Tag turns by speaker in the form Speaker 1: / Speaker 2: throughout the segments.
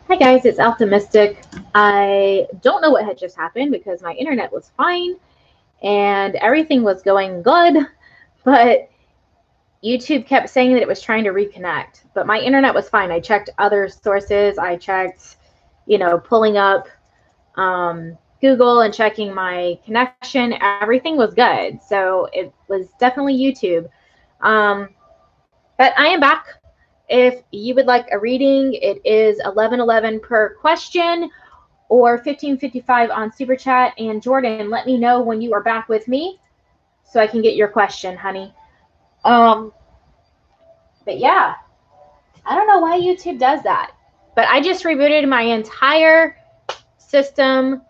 Speaker 1: Hi guys, it's Optimistic. I don't know what had just happened because my internet was fine and everything was going good, but YouTube kept saying that it was trying to reconnect. But my internet was fine. I checked other sources. I checked, pulling up Google and checking my connection. Everything was good. So it was definitely YouTube. Um, but I am back. If you would like a reading, it is 11:11 per question or 1555 on Super Chat. And Jordan, let me know when you are back with me so I can get your question, honey. Um, but yeah, I don't know why YouTube does that. But I just rebooted my entire system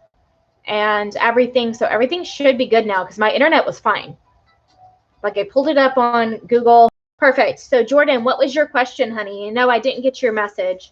Speaker 1: and everything. So everything should be good now because my internet was fine. Like I pulled it up on Google. Perfect. So Jordan, what was your question, honey? No, I didn't get your message.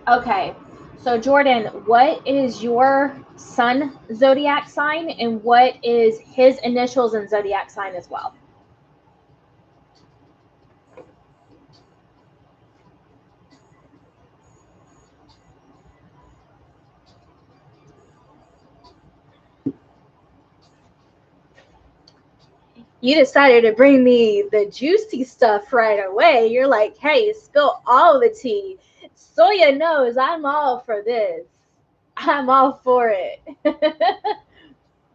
Speaker 1: Okay. So Jordan, what is your sun zodiac sign and what is his initials and zodiac sign as well? You decided to bring me the juicy stuff right away. You're like, hey, spill all the tea. Soya knows I'm all for this. I'm all for it.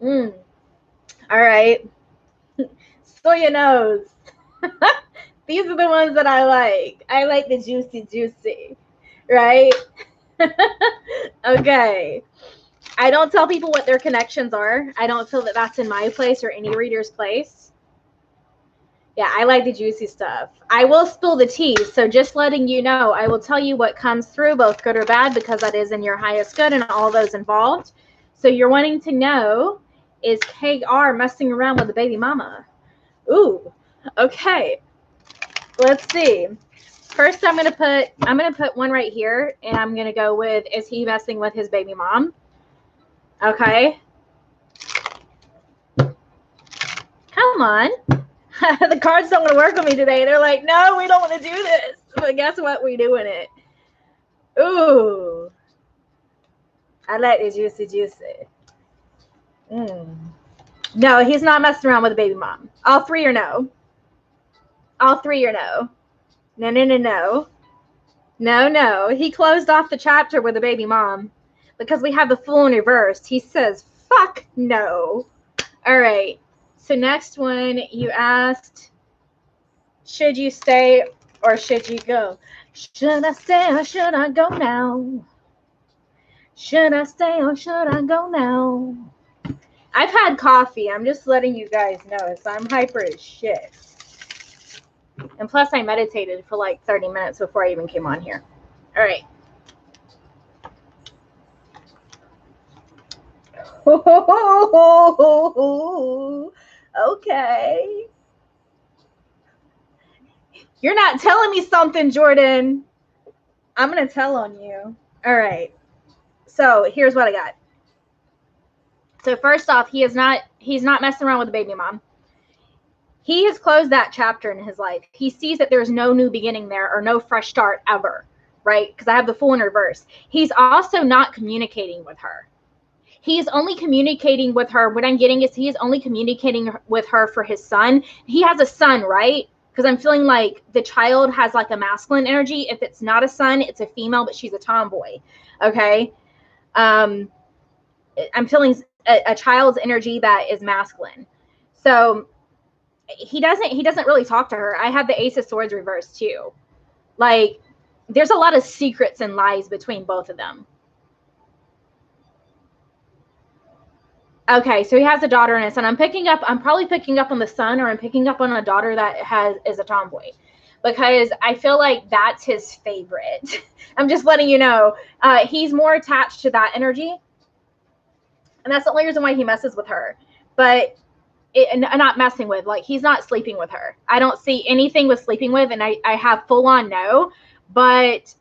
Speaker 1: mm, all right. Soya knows. These are the ones that I like. I like the juicy, right? Okay. I don't tell people what their connections are. I don't feel that that's in my place or any reader's place. Yeah, I like the juicy stuff. I will spill the tea. So just letting you know, I will tell you what comes through, both good or bad, because that is in your highest good and all those involved. So you're wanting to know, is KR messing around with the baby mama? Ooh, okay. Let's see. First, I'm gonna put one right here, and I'm gonna go with, is he messing with his baby mom? Okay. Come on. The cards don't want to work with me today. They're like, no, we don't want to do this. But guess what? We're doing it. Ooh. I like the juicy. No, he's not messing around with a baby mom. All three are no. All three are no. No. No. He closed off the chapter with a baby mom because we have the Fool in reversed. He says, fuck no. All right. So next one, you asked, should you stay or should you go? Should I stay or should I go now? Should I stay or should I go now? I've had coffee. I'm just letting you guys know. So I'm hyper as shit. And plus, I meditated for like 30 minutes before I even came on here. All right. Okay. You're not telling me something, Jordan. I'm going to tell on you. All right. So here's what I got. So first off, he's not messing around with the baby mom. He has closed that chapter in his life. He sees that there's no new beginning there or no fresh start ever, right? Because I have the Fool in reverse. He's also not communicating with her. He's only communicating with her. What I'm getting is he is only communicating with her for his son. He has a son, right? Because I'm feeling like the child has like a masculine energy. If it's not a son, it's a female, but she's a tomboy. Okay. I'm feeling a child's energy that is masculine. So he doesn't really talk to her. I have the Ace of Swords reversed too. Like there's a lot of secrets and lies between both of them. Okay, so he has a daughter and a son. I'm probably picking up on the son, or I'm picking up on a daughter that is a tomboy. because I feel like that's his favorite. I'm just letting you know. He's more attached to that energy. And that's the only reason why he messes with her. But not messing with, like, he's not sleeping with her. I don't see anything with sleeping with, and I have full on no. But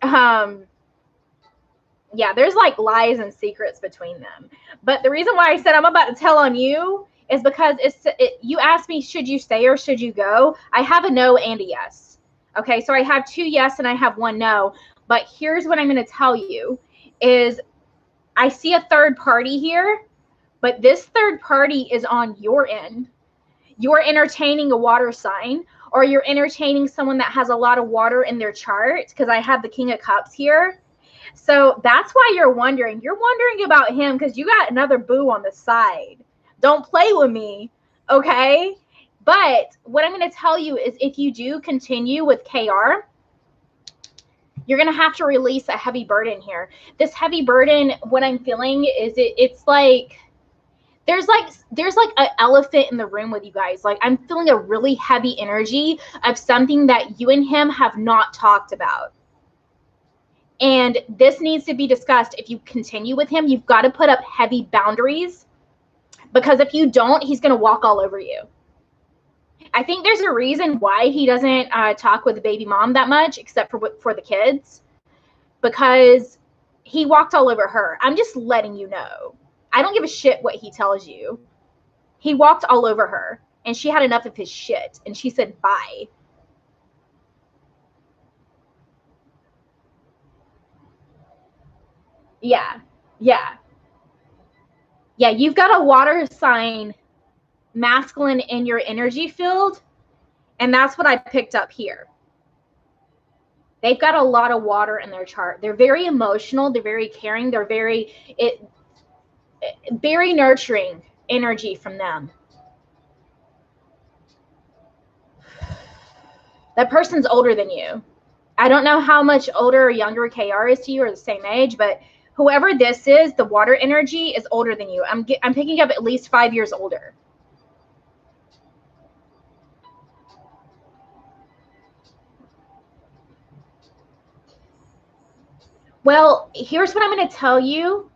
Speaker 1: yeah, there's like lies and secrets between them. But the reason why I said I'm about to tell on you is because you asked me, should you stay or should you go? I have a no and a yes. Okay, so I have 2 yes and I have 1 no. But here's what I'm going to tell you is I see a third party here, but this third party is on your end. You're entertaining a water sign, or you're entertaining someone that has a lot of water in their chart, because I have the King of Cups here. So that's why you're wondering. You're wondering about him because you got another boo on the side. Don't play with me, okay? But what I'm going to tell you is if you do continue with KR, you're going to have to release a heavy burden here. This heavy burden, what I'm feeling is it's like there's like an elephant in the room with you guys. Like, I'm feeling a really heavy energy of something that you and him have not talked about. And this needs to be discussed. If you continue with him, you've got to put up heavy boundaries, because if you don't, he's going to walk all over you. I think there's a reason why he doesn't talk with the baby mom that much, except for the kids, because he walked all over her. I'm just letting you know. I don't give a shit what he tells you. He walked all over her, and she had enough of his shit, and she said bye. Yeah, yeah. Yeah, you've got a water sign masculine in your energy field, and that's what I picked up here. They've got a lot of water in their chart. They're very emotional. They're very caring. They're very nurturing energy from them. That person's older than you. I don't know how much older or younger KR is to you, or the same age, but whoever this is, the water energy is older than you. I'm picking up at least 5 years older. Well, here's what I'm going to tell you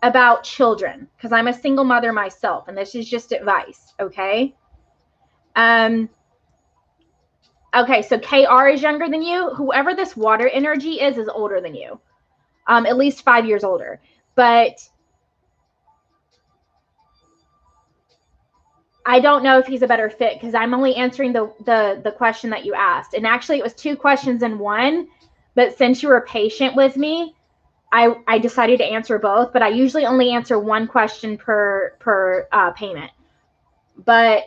Speaker 1: about children, because I'm a single mother myself, and this is just advice, okay? Okay, so KR is younger than you. Whoever this water energy is older than you, at least 5 years older. But I don't know if he's a better fit, because I'm only answering the question that you asked. And actually, it was 2 questions in one. But since you were patient with me, I decided to answer both. But I usually only answer 1 question per payment. But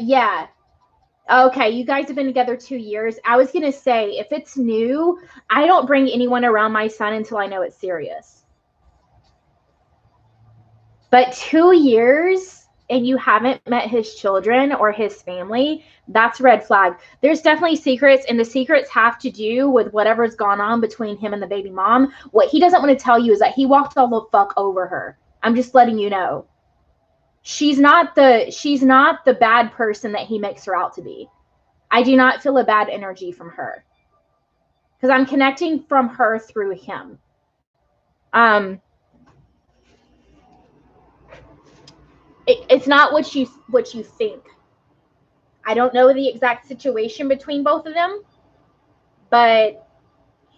Speaker 1: yeah. Okay, you guys have been together 2 years. I was going to say, if it's new, I don't bring anyone around my son until I know it's serious. But 2 years and you haven't met his children or his family, that's red flag. There's definitely secrets, and the secrets have to do with whatever's gone on between him and the baby mom. What he doesn't want to tell you is that he walked all the fuck over her. I'm just letting you know. She's not the bad person that he makes her out to be. I do not feel a bad energy from her, because I'm connecting from her through him. It's not what you think. I don't know the exact situation between both of them, but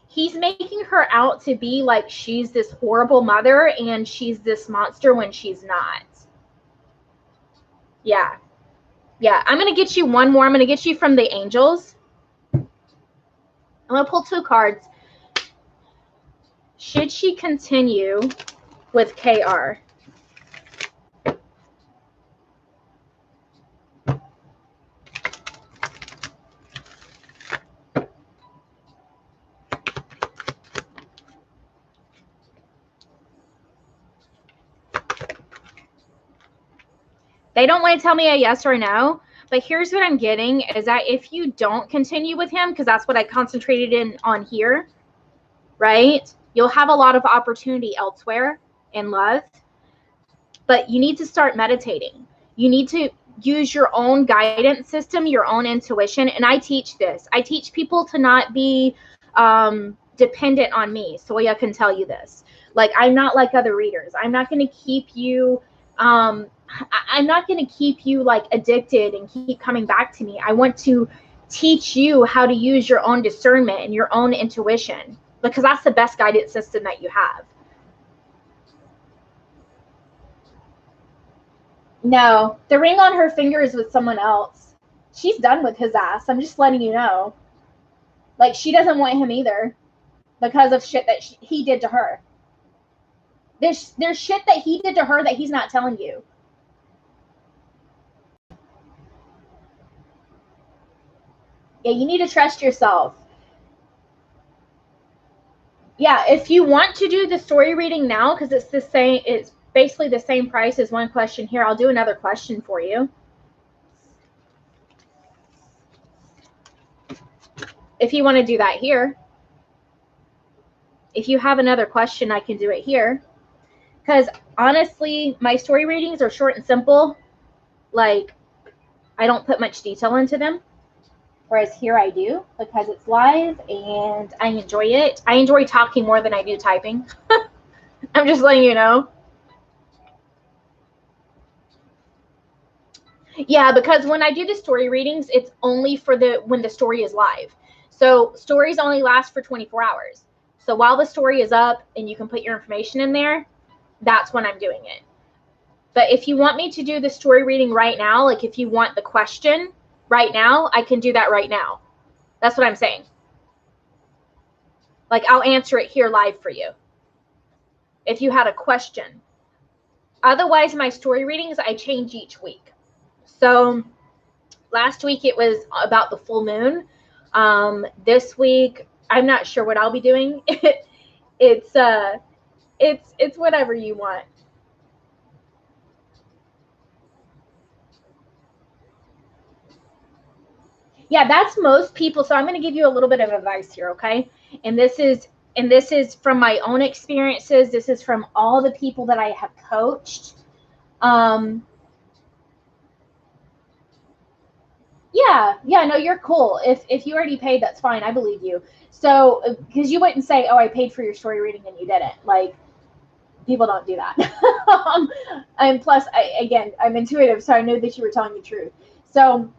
Speaker 1: he's making her out to be like she's this horrible mother and she's this monster when she's not. Yeah. Yeah, I'm going to get you one more. I'm going to get you from the angels. I'm going to pull 2 cards. Should she continue with KR? They don't want to tell me a yes or no, but here's what I'm getting is that if you don't continue with him, because that's what I concentrated on here, right? You'll have a lot of opportunity elsewhere in love, but you need to start meditating. You need to use your own guidance system, your own intuition. And I teach this. I teach people to not be dependent on me. So I can tell you this. Like, I'm not like other readers. I'm not going to keep you I'm not going to keep you like addicted and keep coming back to me. I want to teach you how to use your own discernment and your own intuition, because that's the best guidance system that you have. No, the ring on her finger is with someone else. She's done with his ass. I'm just letting you know. Like, she doesn't want him either because of shit that he did to her. There's shit that he did to her that he's not telling you. Yeah, you need to trust yourself. Yeah, if you want to do the story reading now, because it's the same, it's basically the same price as one question here. I'll do another question for you. If you want to do that here. If you have another question, I can do it here. Because honestly, my story readings are short and simple. Like, I don't put much detail into them. Whereas here I do, because it's live and I enjoy it. I enjoy talking more than I do typing. I'm just letting you know. Yeah, because when I do the story readings, it's only for when the story is live. So stories only last for 24 hours. So while the story is up and you can put your information in there, that's when I'm doing it. But if you want me to do the story reading right now, like if you want the question right now, I can do that right now. That's what I'm saying. Like, I'll answer it here live for you if you had a question. Otherwise, my story readings, I change each week. So last week it was about the full moon. This week, I'm not sure what I'll be doing. It's whatever you want. Yeah, that's most people. So I'm going to give you a little bit of advice here, okay? And this is from my own experiences. This is from all the people that I have coached. Yeah, no, you're cool. If you already paid, that's fine. I believe you. So, because you wouldn't say, "Oh, I paid for your story reading," and you didn't. Like, people don't do that. And plus, I'm intuitive, so I know that you were telling the truth. So,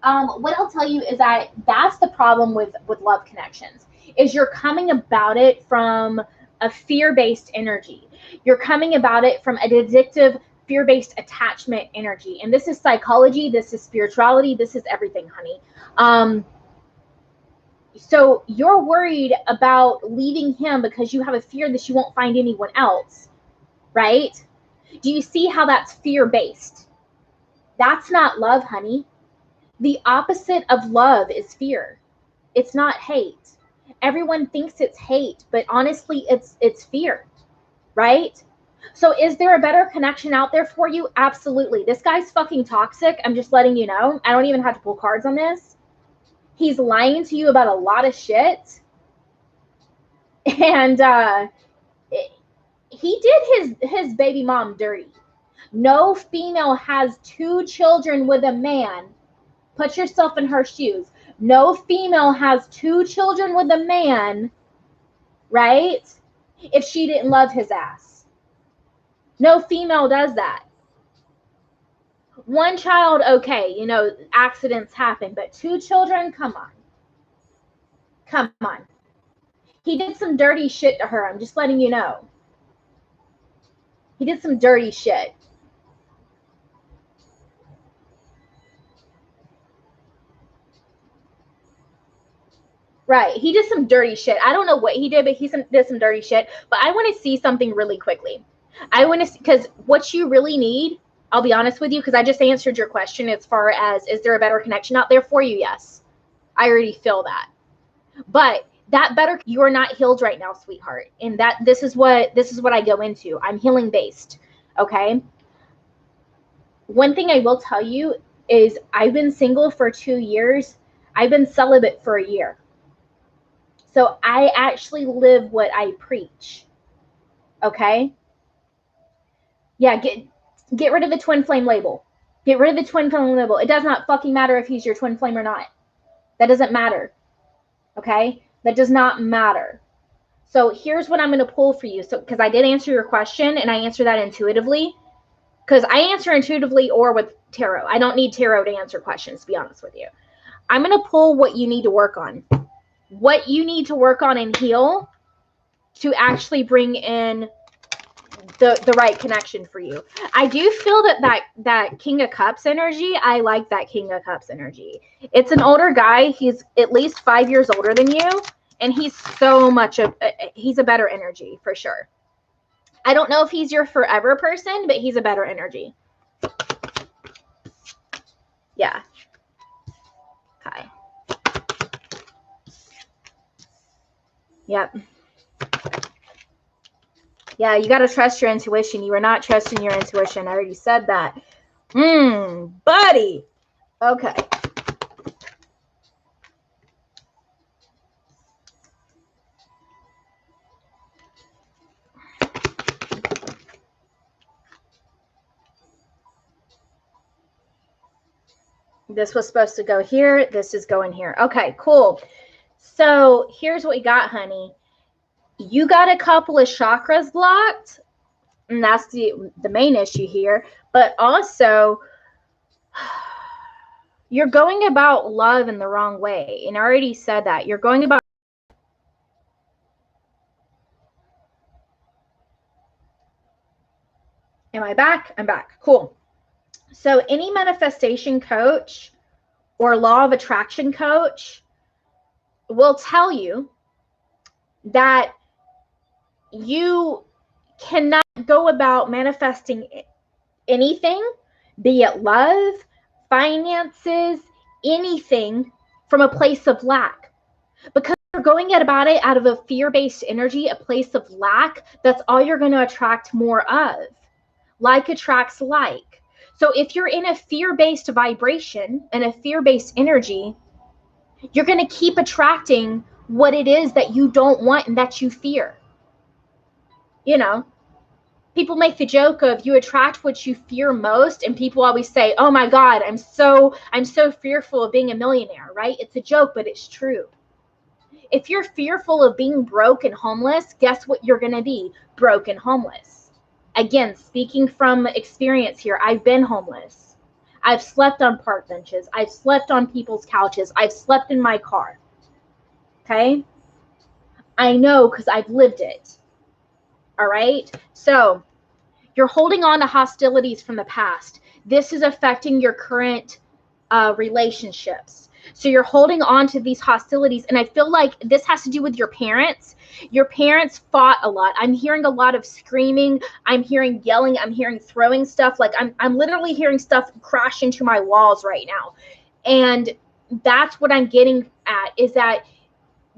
Speaker 1: what I'll tell you is that that's the problem with love connections, is you're coming about it from a fear-based energy. You're coming about it from an addictive, fear-based attachment energy. And this is psychology, this is spirituality, this is everything, honey. So you're worried about leaving him because you have a fear that you won't find anyone else, right? Do you see how that's fear-based? That's not love, honey. The opposite of love is fear. It's not hate. Everyone thinks it's hate, but honestly, it's fear, right? So is there a better connection out there for you? Absolutely. This guy's fucking toxic. I'm just letting you know. I don't even have to pull cards on this. He's lying to you about a lot of shit. And he did his baby mom dirty. No female has 2 children with a man. Put yourself in her shoes. No female has 2 children with a man, right? If she didn't love his ass. No female does that. 1 child, okay, accidents happen, but 2 children, come on. Come on. He did some dirty shit to her. I'm just letting you know. He did some dirty shit. Right. He did some dirty shit. I don't know what he did, but he did some dirty shit. But I want to see something really quickly. I want to, because what you really need, I'll be honest with you, because I just answered your question as far as, is there a better connection out there for you? Yes. I already feel that. But that better, you're not healed right now, sweetheart. And this is what I go into. I'm healing based. Okay. One thing I will tell you is I've been single for 2 years. I've been celibate for a year. So I actually live what I preach. Okay? Yeah, get rid of the twin flame label. Get rid of the twin flame label. It does not fucking matter if he's your twin flame or not. That doesn't matter. Okay? That does not matter. So here's what I'm going to pull for you. So, because I did answer your question and I answer that intuitively. Because I answer intuitively or with tarot. I don't need tarot to answer questions, to be honest with you. I'm going to pull what you need to work on. What you need to work on and heal to actually bring in the right connection for you. I do feel that King of Cups energy, I like that King of Cups energy. It's an older guy. He's at least 5 years older than you. And he's so much of, he's a better energy for sure. I don't know if he's your forever person, but he's a better energy. Yeah. Okay. Yep. Yeah, you got to trust your intuition. You are not trusting your intuition. I already said that. Buddy. Okay. This was supposed to go here. This is going here. Okay, cool. So here's what we got, honey. You got a couple of chakras blocked. And that's the main issue here. But also, you're going about love in the wrong way. And I already said that. You're going about... Am I back? I'm back. Cool. So any manifestation coach or law of attraction coach will tell you that you cannot go about manifesting anything, be it love, finances, anything, from a place of lack. Because you're going about it out of a fear-based energy, a place of lack, that's all you're going to attract more of. Like attracts like. So if you're in a fear-based vibration and a fear-based energy, you're going to keep attracting what it is that you don't want and that you fear. You know, people make the joke of you attract what you fear most, and people always say, oh my God, I'm so fearful of being a millionaire, right? It's a joke, but it's true. If you're fearful of being broke and homeless, guess what you're going to be? Broke and homeless. Again, speaking from experience here, I've been homeless. I've slept on park benches. I've slept on people's couches. I've slept in my car. Okay? I know because I've lived it. All right? So you're holding on to hostilities from the past. This is affecting your current relationships. So you're holding on to these hostilities. And I feel like this has to do with your parents. Your parents fought a lot. I'm hearing a lot of screaming. I'm hearing yelling. I'm hearing throwing stuff. Like I'm literally hearing stuff crash into my walls right now. And that's what I'm getting at, is that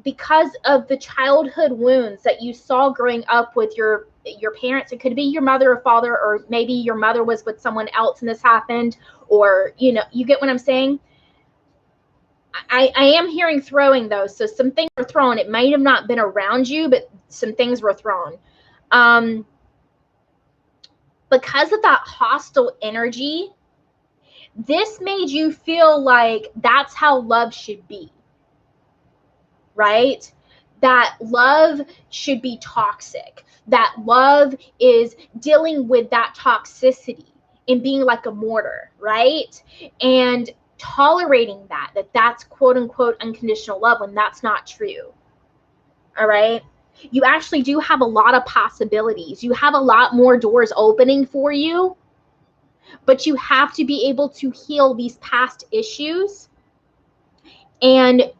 Speaker 1: because of the childhood wounds that you saw growing up with your parents, it could be your mother or father, or maybe your mother was with someone else and this happened, or, you know, you get what I'm saying? I am hearing throwing though. So some things were thrown. It might have not been around you, but some things were thrown. Because of that hostile energy, this made you feel like that's how love should be. Right? That love should be toxic. That love is dealing with that toxicity and being like a mortar, right? And tolerating that's quote unquote unconditional love, when that's not true. All right? You actually do have a lot of possibilities. You have a lot more doors opening for you, but you have to be able to heal these past issues and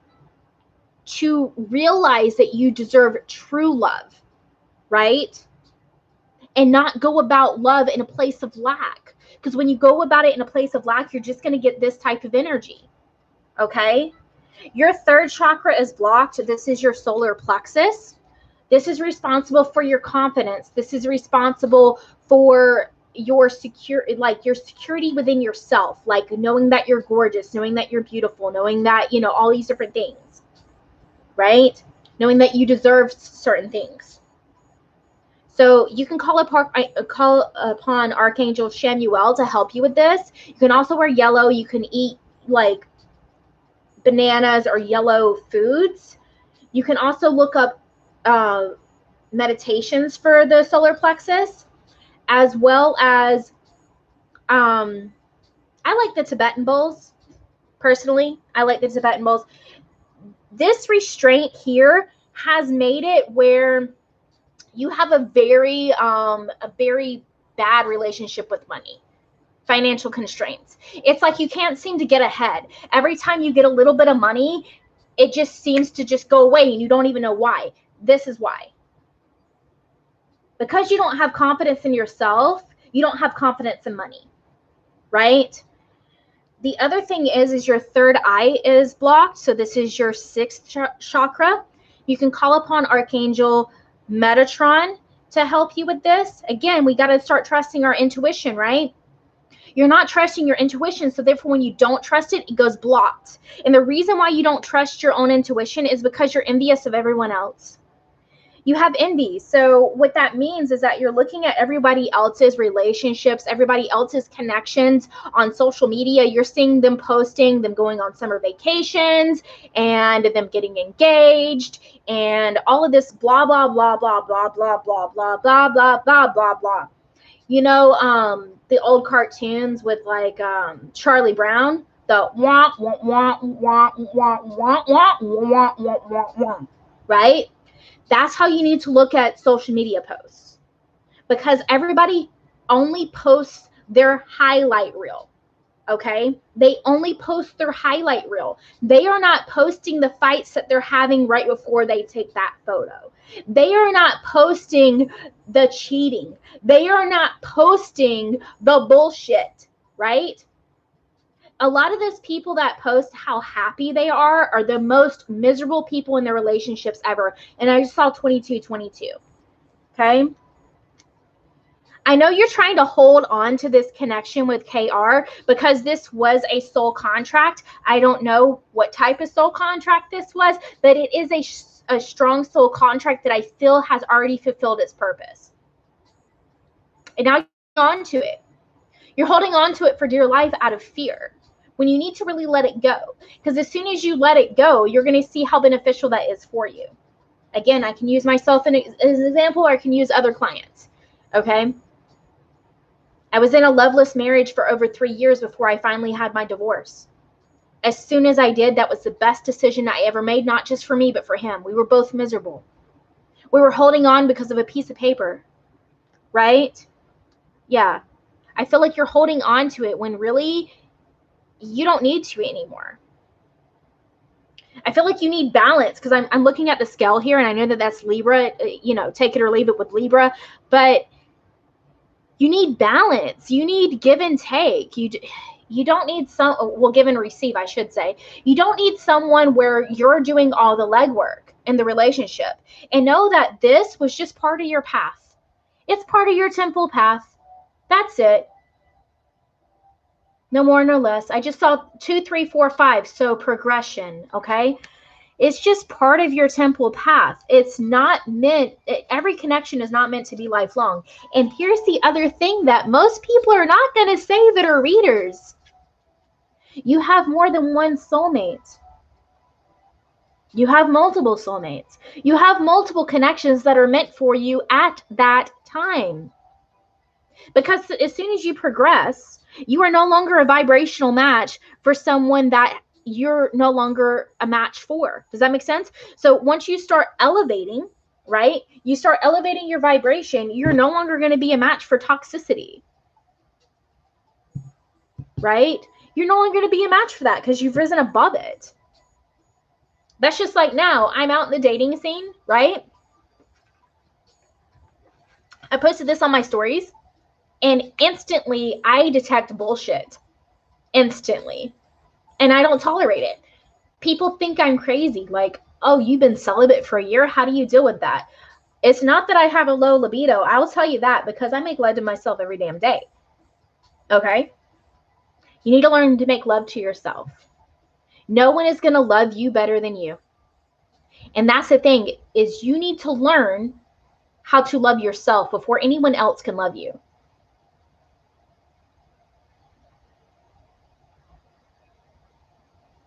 Speaker 1: to realize that you deserve true love, right? And not go about love in a place of lack. Because when you go about it in a place of lack, you're just going to get this type of energy, okay? Your third chakra is blocked. This is your solar plexus. This is responsible for your confidence. This is responsible for your security within yourself, like knowing that you're gorgeous, knowing that you're beautiful, knowing that, you know, all these different things, right? Knowing that you deserve certain things. So you can call upon Archangel Shamuel to help you with this. You can also wear yellow. You can eat like bananas or yellow foods. You can also look up meditations for the solar plexus, as well as I like the Tibetan bowls. Personally, I like the Tibetan bowls. This restraint here has made it where you have a very bad relationship with money. Financial constraints. It's like you can't seem to get ahead. Every time you get a little bit of money, it just seems to just go away and you don't even know why. This is why. Because you don't have confidence in yourself, you don't have confidence in money, right? The other thing is your third eye is blocked. So this is your sixth chakra. You can call upon Archangel Metatron to help you with this. Again, we got to start trusting our intuition, right? You're not trusting your intuition, so therefore when you don't trust it, it goes blocked. And the reason why you don't trust your own intuition is because you're envious of everyone else. You have envy. So what that means is that you're looking at everybody else's relationships, everybody else's connections on social media. You're seeing them posting, them going on summer vacations, and them getting engaged, and all of this blah, blah, blah, blah, blah, blah, blah, blah, blah, blah, blah, blah, blah. You know, the old cartoons with like Charlie Brown, the wah, wah, wah, wah, wah, wah, wah, wah, wah, wah, wah, right? That's how you need to look at social media posts, because everybody only posts their highlight reel. Okay, they only post their highlight reel. They are not posting the fights that they're having right before they take that photo. They are not posting the cheating. They are not posting the bullshit, right? A lot of those people that post how happy they are the most miserable people in their relationships ever. And I just saw 2222. Okay. I know you're trying to hold on to this connection with KR because this was a soul contract. I don't know what type of soul contract this was, but it is a strong soul contract that I feel has already fulfilled its purpose. And now you're holding on to it. You're holding on to it for dear life out of fear, when you need to really let it go. Because as soon as you let it go, you're going to see how beneficial that is for you. Again, I can use myself as an example, or I can use other clients. Okay. I was in a loveless marriage for over 3 years before I finally had my divorce. As soon as I did, that was the best decision I ever made, not just for me, but for him. We were both miserable. We were holding on because of a piece of paper, right? Yeah. I feel like you're holding on to it when really you don't need to anymore. I feel like you need balance, because I'm looking at the scale here, and I know that that's Libra, you know, take it or leave it with Libra, but you need balance. You need give and take. You don't need give and receive, I should say. You don't need someone where you're doing all the legwork in the relationship. And know that this was just part of your path. It's part of your temple path. That's it. No more, no less. I just saw 2, 3, 4, 5. So progression, okay? It's just part of your temple path. It's not meant, every connection is not meant to be lifelong. And here's the other thing that most people are not going to say that are readers. You have more than one soulmate. You have multiple soulmates. You have multiple connections that are meant for you at that time. Because as soon as you progress, you are no longer a vibrational match for someone that you're no longer a match for. Does that make sense? So once you start elevating, right? You start elevating your vibration, you're no longer going to be a match for toxicity. Right? You're no longer going to be a match for that because you've risen above it. That's just like now, I'm out in the dating scene, right? I posted this on my stories, and instantly I detect bullshit. Instantly. And I don't tolerate it. People think I'm crazy. Like, oh, you've been celibate for a year? How do you deal with that? It's not that I have a low libido. I'll tell you that, because I make love to myself every damn day. Okay? You need to learn to make love to yourself. No one is going to love you better than you. And that's the thing, is you need to learn how to love yourself before anyone else can love you.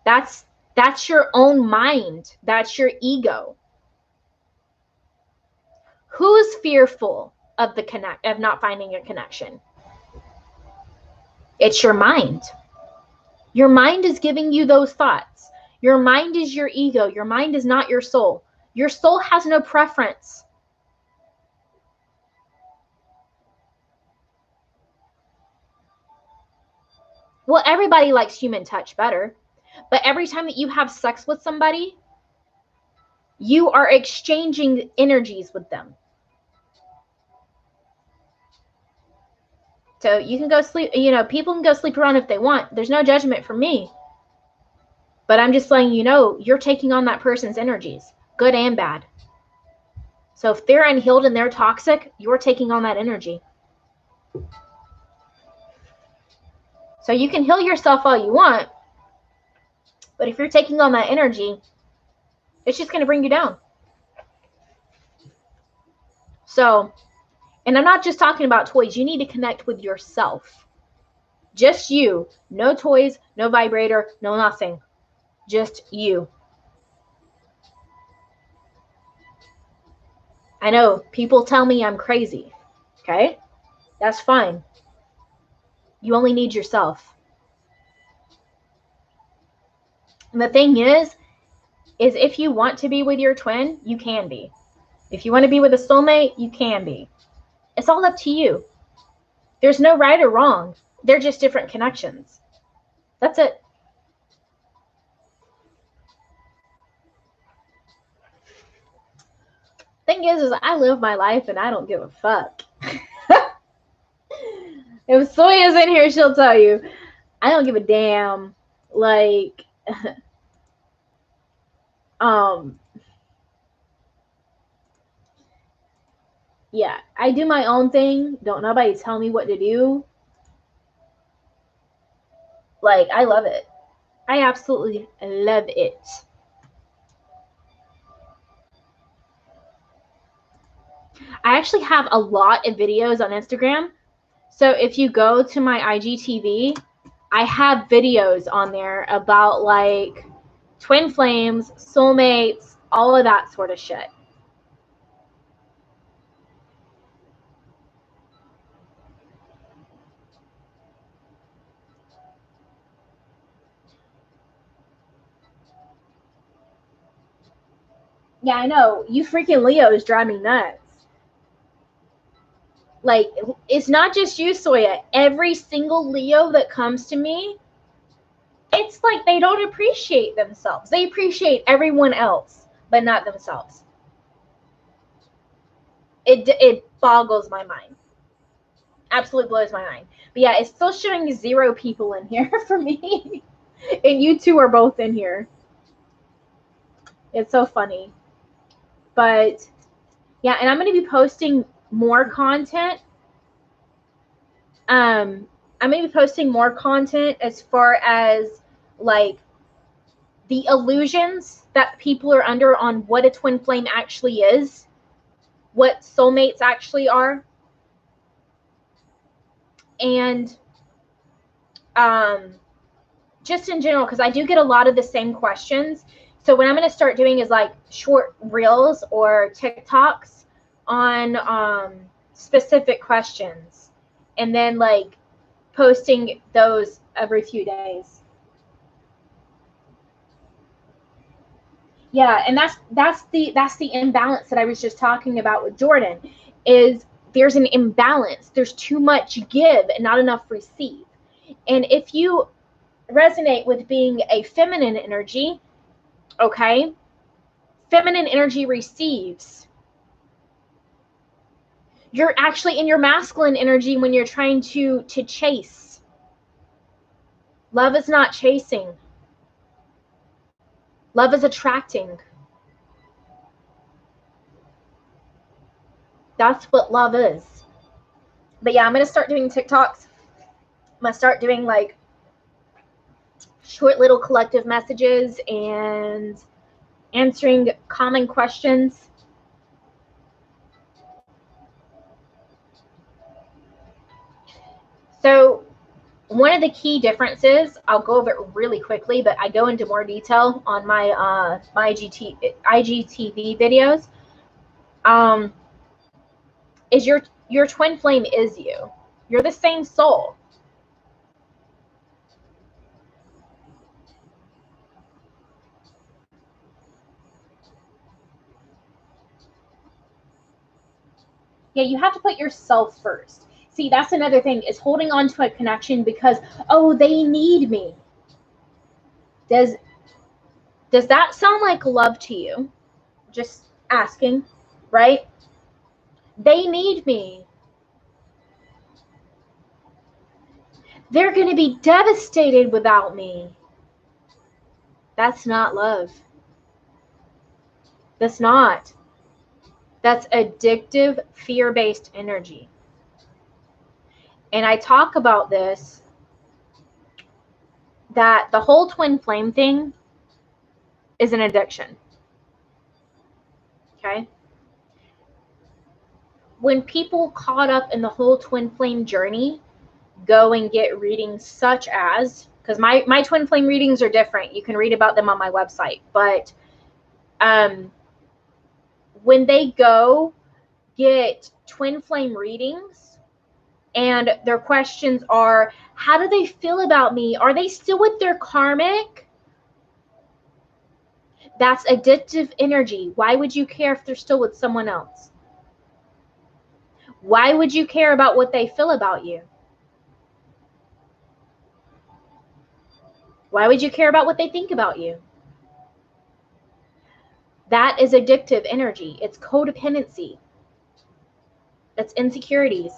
Speaker 1: That's your own mind. That's your ego. Who's fearful of not finding a connection? It's your mind. Your mind is giving you those thoughts. Your mind is your ego. Your mind is not your soul. Your soul has no preference. Well, everybody likes human touch better, but every time that you have sex with somebody, you are exchanging energies with them. So you can go sleep, people can go sleep around if they want. There's no judgment from me. But I'm just letting you know, you're taking on that person's energies, good and bad. So if they're unhealed and they're toxic, you're taking on that energy. So you can heal yourself all you want, but if you're taking on that energy, it's just going to bring you down. So, and I'm not just talking about toys. You need to connect with yourself. Just you. No toys, no vibrator, no nothing. Just you. I know people tell me I'm crazy. Okay? That's fine. You only need yourself. And the thing is if you want to be with your twin, you can be. If you want to be with a soulmate, you can be. It's all up to you. There's no right or wrong. They're just different connections. That's it. Thing is I live my life and I don't give a fuck. If Soya's in here, she'll tell you, I don't give a damn. Like, yeah, I do my own thing. Don't nobody tell me what to do. Like, I love it. I absolutely love it. I actually have a lot of videos on Instagram. So if you go to my IGTV, I have videos on there about like twin flames, soulmates, all of that sort of shit. Yeah, I know. You freaking Leos drive me nuts. Like, it's not just you, Soya. Every single Leo that comes to me, it's like they don't appreciate themselves. They appreciate everyone else, but not themselves. It boggles my mind. Absolutely blows my mind. But yeah, it's still showing 0 people in here for me. And you two are both in here. It's so funny. But yeah, and I'm going to be posting more content. I'm going to be posting more content as far as like the illusions that people are under on what a twin flame actually is, what soulmates actually are, and just in general, because I do get a lot of the same questions. So what I'm going to start doing is like short reels or TikToks on specific questions, and then like posting those every few days. Yeah, and that's the imbalance that I was just talking about with Jordan. Is there's an imbalance. There's too much give and not enough receive. And if you resonate with being a feminine energy, okay, feminine energy receives. You're actually in your masculine energy when you're trying to chase. Love is not chasing. Love is attracting. That's what love is. But yeah, I'm going to start doing TikToks. I'm going to start doing like short little collective messages and answering common questions. So one of the key differences, I'll go over it really quickly, but I go into more detail on my my IGTV videos. Is your twin flame is you. You're the same soul. Yeah, you have to put yourself first. See, that's another thing, is holding on to a connection because, oh, they need me. Does that sound like love to you? Just asking, right? They need me. They're going to be devastated without me. That's not love. That's not. That's addictive, fear-based energy. And I talk about this, that the whole twin flame thing is an addiction. Okay? When people caught up in the whole twin flame journey go and get readings such as, because my twin flame readings are different. You can read about them on my website. But when they go get twin flame readings and their questions are, how do they feel about me? Are they still with their karmic? That's addictive energy. Why would you care if they're still with someone else? Why would you care about what they feel about you? Why would you care about what they think about you? That is addictive energy. It's codependency. It's insecurities.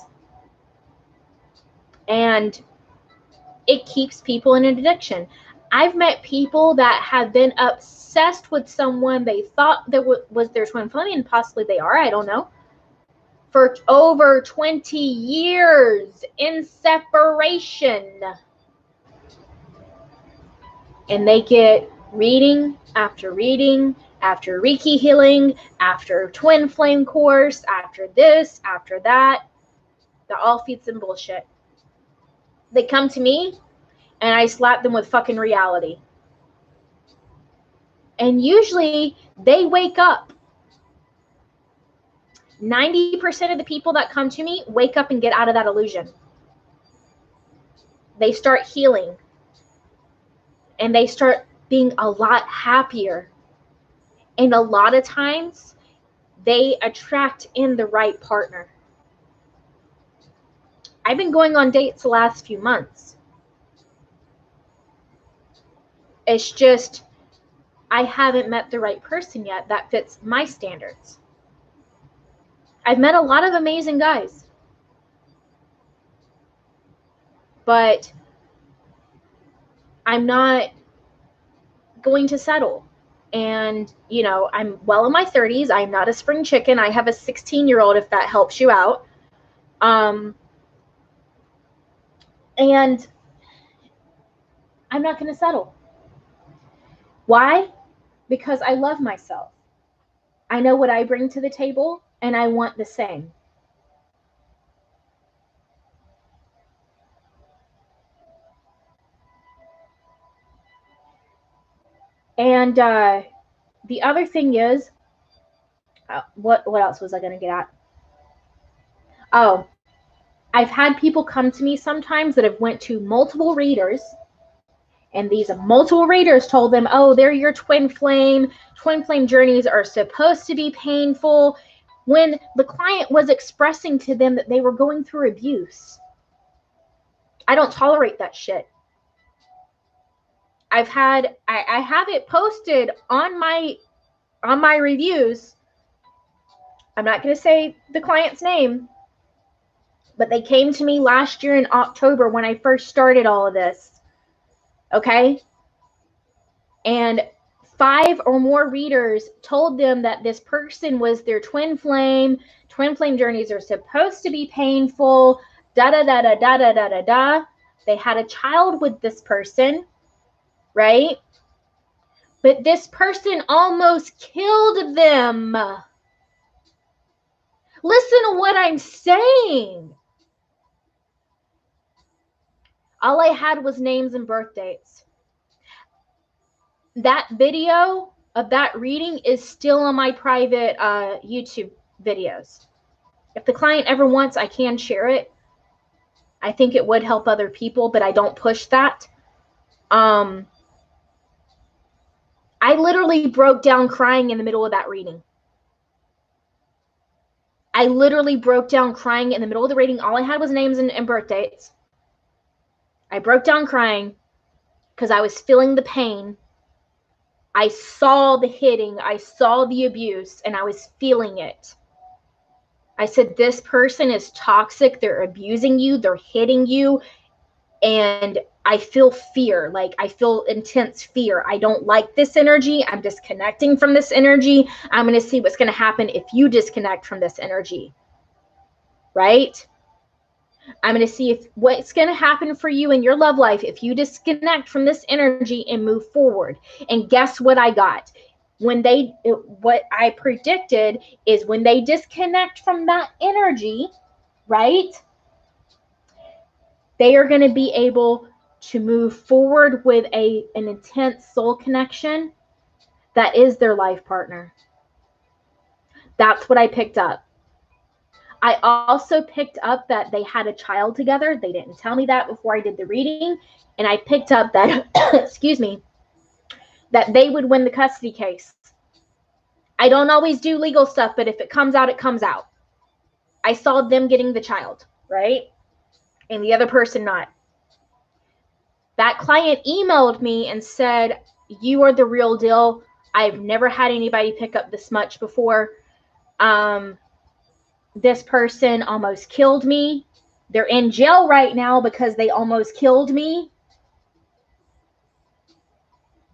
Speaker 1: And it keeps people in an addiction. I've met people that have been obsessed with someone they thought that was their twin flame, and possibly they are, I don't know, for over 20 years in separation. And they get reading after Reiki healing, after twin flame course, after this, after that. That all feeds in bullshit. They come to me and I slap them with fucking reality. And usually they wake up. 90% of the people that come to me wake up and get out of that illusion. They start healing. And they start being a lot happier. And a lot of times, they attract in the right partner. I've been going on dates the last few months. It's just, I haven't met the right person yet that fits my standards. I've met a lot of amazing guys. But I'm not going to settle. And, you know, I'm well in my 30s. I'm not a spring chicken. I have a 16-year-old, if that helps you out. And I'm not going to settle. Why? Because I love myself. I know what I bring to the table, and I want the same. And the other thing is, what else was I going to get at? Oh, I've had people come to me sometimes that have went to multiple readers, and these multiple readers told them, oh, they're your twin flame. Twin flame journeys are supposed to be painful, when the client was expressing to them that they were going through abuse. I don't tolerate that shit. I have it posted on my reviews. I'm not going to say the client's name, but they came to me last year in October when I first started all of this. Okay? And 5 or more readers told them that this person was their twin flame. Twin flame journeys are supposed to be painful. Da da da da da da da da da. They had a child with this person, right? But this person almost killed them. Listen to what I'm saying. All I had was names and birth dates. That video of that reading is still on my private YouTube videos. If the client ever wants, I can share it. I think it would help other people, but I don't push that. I literally broke down crying in the middle of that reading. I literally broke down crying in the middle of the reading. All I had was names and birth dates. I broke down crying because I was feeling the pain. I saw the hitting. I saw the abuse, and I was feeling it. I said, this person is toxic. They're abusing you. They're hitting you. And I feel fear. Like, I feel intense fear. I don't like this energy. I'm disconnecting from this energy. I'm going to see what's going to happen if you disconnect from this energy. Right? I'm going to see if what's going to happen for you in your love life if you disconnect from this energy and move forward. And guess what I got? What I predicted is when they disconnect from that energy, right? They are going to be able to move forward with an intense soul connection that is their life partner. That's what I picked up. I also picked up that they had a child together. They didn't tell me that before I did the reading. And I picked up that, excuse me, that they would win the custody case. I don't always do legal stuff, but if it comes out, it comes out. I saw them getting the child, right? And the other person not. That client emailed me and said, you are the real deal. I've never had anybody pick up this much before. This person almost killed me. They're in jail right now because they almost killed me.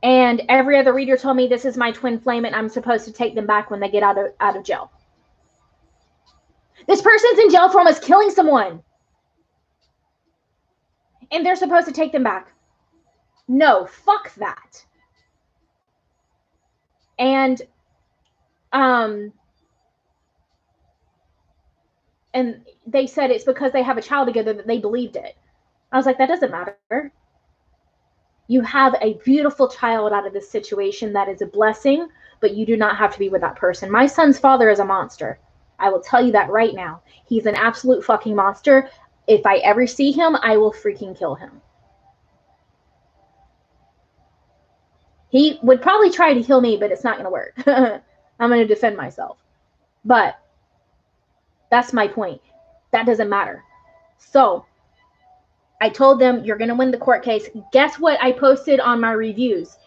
Speaker 1: And every other reader told me this is my twin flame and I'm supposed to take them back when they get out of jail. This person's in jail for almost killing someone. And they're supposed to take them back. No, fuck that. And they said it's because they have a child together that they believed it. I was like, that doesn't matter. You have a beautiful child out of this situation that is a blessing, but you do not have to be with that person. My son's father is a monster. I will tell you that right now. He's an absolute fucking monster. If I ever see him, I will freaking kill him. He would probably try to kill me, but it's not going to work. I'm going to defend myself. But that's my point. That doesn't matter. So I told them, you're going to win the court case. Guess what I posted on my reviews?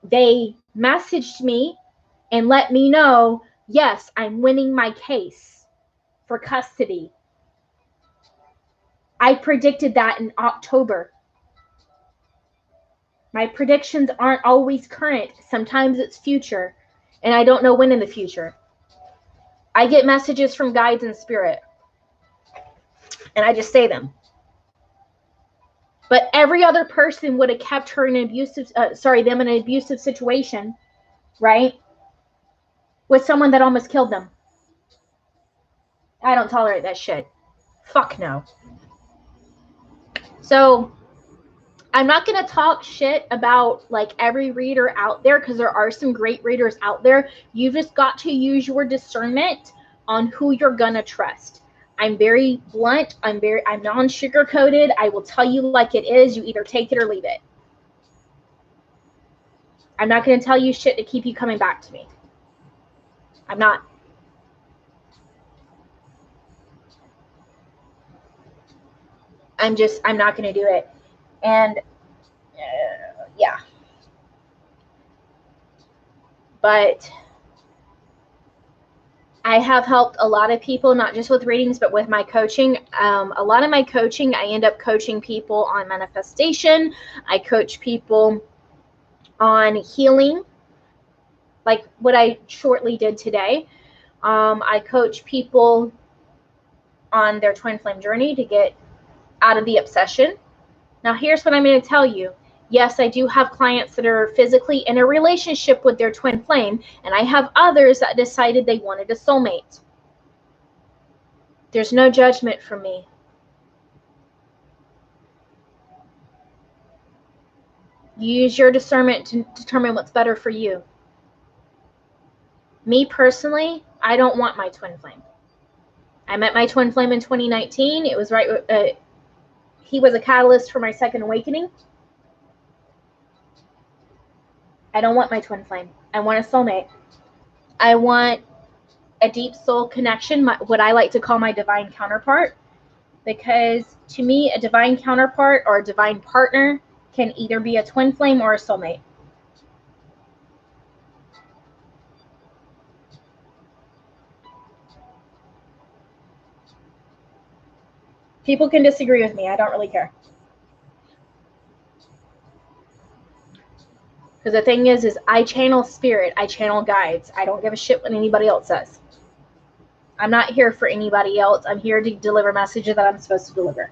Speaker 1: They messaged me and let me know, yes, I'm winning my case for custody. I predicted that in October. My predictions aren't always current. Sometimes it's future. And I don't know when in the future. I get messages from guides in spirit. And I just say them. But every other person would have kept her in an abusive, them in an abusive situation, right? With someone that almost killed them. I don't tolerate that shit. Fuck no. So I'm not going to talk shit about like every reader out there because there are some great readers out there. You've just got to use your discernment on who you're going to trust. I'm very blunt. I'm non-sugar-coated. I will tell you like it is. You either take it or leave it. I'm not going to tell you shit to keep you coming back to me. I'm not. I'm not going to do it. And yeah. But I have helped a lot of people, not just with readings, but with my coaching. A lot of my coaching, I end up coaching people on manifestation. I coach people on healing, like what I shortly did today. I coach people on their twin flame journey to get out of the obsession. Now, here's what I'm going to tell you. Yes, I do have clients that are physically in a relationship with their twin flame, and I have others that decided they wanted a soulmate. There's no judgment from me. Use your discernment to determine what's better for you. Me personally, I don't want my twin flame. I met my twin flame in 2019. It was right. He was a catalyst for my second awakening. I don't want my twin flame. I want a soulmate. I want a deep soul connection, what I like to call my divine counterpart, because to me, a divine counterpart or a divine partner can either be a twin flame or a soulmate. People can disagree with me. I don't really care. Because the thing is I channel spirit. I channel guides. I don't give a shit what anybody else says. I'm not here for anybody else. I'm here to deliver messages that I'm supposed to deliver.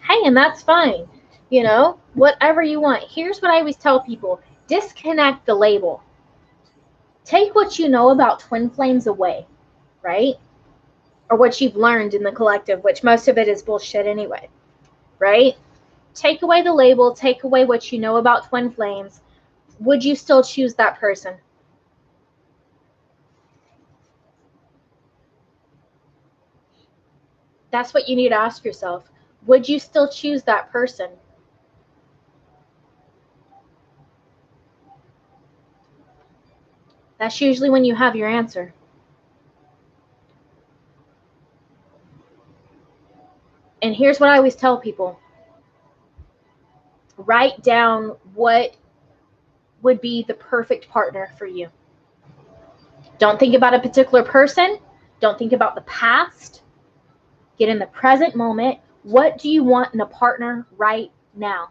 Speaker 1: Hey, and that's fine. You know, whatever you want. Here's what I always tell people. Disconnect the label. Take what you know about twin flames away, right? Or what you've learned in the collective, which most of it is bullshit anyway, right? Take away the label. Take away what you know about twin flames. Would you still choose that person? That's what you need to ask yourself. Would you still choose that person? That's usually when you have your answer. And here's what I always tell people. Write down what would be the perfect partner for you. Don't think about a particular person. Don't think about the past. Get in the present moment. What do you want in a partner right now?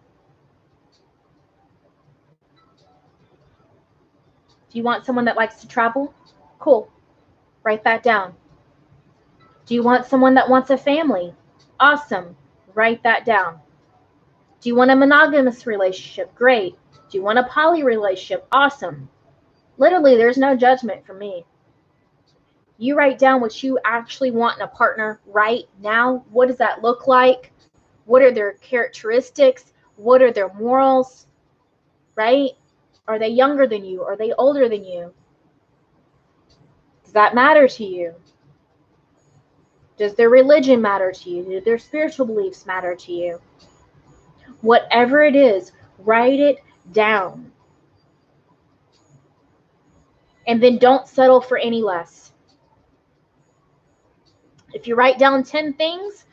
Speaker 1: Do you want someone that likes to travel? Cool. Write that down. Do you want someone that wants a family? Awesome. Write that down. Do you want a monogamous relationship? Great. Do you want a poly relationship? Awesome. Literally, there's no judgment from me. You write down what you actually want in a partner right now. What does that look like? What are their characteristics? What are their morals? Right? Are they younger than you? Are they older than you? Does that matter to you? Does their religion matter to you? Do their spiritual beliefs matter to you? Whatever it is, write it down. And then don't settle for any less. If you write down 10 things,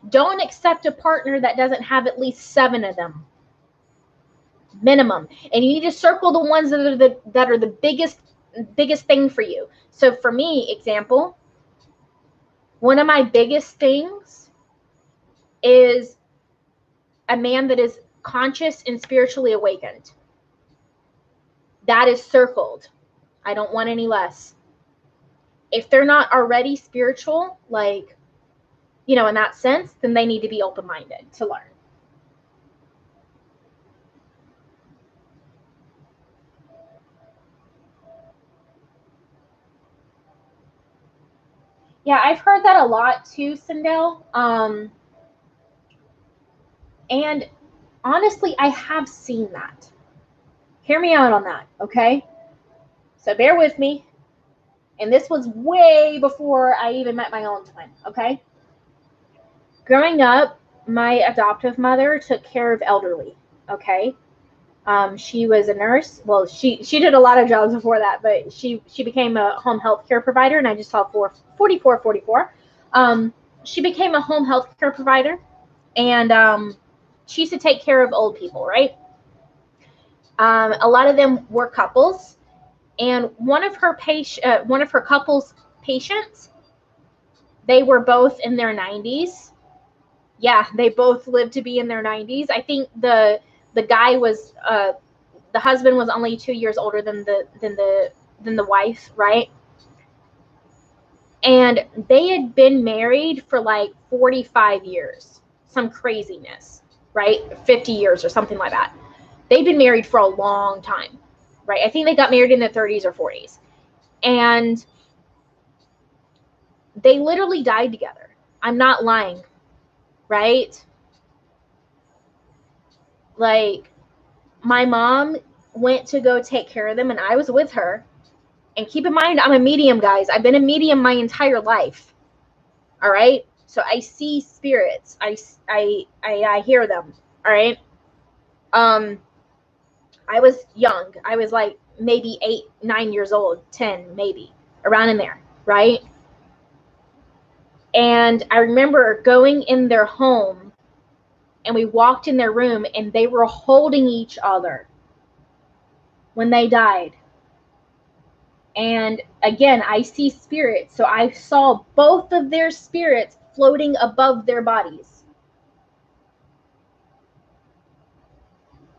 Speaker 1: don't accept a partner that doesn't have at least 7 of them. Minimum. And you need to circle the ones that are the biggest thing for you. So for me, example, one of my biggest things is a man that is conscious and spiritually awakened. That is circled. I don't want any less. If they're not already spiritual, like, you know, in that sense, then they need to be open-minded to learn. Yeah, I've heard that a lot too, Sindel. And honestly, I have seen that. Hear me out on that, okay? So bear with me. And this was way before I even met my own twin, okay? Growing up, my adoptive mother took care of elderly, okay? She was a nurse. Well, she did a lot of jobs before that, but she became a home health care provider, and I just saw 44. She became a home health care provider, and she used to take care of old people, right? A lot of them were couples, and one of her couple's patients, they were both in their 90s. Yeah, they both lived to be in their 90s. I think the guy was the husband was only 2 years older than the wife, right? And they had been married for like 45 years, some craziness, right? 50 years or something like that. They've been married for a long time, right? I think they got married in their 30s or 40s. And they literally died together. I'm not lying, right? Like, my mom went to go take care of them, and I was with her. And keep in mind, I'm a medium, guys. I've been a medium my entire life. All right? So I see spirits. I hear them. All right? I was young. I was like maybe 8, 9 years old, 10 maybe, around in there, right? And I remember going in their home, and we walked in their room, and they were holding each other when they died. And again, I see spirits. So I saw both of their spirits floating above their bodies.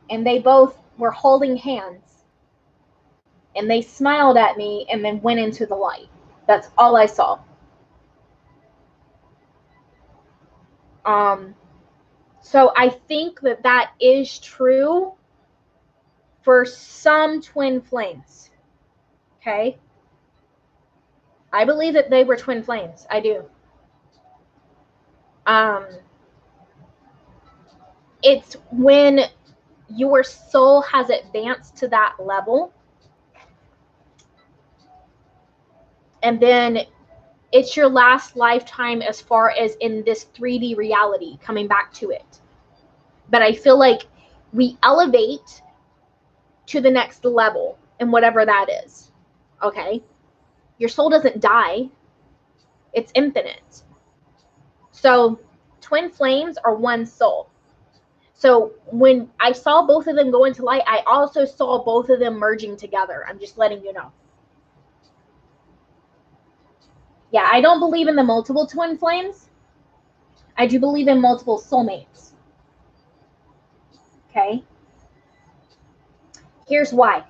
Speaker 1: And they both were holding hands. And they smiled at me and then went into the light. That's all I saw. So I think that that is true for some twin flames. Okay? I believe that they were twin flames. I do. It's when your soul has advanced to that level, and then it's your last lifetime as far as in this 3D reality, coming back to it. But I feel like we elevate to the next level, and whatever that is. Okay? Your soul doesn't die. It's infinite. So twin flames are one soul. So when I saw both of them go into light, I also saw both of them merging together. I'm just letting you know. Yeah, I don't believe in the multiple twin flames. I do believe in multiple soulmates. Okay? Here's why.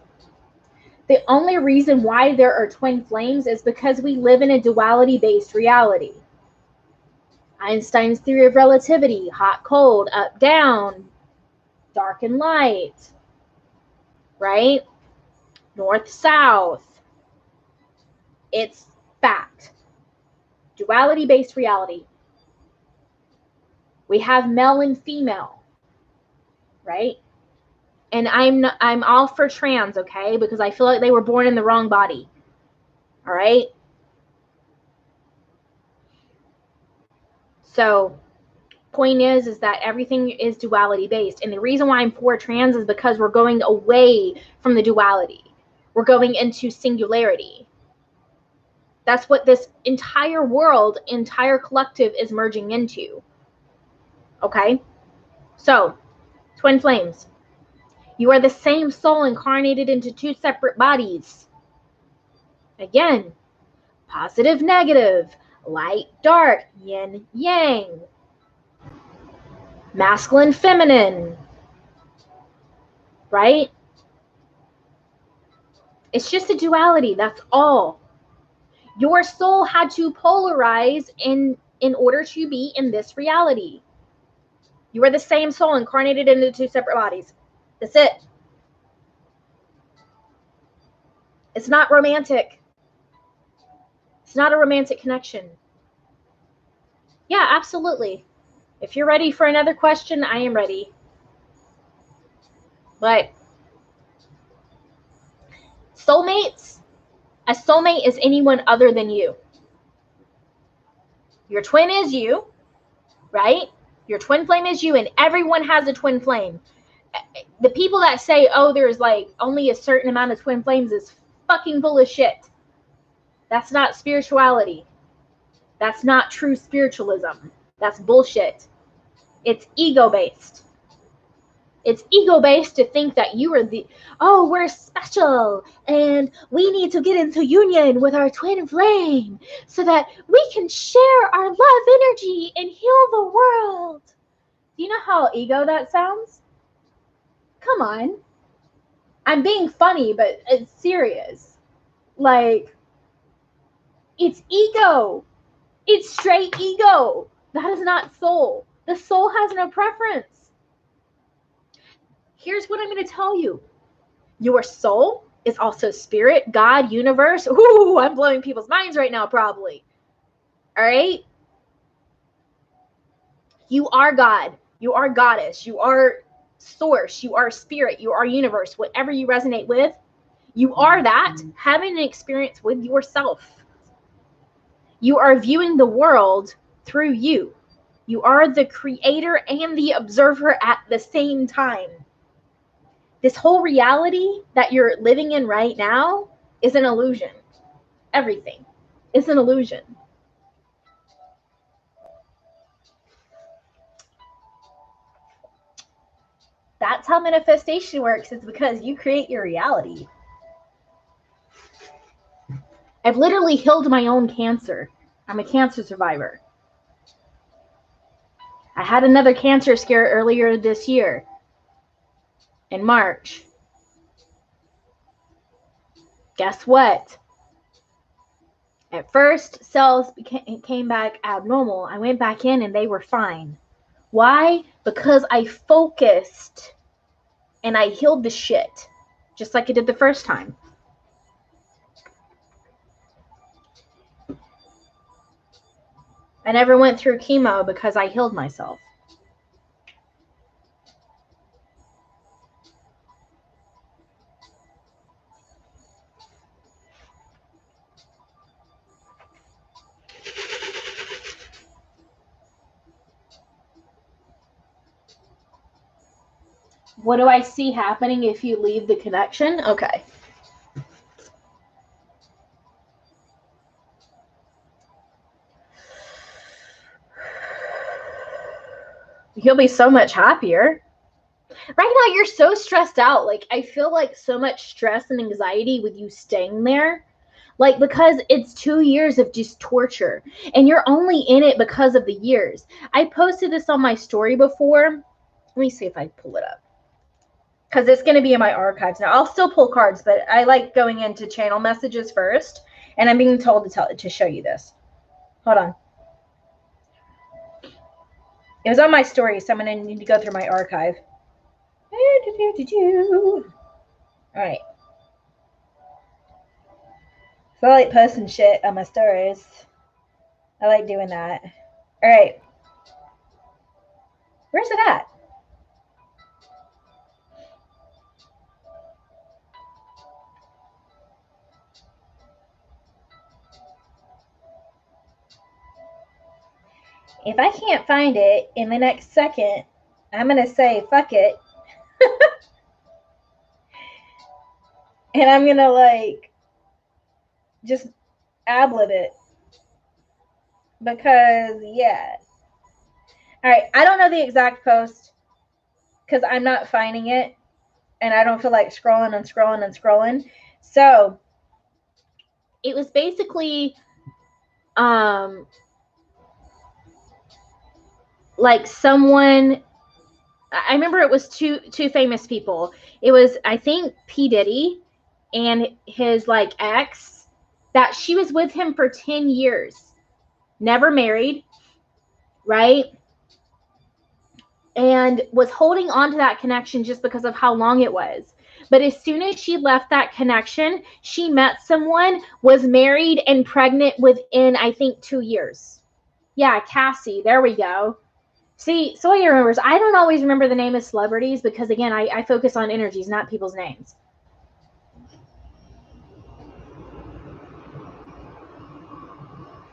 Speaker 1: The only reason why there are twin flames is because we live in a duality-based reality. Einstein's theory of relativity, hot, cold, up, down, dark and light, right? North, south. It's fact. Duality-based reality. We have male and female, right? And I'm all for trans, okay? Because I feel like they were born in the wrong body. All right? So, point is that everything is duality based. And the reason why I'm for trans is because we're going away from the duality. We're going into singularity. That's what this entire world, entire collective is merging into. Okay? So, twin flames. You are the same soul incarnated into two separate bodies. Again, positive, negative, light, dark, yin, yang, masculine, feminine, right? It's just a duality, that's all. Your soul had to polarize in order to be in this reality. You are the same soul incarnated into two separate bodies. That's it. It's not romantic. It's not a romantic connection. Yeah, absolutely. If you're ready for another question, I am ready. But soulmates, a soulmate is anyone other than you. Your twin is you, right? Your twin flame is you, and everyone has a twin flame. The people that say, oh, there's like only a certain amount of twin flames is fucking full of shit. That's not spirituality. That's not true spiritualism. That's bullshit. It's ego-based. It's ego-based to think that you are we're special and we need to get into union with our twin flame so that we can share our love energy and heal the world. Do you know how ego that sounds? Come on. I'm being funny, but it's serious. Like, It's ego. It's straight ego. That is not soul. The soul has no preference. Here's what I'm going to tell you. Your soul is also spirit, God, universe. Ooh, I'm blowing people's minds right now, probably. All right? You are God. You are goddess. You are source. You are spirit. You are universe. Whatever you resonate with, you are that, having an experience with yourself. You are viewing the world through you. You are the creator and the observer at the same time. This whole reality that you're living in right now is an illusion. Everything is an illusion. That's how manifestation works. It's because you create your reality. I've literally healed my own cancer. I'm a cancer survivor. I had another cancer scare earlier this year in March. Guess what? At first, cells came back abnormal. I went back in and they were fine. Why? Because I focused and I healed the shit, just like I did the first time. I never went through chemo because I healed myself. What do I see happening if you leave the connection? Okay. You'll be so much happier. Right now, you're so stressed out. Like, I feel like so much stress and anxiety with you staying there. Like, because it's 2 years of just torture. And you're only in it because of the years. I posted this on my story before. Let me see if I pull it up. Because it's going to be in my archives now. I'll still pull cards, but I like going into channel messages first. And I'm being told to show you this. Hold on. It was on my story, so I'm going to need to go through my archive. All right. So I like posting shit on my stories. I like doing that. All right. Where's it at? If I can't find it in the next second, I'm going to say, fuck it. And I'm going to, like, just ablet it. Because, yeah. All right. I don't know the exact post because I'm not finding it. And I don't feel like scrolling and scrolling and scrolling. So, it was basically, like someone, I remember it was two famous people. It was, I think, P. Diddy and his, like, ex, that she was with him for 10 years. Never married, right? And was holding on to that connection just because of how long it was. But as soon as she left that connection, she met someone, was married and pregnant within, I think, 2 years. Yeah, Cassie. There we go. See, Sawyer remembers. I don't always remember the name of celebrities because, again, I focus on energies, not people's names.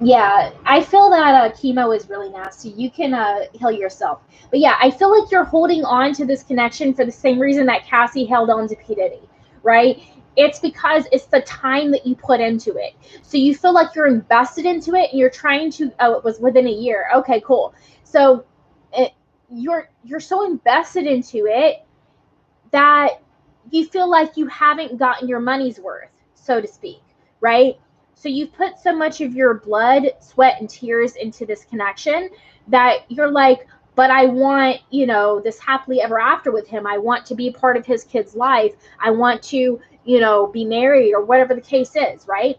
Speaker 1: Yeah, I feel that chemo is really nasty. You can heal yourself. But yeah, I feel like you're holding on to this connection for the same reason that Cassie held on to P. Diddy, right? It's because it's the time that you put into it. So you feel like you're invested into it and you're trying to, oh, it was within a year. Okay, cool. So you're so invested into it that you feel like you haven't gotten your money's worth, so to speak, right? So you've put so much of your blood, sweat, and tears into this connection that you're like, but I want, this happily ever after with him. I want to be part of his kid's life. I want to, be married or whatever the case is, right?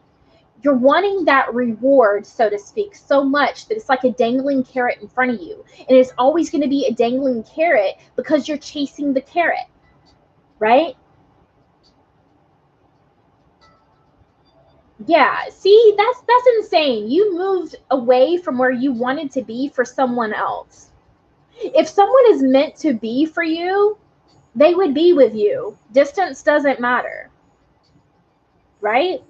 Speaker 1: You're wanting that reward, so to speak, so much that it's like a dangling carrot in front of you. And it's always going to be a dangling carrot because you're chasing the carrot, right? Yeah, see, that's insane. You moved away from where you wanted to be for someone else. If someone is meant to be for you, they would be with you. Distance doesn't matter, right?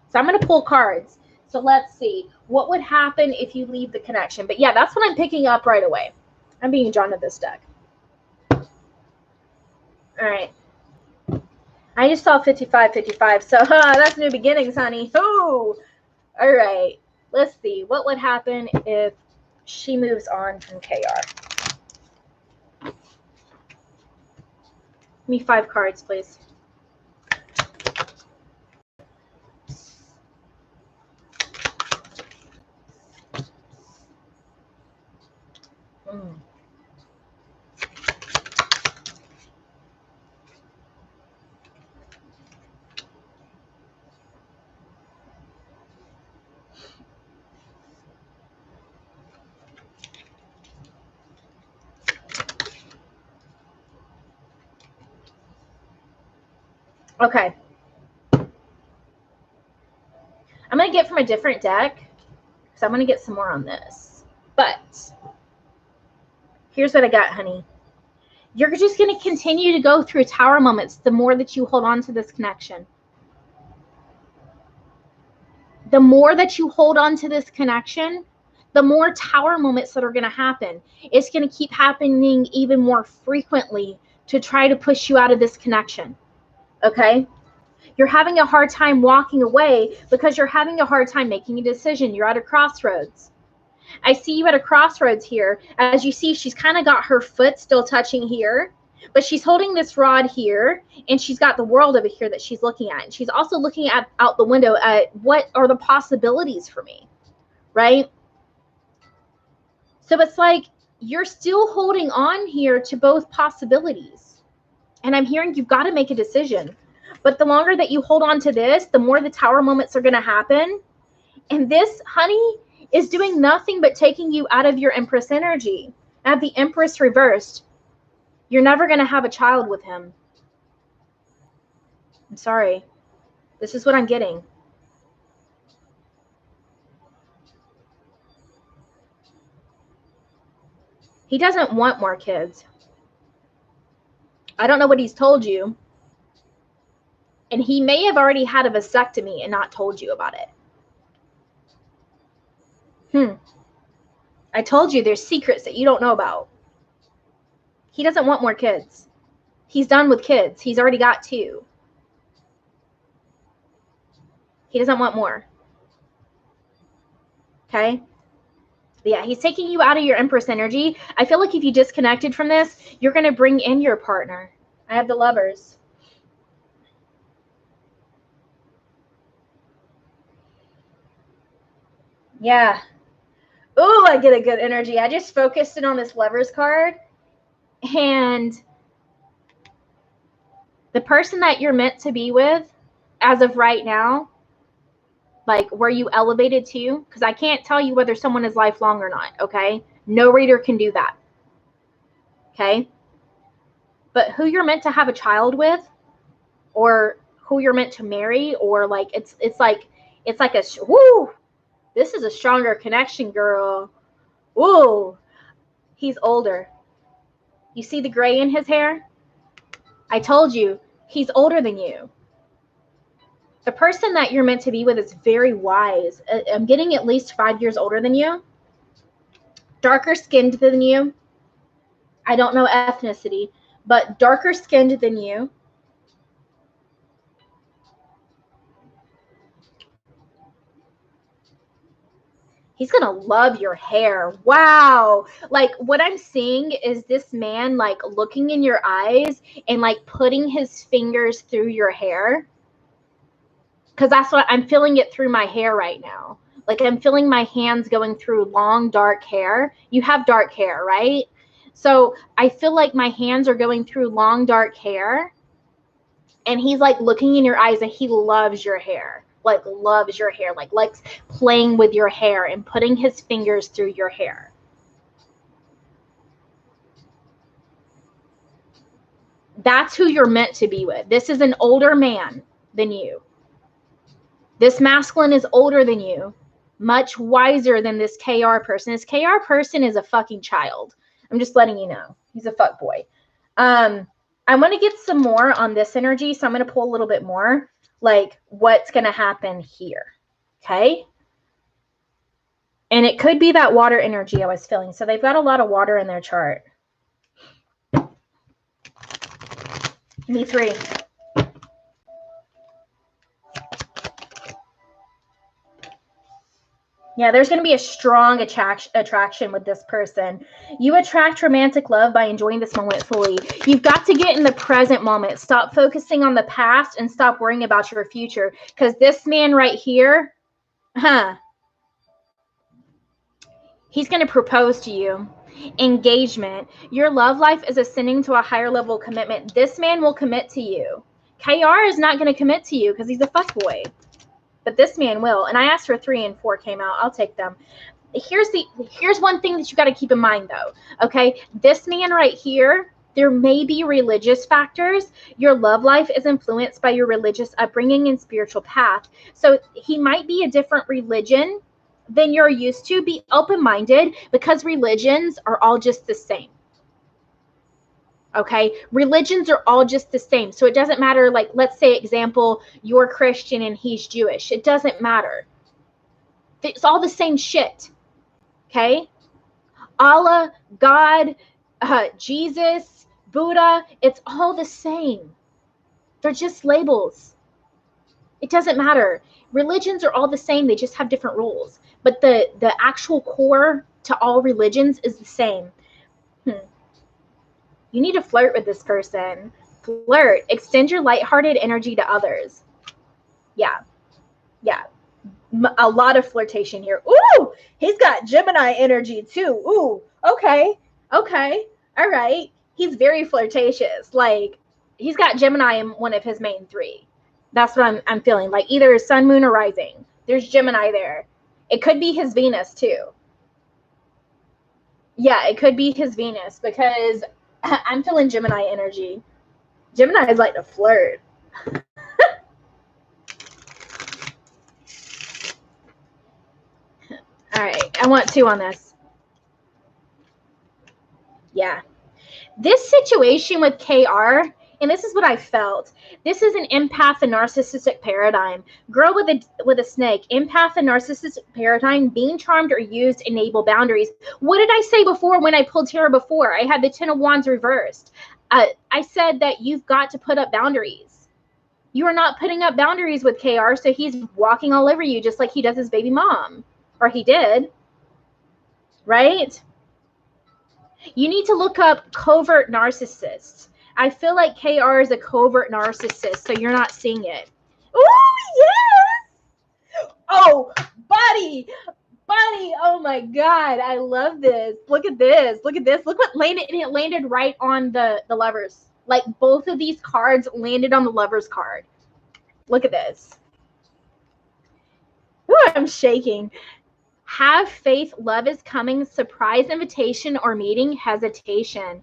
Speaker 1: So I'm going to pull cards. So let's see. What would happen if you leave the connection? But yeah, that's what I'm picking up right away. I'm being drawn to this deck. All right. I just saw 55, so that's new beginnings, honey. Oh, all right. Let's see. What would happen if she moves on from KR? Give me 5 cards, please. Okay. I'm going to get from a different deck because I'm going to get some more on this. But here's what I got, honey. You're just going to continue to go through tower moments the more that you hold on to this connection. The more that you hold on to this connection, the more tower moments that are going to happen. It's going to keep happening even more frequently to try to push you out of this connection. Okay? You're having a hard time walking away because you're having a hard time making a decision. You're at a crossroads. I see you at a crossroads here. As you see, she's kind of got her foot still touching here, but she's holding this rod here, and she's got the world over here that she's looking at. And she's also looking at out the window at what are the possibilities for me, right? So it's like you're still holding on here to both possibilities. And I'm hearing you've got to make a decision. But the longer that you hold on to this, the more the tower moments are going to happen. And this, honey, is doing nothing but taking you out of your Empress energy. I have the Empress reversed. You're never going to have a child with him. I'm sorry. This is what I'm getting. He doesn't want more kids. I don't know what he's told you. And he may have already had a vasectomy and not told you about it. I told you there's secrets that you don't know about. He doesn't want more kids. He's done with kids. He's already got 2. He doesn't want more. Okay? Yeah, he's taking you out of your Empress energy. I feel like if you disconnected from this, you're going to bring in your partner. I have the Lovers. Yeah. Oh, I get a good energy. I just focused in on this Lovers card. And the person that you're meant to be with, as of right now, like where you elevated to, because I can't tell you whether someone is lifelong or not, okay? No reader can do that, okay? But who you're meant to have a child with, or who you're meant to marry, or like it's like a woo. This is a stronger connection, girl. Woo. He's older. You see the gray in his hair? I told you, he's older than you. The person that you're meant to be with is very wise. I'm getting at least 5 years older than you. Darker skinned than you. I don't know ethnicity, but darker skinned than you. He's going to love your hair. Wow. Like what I'm seeing is this man like looking in your eyes and like putting his fingers through your hair. Because that's what I'm feeling it through my hair right now. Like I'm feeling my hands going through long, dark hair. You have dark hair, right? So I feel like my hands are going through long, dark hair. And he's like looking in your eyes and he loves your hair. like loves your hair, like likes playing with your hair and putting his fingers through your hair. That's who you're meant to be with. This is an older man than you. This masculine is older than you, much wiser than this KR person. This KR person is a fucking child. I'm just letting you know. He's a fuck boy. I want to get some more on this energy, so I'm going to pull a little bit more, like what's going to happen here. Okay? And it could be that water energy I was feeling. So they've got a lot of water in their chart. Me three. Yeah, there's going to be a strong attraction with this person. You attract romantic love by enjoying this moment fully. You've got to get in the present moment. Stop focusing on the past and stop worrying about your future. Because this man right here, he's going to propose to you. Engagement. Your love life is ascending to a higher level of commitment. This man will commit to you. KR is not going to commit to you because he's a fuckboy. But this man will. And I asked for 3 and 4 came out. I'll take them. Here's one thing that you got to keep in mind, though. Okay, this man right here, there may be religious factors. Your love life is influenced by your religious upbringing and spiritual path. So he might be a different religion than you're used to. Be open-minded, because religions are all just the same. Okay, religions are all just the same. So it doesn't matter, like, let's say, example, you're Christian and he's Jewish. It doesn't matter. It's all the same shit. Okay? Allah, God, Jesus, Buddha, it's all the same. They're just labels. It doesn't matter. Religions are all the same. They just have different rules. But the actual core to all religions is the same. You need to flirt with this person. Flirt. Extend your lighthearted energy to others. Yeah. Yeah. A lot of flirtation here. Ooh, he's got Gemini energy too. Ooh, okay. Okay. All right. He's very flirtatious. Like, he's got Gemini in one of his main 3. That's what I'm feeling. Like, either sun, moon, or rising. There's Gemini there. It could be his Venus too. Yeah, it could be his Venus, because I'm feeling Gemini energy. Gemini is like to flirt. All right, I want 2 on this. Yeah. This situation with KR, and this is what I felt. This is an empath and narcissistic paradigm. Girl with a snake. Empath and narcissistic paradigm. Being charmed or used enable boundaries. What did I say before when I pulled tarot before? I had the 10 of Wands reversed. I said that you've got to put up boundaries. You are not putting up boundaries with KR, so he's walking all over you just like he does his baby mom. Or he did. Right? You need to look up covert narcissists. I feel like KR is a covert narcissist, so you're not seeing it. Oh, yes! Oh, buddy! Buddy, oh my God, I love this. Look at this. Look at this. Look what landed. It landed right on the Lovers. Like, both of these cards landed on the Lovers card. Look at this. Ooh, I'm shaking. Have faith, love is coming, surprise invitation or meeting, hesitation.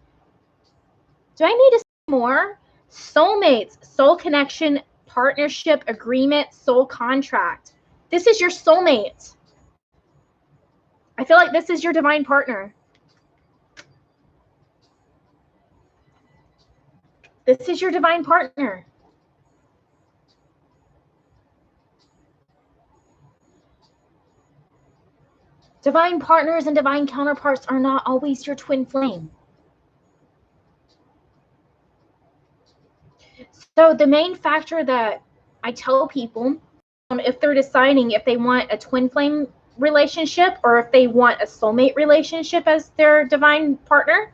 Speaker 1: Do I need to say more? Soulmates, soul connection, partnership, agreement, soul contract. This is your soulmate. I feel like this is your divine partner. This is your divine partner. Divine partners and divine counterparts are not always your twin flame. So the main factor that I tell people, if they're deciding if they want a twin flame relationship or if they want a soulmate relationship as their divine partner,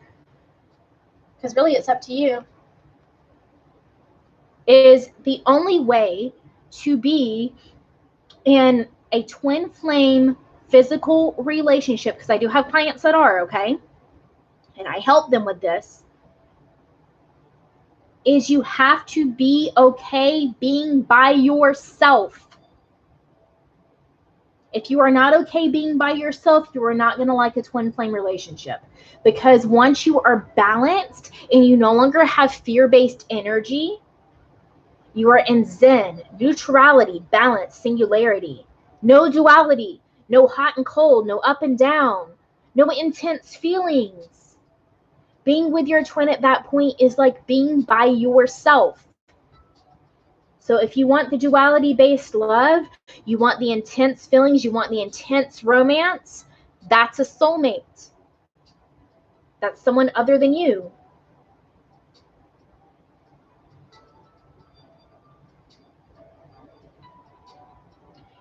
Speaker 1: because really it's up to you, is the only way to be in a twin flame physical relationship, because I do have clients that are, okay, and I help them with this, is you have to be okay being by yourself. If you are not okay being by yourself, you are not going to like a twin flame relationship. Because once you are balanced and you no longer have fear-based energy, you are in Zen, neutrality, balance, singularity. No duality, no hot and cold, no up and down, no intense feelings. Being with your twin at that point is like being by yourself. So if you want the duality-based love, you want the intense feelings, you want the intense romance, that's a soulmate. That's someone other than you.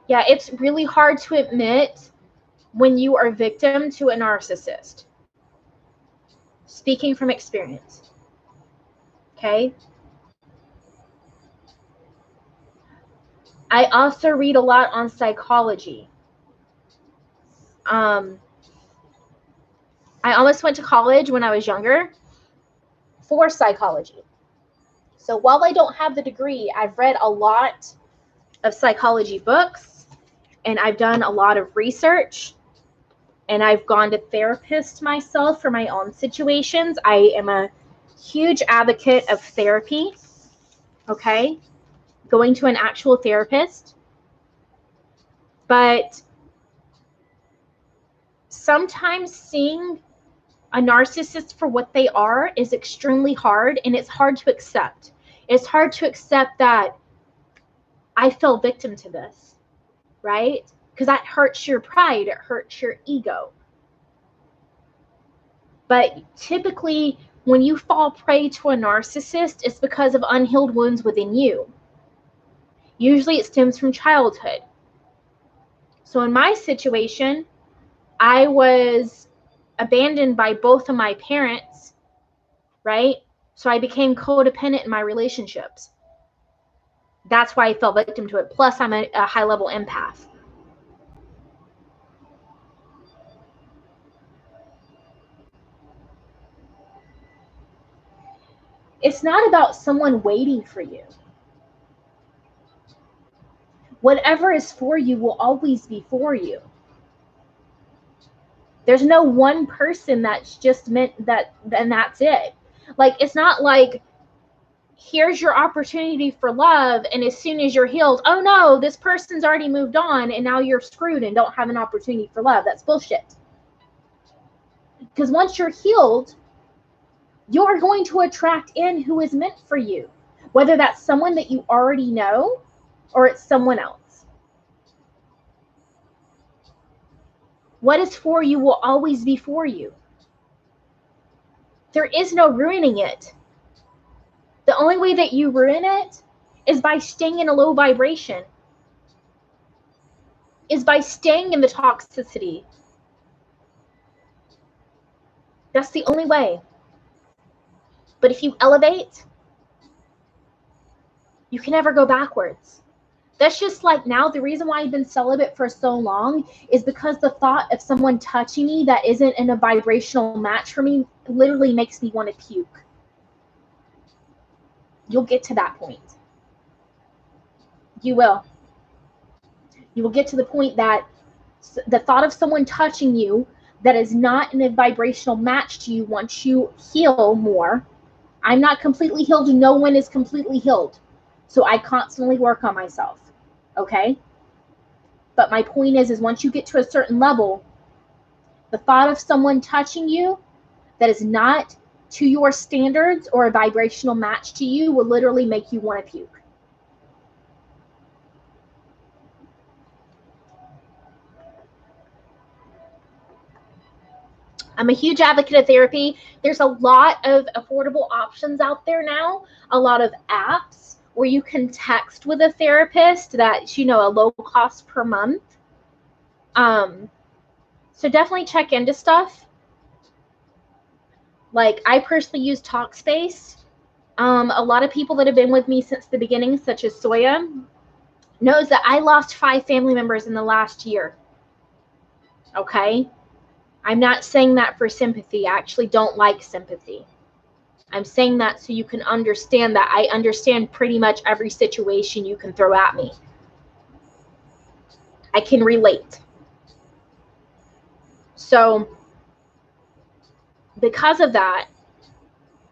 Speaker 1: Yeah, it's really hard to admit when you are victim to a narcissist. Speaking from experience. Okay? I also read a lot on psychology. I almost went to college when I was younger for psychology. So while I don't have the degree, I've read a lot of psychology books, and I've done a lot of research, and I've gone to therapists myself for my own situations. I am a huge advocate of therapy, okay? Going to an actual therapist. But sometimes seeing a narcissist for what they are is extremely hard, and it's hard to accept. It's hard to accept that I fell victim to this, right? Because that hurts your pride, it hurts your ego. But typically, when you fall prey to a narcissist, it's because of unhealed wounds within you. Usually it stems from childhood. So in my situation, I was abandoned by both of my parents, right? So I became codependent in my relationships. That's why I fell victim to it. Plus, I'm a high-level empath. It's not about someone waiting for you. Whatever is for you will always be for you. There's no one person that's just meant that, and that's it. Like, it's not like, here's your opportunity for love, and as soon as you're healed, oh no, this person's already moved on, and now you're screwed and don't have an opportunity for love. That's bullshit. Because once you're healed, you're going to attract in who is meant for you, whether that's someone that you already know or it's someone else. What is for you will always be for you. There is no ruining it. The only way that you ruin it is by staying in a low vibration, is by staying in the toxicity. That's the only way. But if you elevate, you can never go backwards. That's just like now, the reason why I've been celibate for so long is because the thought of someone touching me that isn't in a vibrational match for me literally makes me want to puke. You'll get to that point. You will. You will get to the point that the thought of someone touching you that is not in a vibrational match to you once you heal more. I'm not completely healed. No one is completely healed. So I constantly work on myself. Okay? But my point is once you get to a certain level, the thought of someone touching you that is not to your standards or a vibrational match to you will literally make you want to puke. I'm a huge advocate of therapy. There's a lot of affordable options out there now, a lot of apps where you can text with a therapist that's, a low cost per month. So definitely check into stuff. Like, I personally use Talkspace. A lot of people that have been with me since the beginning, such as Soya, knows that I lost 5 family members in the last year. Okay? I'm not saying that for sympathy. I actually don't like sympathy. I'm saying that so you can understand that I understand pretty much every situation you can throw at me. I can relate. So because of that,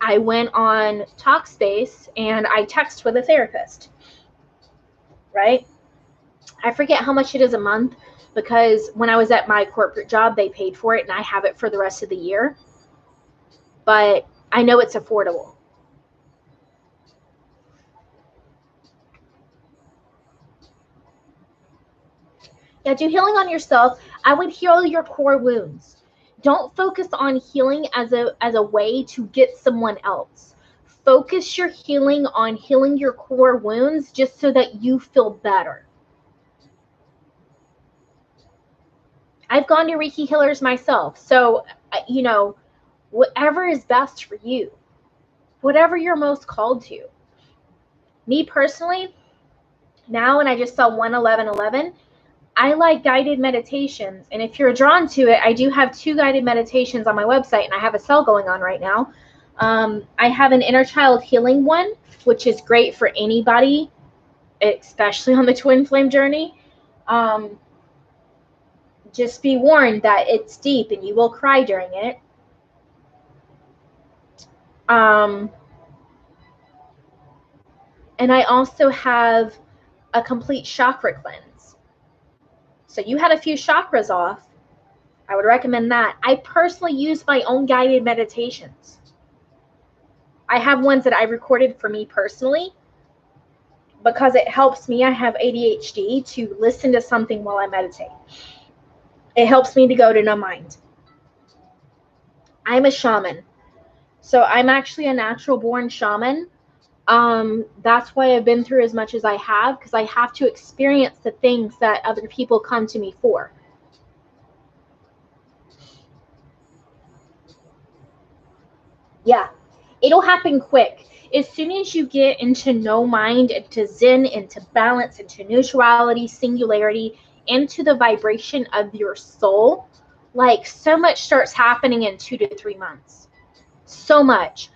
Speaker 1: I went on Talkspace and I text with a therapist, right? I forget how much it is a month, because when I was at my corporate job, they paid for it and I have it for the rest of the year. But I know it's affordable. Yeah, do healing on yourself. I would heal your core wounds. Don't focus on healing as a way to get someone else. Focus your healing on healing your core wounds just so that you feel better. I've gone to Reiki healers myself. So, whatever is best for you, whatever you're most called to. Me personally, now when I just saw 11111, I like guided meditations. And if you're drawn to it, I do have 2 guided meditations on my website, and I have a sale going on right now. I have an inner child healing one, which is great for anybody, especially on the twin flame journey. Just be warned that it's deep and you will cry during it. And I also have a complete chakra cleanse. So you had a few chakras off. I would recommend that. I personally use my own guided meditations. I have ones that I recorded for me personally because it helps me. I have ADHD to listen to something while I meditate. It helps me to go to no mind. I'm a shaman. So I'm actually a natural born shaman. That's why I've been through as much as I have, because I have to experience the things that other people come to me for. Yeah, it'll happen quick. As soon as you get into no mind, into zen, into balance, into neutrality, singularity, into the vibration of your soul, like so much starts happening in 2 to 3 months. So much.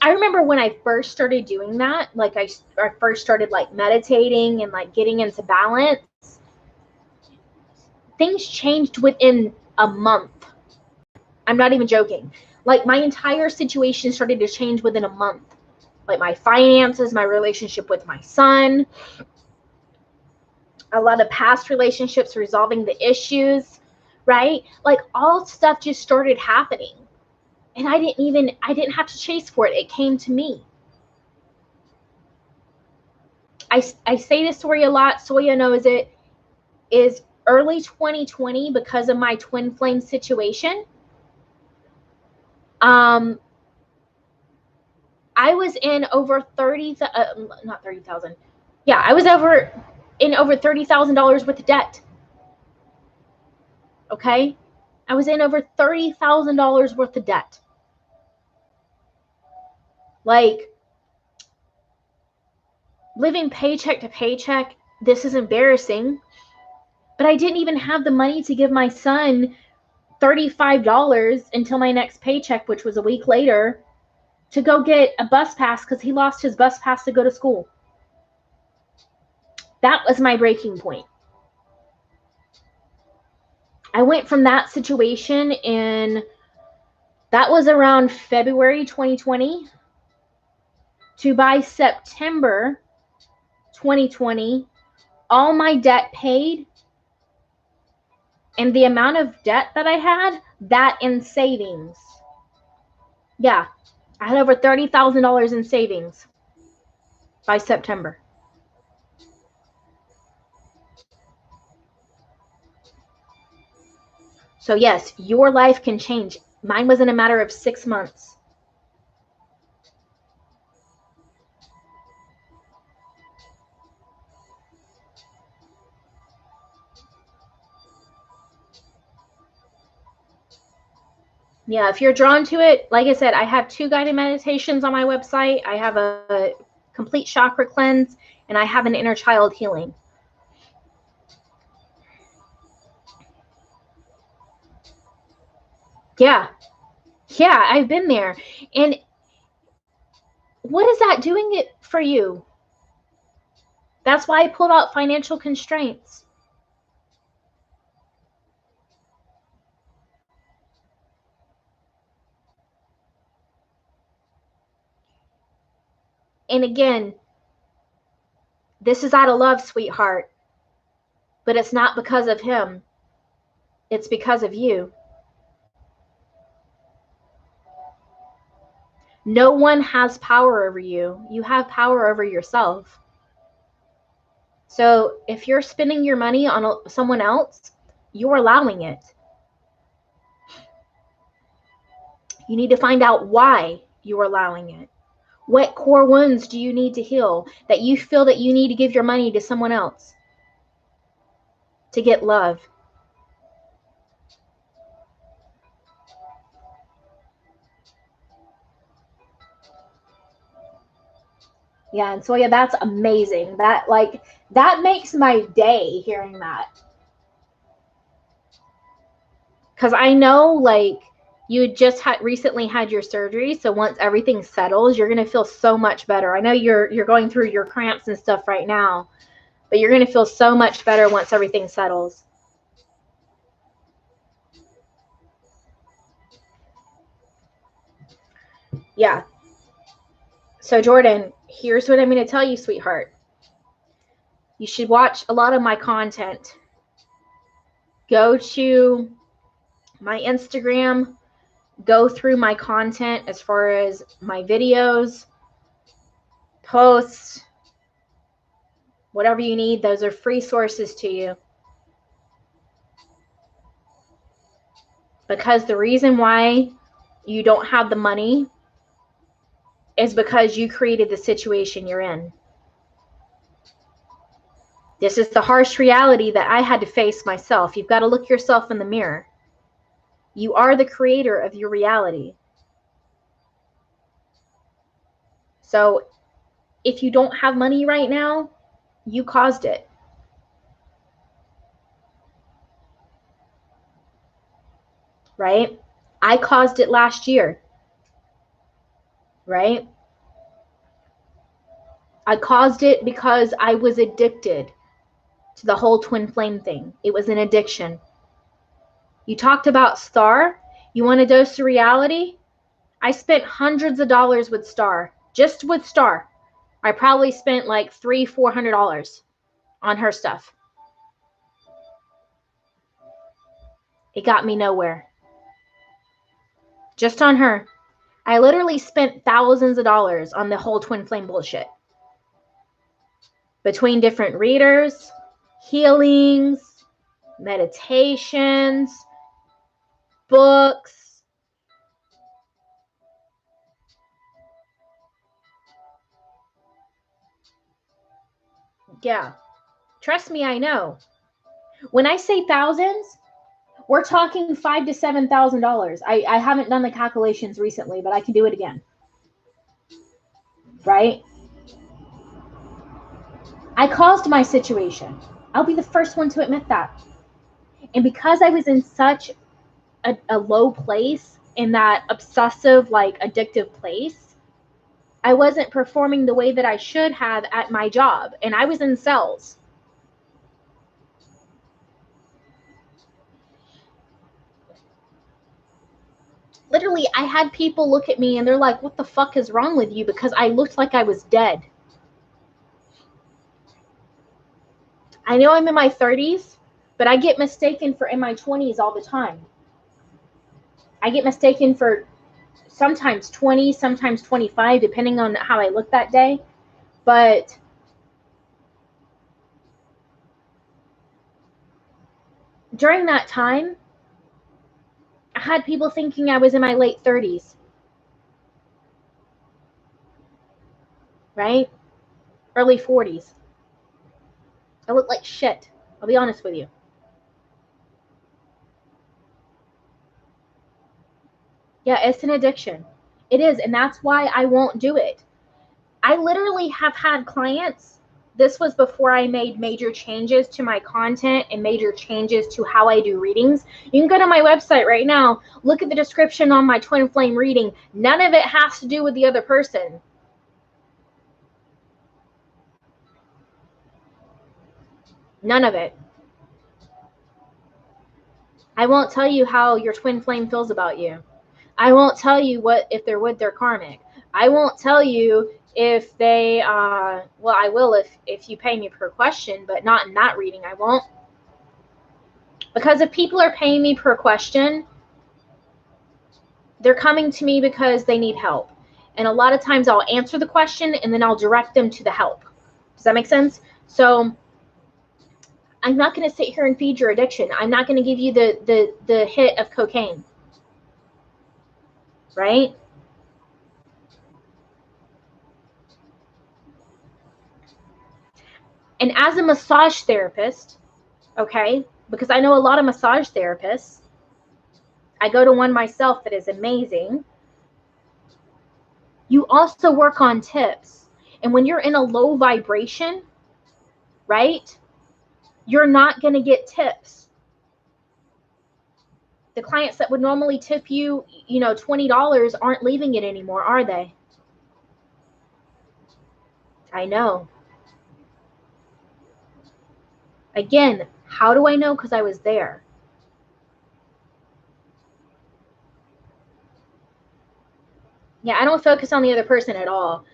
Speaker 1: I remember when I first started doing that, like I first started like meditating and like getting into balance, things changed within a month. I'm not even joking. Like my entire situation started to change within a month. Like my finances, my relationship with my son, a lot of past relationships, resolving the issues, right? Like all stuff just started happening. And I didn't have to chase for it. It came to me. I say this story a lot. Soya knows it. Is early 2020, because of my twin flame situation. I was in over 30, not 30,000. Yeah, I was over $30,000 worth of debt. Okay? I was in over $30,000 worth of debt. Like, living paycheck to paycheck, this is embarrassing. But I didn't even have the money to give my son $35 until my next paycheck, which was a week later, to go get a bus pass because he lost his bus pass to go to school. That was my breaking point. I went from that situation that was around February 2020, to by September 2020, all my debt paid, and the amount of debt that I had, that in savings. Yeah, I had over $30,000 in savings by September. So yes, your life can change. Mine was in a matter of 6 months. Yeah, if you're drawn to it, like I said, I have 2 guided meditations on my website. I have a complete chakra cleanse, and I have an inner child healing. Yeah. Yeah, I've been there. And what is that doing it for you? That's why I pulled out financial constraints. And again, this is out of love, sweetheart. But it's not because of him. It's because of you. No one has power over you. You have power over yourself. So if you're spending your money on someone else, you're allowing it. You need to find out why you're allowing it. What core wounds do you need to heal that you feel that you need to give your money to someone else to get love? Yeah, and so yeah, that's amazing. That makes my day hearing that. Because I know you just recently had your surgery, so once everything settles, you're gonna feel so much better. I know you're going through your cramps and stuff right now, but you're gonna feel so much better once everything settles. Yeah. So Jordan, here's what I'm gonna tell you, sweetheart. You should watch a lot of my content. Go to my Instagram, go through my content as far as my videos, posts, whatever you need. Those are free sources to you. Because the reason why you don't have the money is because you created the situation you're in. This is the harsh reality that I had to face myself. You've got to look yourself in the mirror. You are the creator of your reality. So if you don't have money right now, you caused it. Right? I caused it last year. Right? I caused it because I was addicted to the whole twin flame thing. It was an addiction. You talked about Star. You want a dose of reality? I spent hundreds of dollars with Star. Just with Star. I probably spent like $300-$400 on her stuff. It got me nowhere. Just on her. I literally spent thousands of dollars on the whole twin flame bullshit. Between different readers, healings, meditations, books. Yeah. Trust me, I know. When I say thousands, we're talking $5,000 to $7,000. I haven't done the calculations recently, but I can do it again. Right? I caused my situation. I'll be the first one to admit that. And because I was in such a low place, in that obsessive, addictive place, I wasn't performing the way that I should have at my job. And I was in sales. Literally, I had people look at me and they're like, what the fuck is wrong with you? Because I looked like I was dead. I know I'm in my 30s, but I get mistaken for in my 20s all the time. I get mistaken for sometimes 20, sometimes 25, depending on how I look that day. But during that time, I had people thinking I was in my late 30s. Right? Early 40s. I look like shit. I'll be honest with you. Yeah, it's an addiction. It is, and that's why I won't do it. I literally have had clients. This was before I made major changes to my content and major changes to how I do readings. You can go to my website right now, look at the description on my twin flame reading. None of it has to do with the other person. None of it. I won't tell you how your twin flame feels about you. I won't tell you what if they're karmic. I won't tell you if they, well, I will if you pay me per question, but not in that reading, I won't. Because if people are paying me per question, they're coming to me because they need help. And a lot of times I'll answer the question and then I'll direct them to the help. Does that make sense? So I'm not going to sit here and feed your addiction. I'm not going to give you the hit of cocaine. Right? And as a massage therapist, okay, because I know a lot of massage therapists, I go to one myself that is amazing. You also work on tips. And when you're in a low vibration, right, you're not going to get tips. The clients that would normally tip you, $20 aren't leaving it anymore, are they? I know. Again, how do I know? Because I was there. Yeah, I don't focus on the other person at all.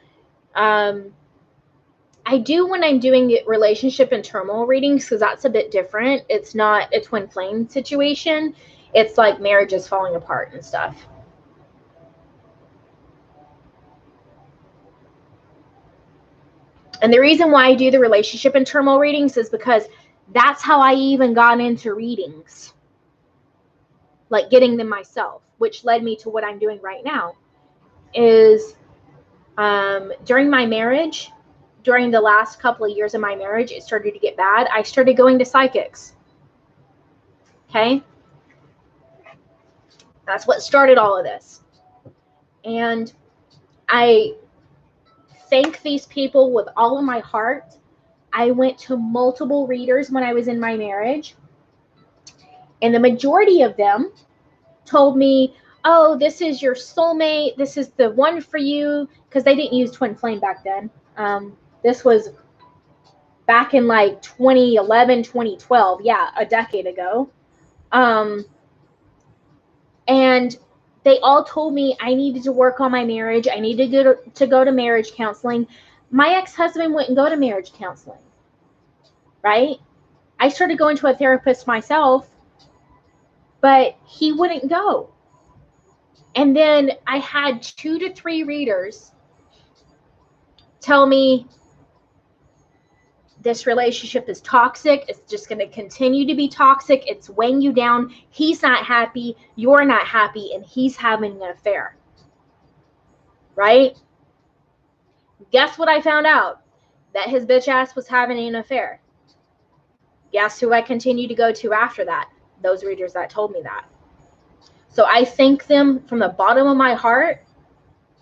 Speaker 1: I do when I'm doing relationship and turmoil readings, because that's a bit different. It's not a twin flame situation. It's like marriage is falling apart and stuff. And the reason why I do the relationship and turmoil readings is because that's how I even got into readings. Like getting them myself, which led me to what I'm doing right now. Is during my marriage, during the last couple of years of my marriage, it started to get bad. I started going to psychics. Okay? That's what started all of this. And I thank these people with all of my heart. I went to multiple readers when I was in my marriage. And the majority of them told me, oh, this is your soulmate. This is the one for you. Because they didn't use twin flame back then. This was back in like 2011, 2012. Yeah, a decade ago. And they all told me I needed to work on my marriage. I needed to go to marriage counseling. My ex-husband wouldn't go to marriage counseling, right? I started going to a therapist myself, but he wouldn't go. And then I had 2 to 3 readers tell me this relationship is toxic. It's just going to continue to be toxic. It's weighing you down. He's not happy. You're not happy. And he's having an affair. Right? Guess what I found out? That his bitch ass was having an affair. Guess who I continued to go to after that? Those readers that told me that. So I thank them from the bottom of my heart,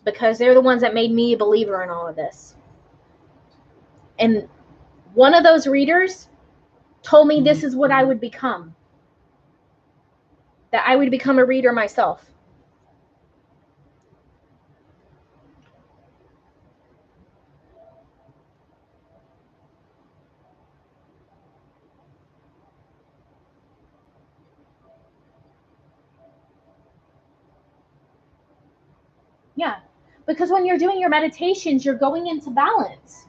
Speaker 1: because they're the ones that made me a believer in all of this. And one of those readers told me this is what I would become. That I would become a reader myself. Yeah, because when you're doing your meditations, you're going into balance.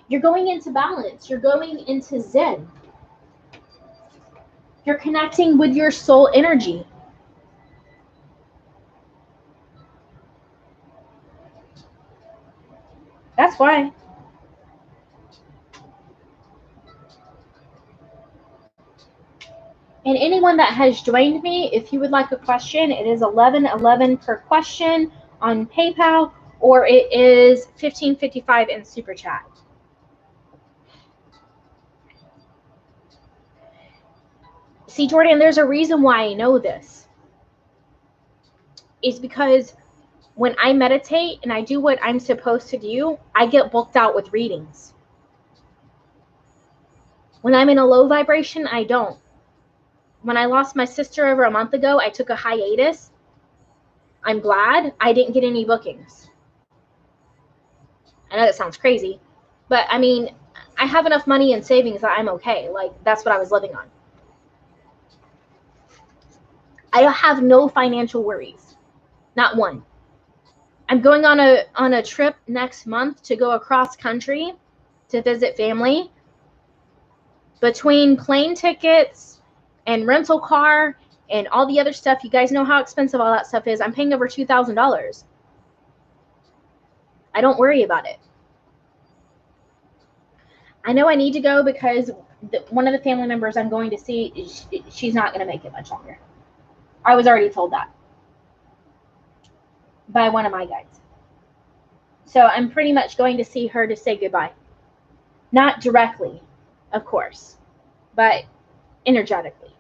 Speaker 1: You're going into balance. You're going into Zen. You're connecting with your soul energy. That's why. And anyone that has joined me, if you would like a question, it is $11.11 per question on PayPal, or it is $15.55 in Superchat. See, Jordan, there's a reason why I know this. It's because when I meditate and I do what I'm supposed to do, I get booked out with readings. When I'm in a low vibration, I don't. When I lost my sister over a month ago, I took a hiatus. I'm glad I didn't get any bookings. I know that sounds crazy, but I mean, I have enough money in savings that I'm okay. Like, that's what I was living on. I have no financial worries. Not one. I'm going on a trip next month to go across country to visit family. Between plane tickets and rental car and all the other stuff, you guys know how expensive all that stuff is. I'm paying over $2,000. I don't worry about it. I know I need to go because one of the family members I'm going to see, she's not going to make it much longer. I was already told that by one of my guides. So I'm pretty much going to see her to say goodbye. Not directly, of course, but energetically.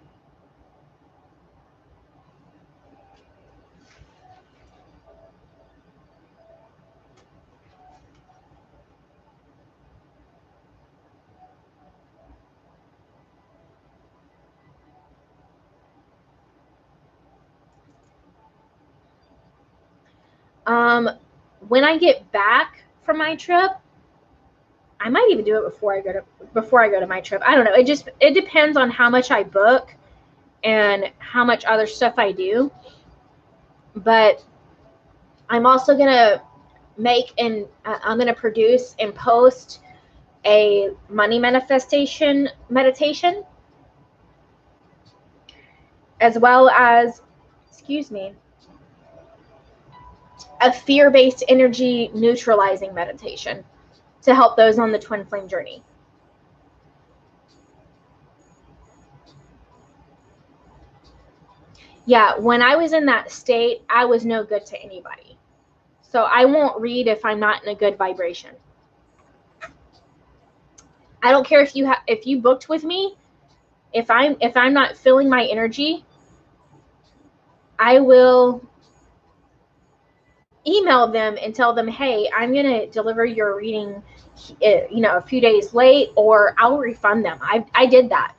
Speaker 1: When I get back from my trip, I might even do it before I go to my trip. I don't know. It depends on how much I book and how much other stuff I do. But I'm also gonna I'm gonna produce and post a money manifestation meditation, as well as, excuse me, a fear-based energy neutralizing meditation to help those on the twin flame journey. Yeah, when I was in that state, I was no good to anybody. So I won't read if I'm not in a good vibration. I don't care if you booked with me, if I'm not feeling my energy, I will email them and tell them, hey, I'm going to deliver your reading, a few days late, or I'll refund them. I did that.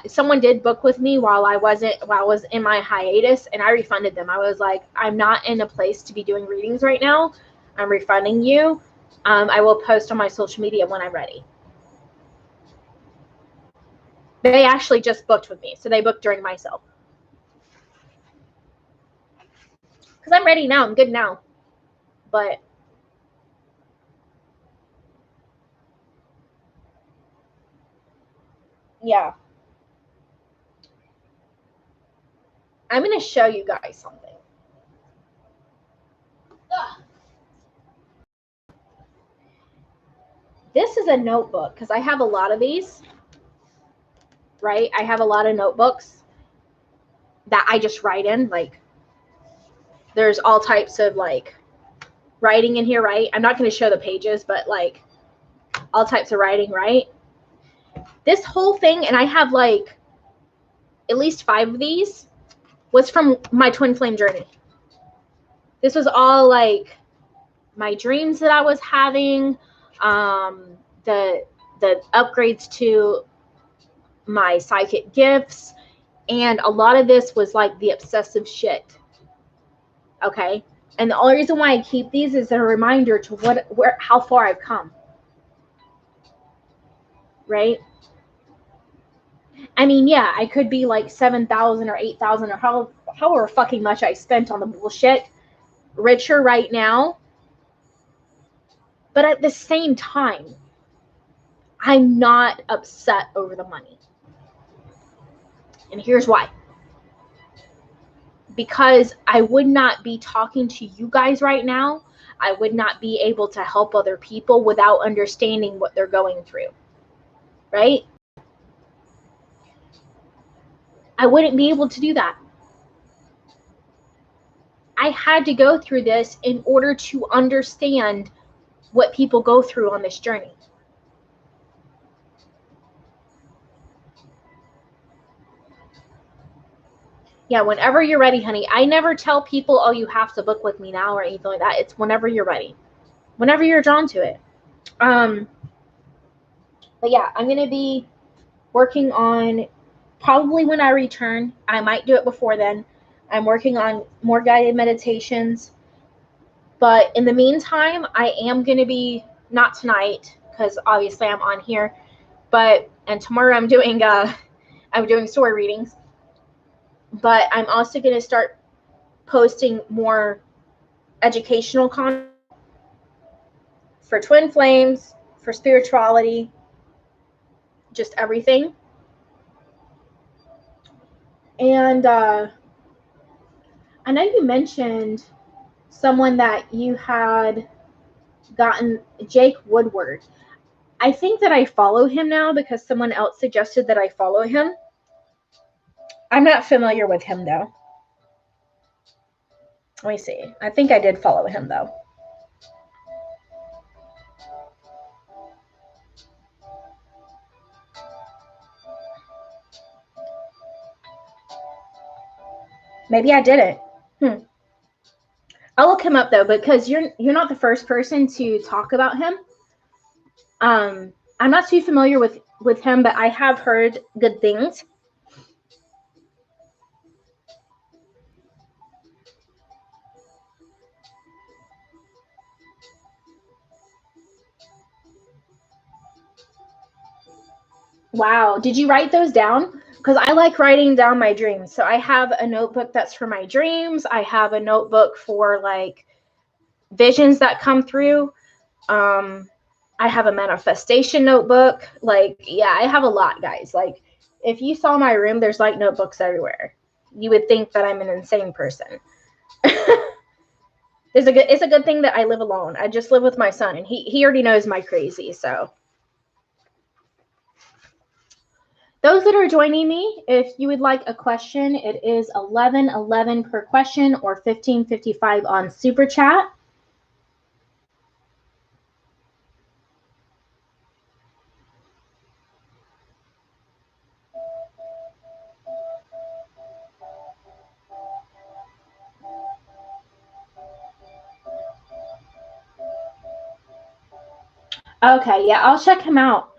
Speaker 1: Someone did book with me while I was in my hiatus, and I refunded them. I was like, I'm not in a place to be doing readings right now. I'm refunding you. I will post on my social media when I'm ready. They actually just booked with me, so they booked during my sale. Because I'm ready now. I'm good now. But yeah. I'm going to show you guys something. Ugh. This is a notebook because I have a lot of these, right? I have a lot of notebooks that I just write in. Like, there's all types of like writing in here, right? I'm not going to show the pages, but like all types of writing, right? This whole thing, and I have like at least 5 of these, was from my twin flame journey. This was all like my dreams that I was having, the upgrades to my psychic gifts, and a lot of this was like the obsessive shit. Okay, and the only reason why I keep these is a reminder to how far I've come. Right? I mean, yeah, I could be like 7,000 or 8,000 or however fucking much I spent on the bullshit richer right now. But at the same time, I'm not upset over the money. And here's why. Because I would not be talking to you guys right now. I would not be able to help other people without understanding what they're going through. Right? I wouldn't be able to do that. I had to go through this in order to understand what people go through on this journey. Yeah, whenever you're ready, honey. I never tell people, oh, you have to book with me now or anything like that. It's whenever you're ready. Whenever you're drawn to it. But yeah, I'm going to be working on, probably when I return, I might do it before then. I'm working on more guided meditations. But in the meantime, I am going to be, not tonight, because obviously I'm on here, and tomorrow I'm doing story readings. But I'm also going to start posting more educational content, for twin flames, for spirituality, just everything. And I know you mentioned someone that you had gotten, Jake Woodward. I think that I follow him now because someone else suggested that I follow him. I'm not familiar with him though. Let me see. I think I did follow him though. Maybe I didn't. I'll look him up though, because you're not the first person to talk about him. I'm not too familiar with him, but I have heard good things. Wow. Did you write those down? Because I like writing down my dreams. So I have a notebook that's for my dreams. I have a notebook for like visions that come through. I have a manifestation notebook. Like, yeah, I have a lot, guys. Like, if you saw my room, there's like notebooks everywhere. You would think that I'm an insane person. It's a good thing that I live alone. I just live with my son, and he already knows my crazy. So those that are joining me, if you would like a question, it is $11.11 per question or $15.55 on Super Chat. Okay, yeah, I'll check him out.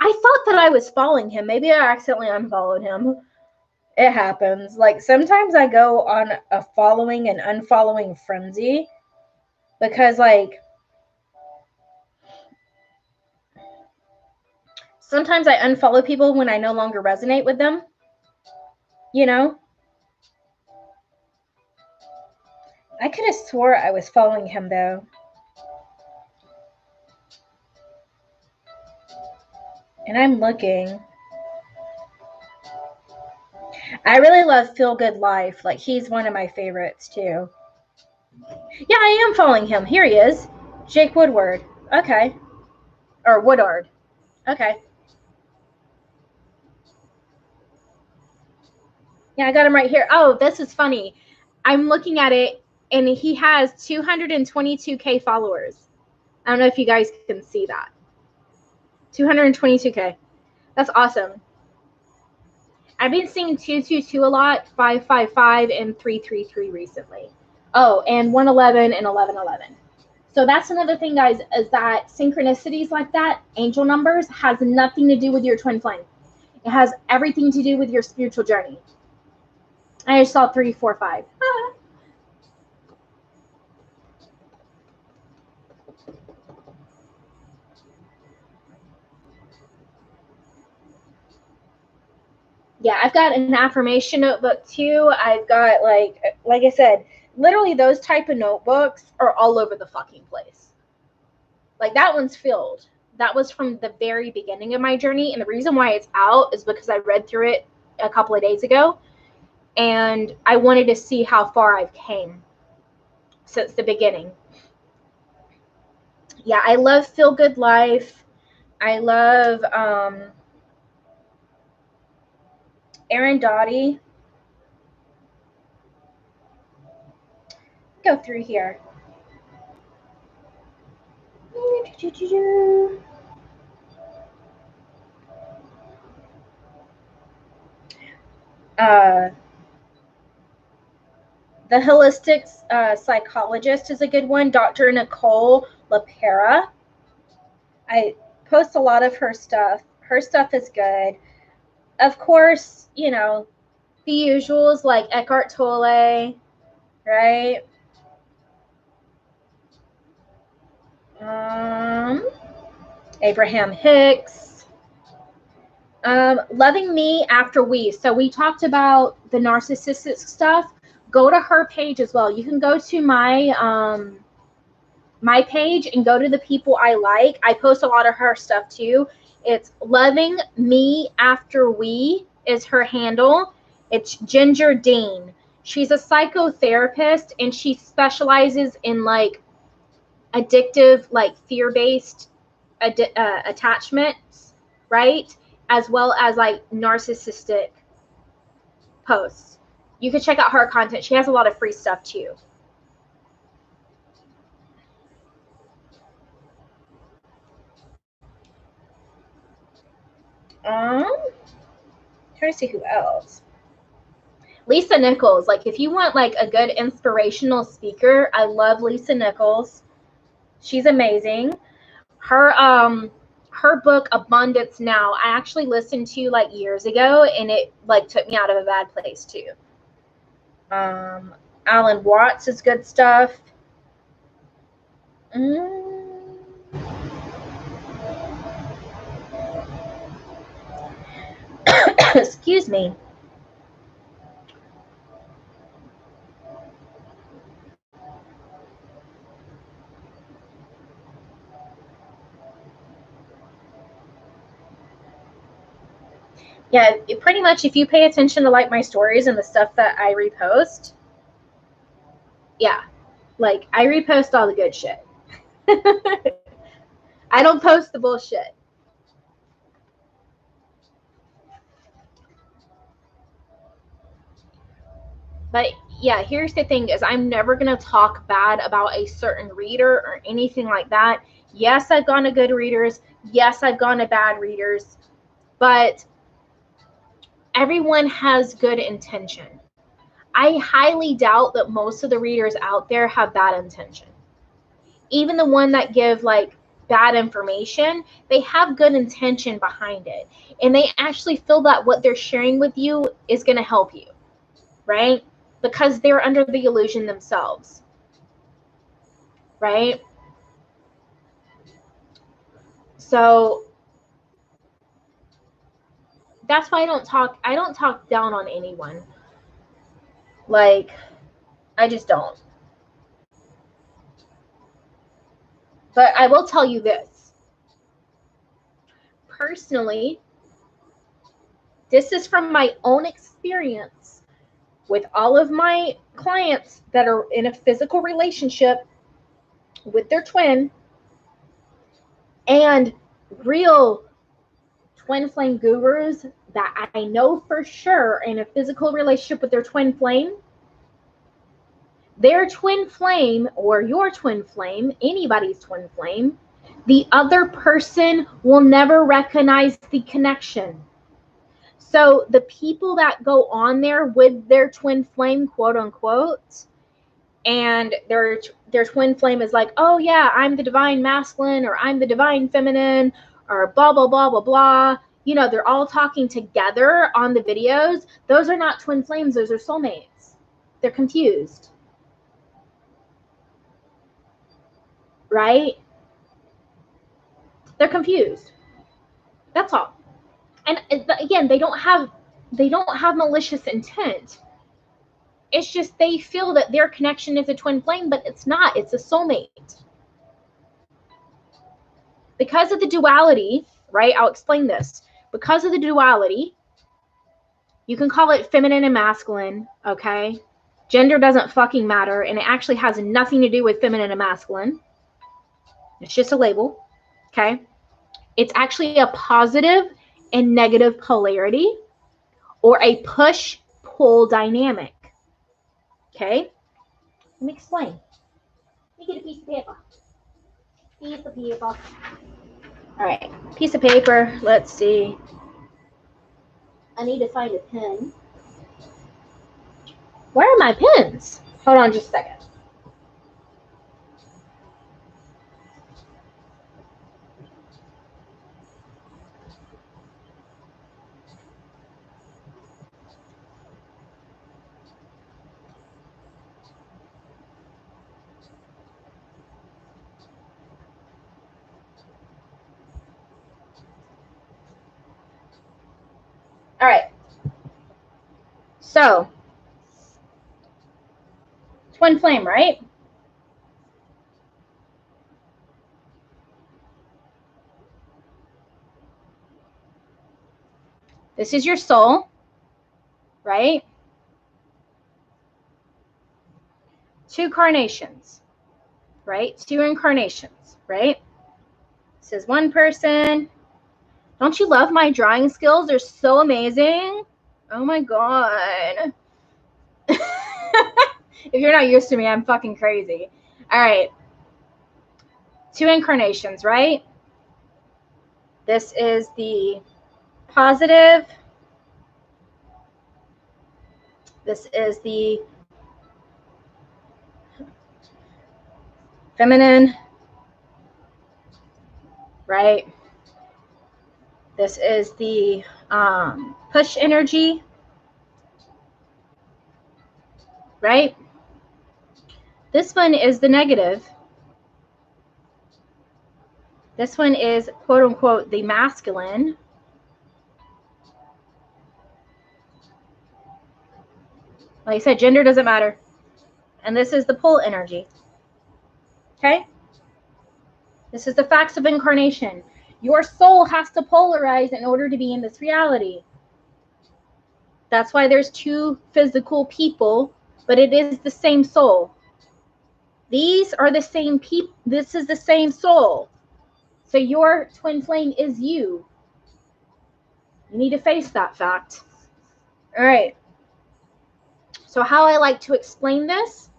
Speaker 1: I thought that I was following him. Maybe I accidentally unfollowed him. It happens. Like, sometimes I go on a following and unfollowing frenzy because, like, sometimes I unfollow people when I no longer resonate with them, you know? I could have swore I was following him, though. And I'm looking. I really love Feel Good Life. Like, he's one of my favorites, too. Yeah, I am following him. Here he is. Jake Woodward. Okay. Or Woodard. Okay. Yeah, I got him right here. Oh, this is funny. I'm looking at it, and he has 222K followers. I don't know if you guys can see that. 222K. That's awesome. I've been seeing 222 a lot, 555, and 333 recently. Oh, and 111 and 1111. So that's another thing, guys, is that synchronicities like that, angel numbers, has nothing to do with your twin flame. It has everything to do with your spiritual journey. I just saw 345. Ah. Yeah, I've got an affirmation notebook too. I've got like I said, literally those type of notebooks are all over the fucking place. Like, that one's filled. That was from the very beginning of my journey, and the reason why it's out is because I read through it a couple of days ago, and I wanted to see how far I've came since the beginning. Yeah, I love Feel Good Life. I love Aaron Doughty. Go through here. The holistic psychologist is a good one, Dr. Nicole LaPera. I post a lot of her stuff. Her stuff is good. Of course, you know, the usuals like Eckhart Tolle, right? Abraham Hicks. Loving Me After We. So we talked about the narcissistic stuff, go to her page as well. You can go to my my page and go to the people I like. I post a lot of her stuff too. It's Loving Me After We is her handle. It's Ginger Dean. She's a psychotherapist and she specializes in like addictive, like fear-based attachments, right? As well as like narcissistic posts. You can check out her content. She has a lot of free stuff too. Trying to see who else. Lisa Nichols. Like if you want like a good inspirational speaker, I love Lisa Nichols. She's amazing. Her book Abundance Now, I actually listened to like years ago and it like took me out of a bad place too. Alan Watts is good stuff. Excuse me. Yeah, pretty much if you pay attention to like my stories and the stuff that I repost, yeah, like I repost all the good shit. I don't post the bullshit. But yeah, here's the thing is I'm never going to talk bad about a certain reader or anything like that. Yes, I've gone to good readers. Yes, I've gone to bad readers. But everyone has good intention. I highly doubt that most of the readers out there have bad intention. Even the one that give like bad information, they have good intention behind it. And they actually feel that what they're sharing with you is going to help you, right? Because they're under the illusion themselves, right? So that's why I don't talk down on anyone. Like, I just don't. But I will tell you this. Personally, this is from my own experience with all of my clients that are in a physical relationship with their twin and real twin flame gurus that I know for sure in a physical relationship with their twin flame. Their twin flame or your twin flame, anybody's twin flame, the other person will never recognize the connection. So the people that go on there with their twin flame, quote unquote, and their twin flame is like, oh yeah, I'm the divine masculine or I'm the divine feminine or blah, blah, blah, blah, blah. You know, they're all talking together on the videos. Those are not twin flames. Those are soulmates. They're confused. Right? They're confused. That's all. And again, they don't have malicious intent. It's just they feel that their connection is a twin flame, but it's not. It's a soulmate. Because of the duality, right? I'll explain this. Because of the duality, you can call it feminine and masculine, okay? Gender doesn't fucking matter, and it actually has nothing to do with feminine and masculine. It's just a label, okay? It's actually a positive and negative polarity or a push-pull dynamic, okay? Let me explain. Let me get a piece of paper. Piece of paper. All right, piece of paper. Let's see. I need to find a pen. Where are my pens? Hold on just a second. All right. So, twin flame, right? This is your soul, right? 2 carnations, right? 2 incarnations, right? This is one person. Don't you love my drawing skills? They're so amazing. Oh my God. If you're not used to me, I'm fucking crazy. All right. 2 incarnations, right? This is the positive. This is the feminine, right? This is the push energy, right? This one is the negative. This one is, quote unquote, the masculine. Like I said, gender doesn't matter. And this is the pull energy. Okay? This is the facts of incarnation. Your soul has to polarize in order to be in this reality. That's why there's 2 physical people, but it is the same soul. These are the same people. This is the same soul. So your twin flame is you. You need to face that fact. All right. So how I like to explain this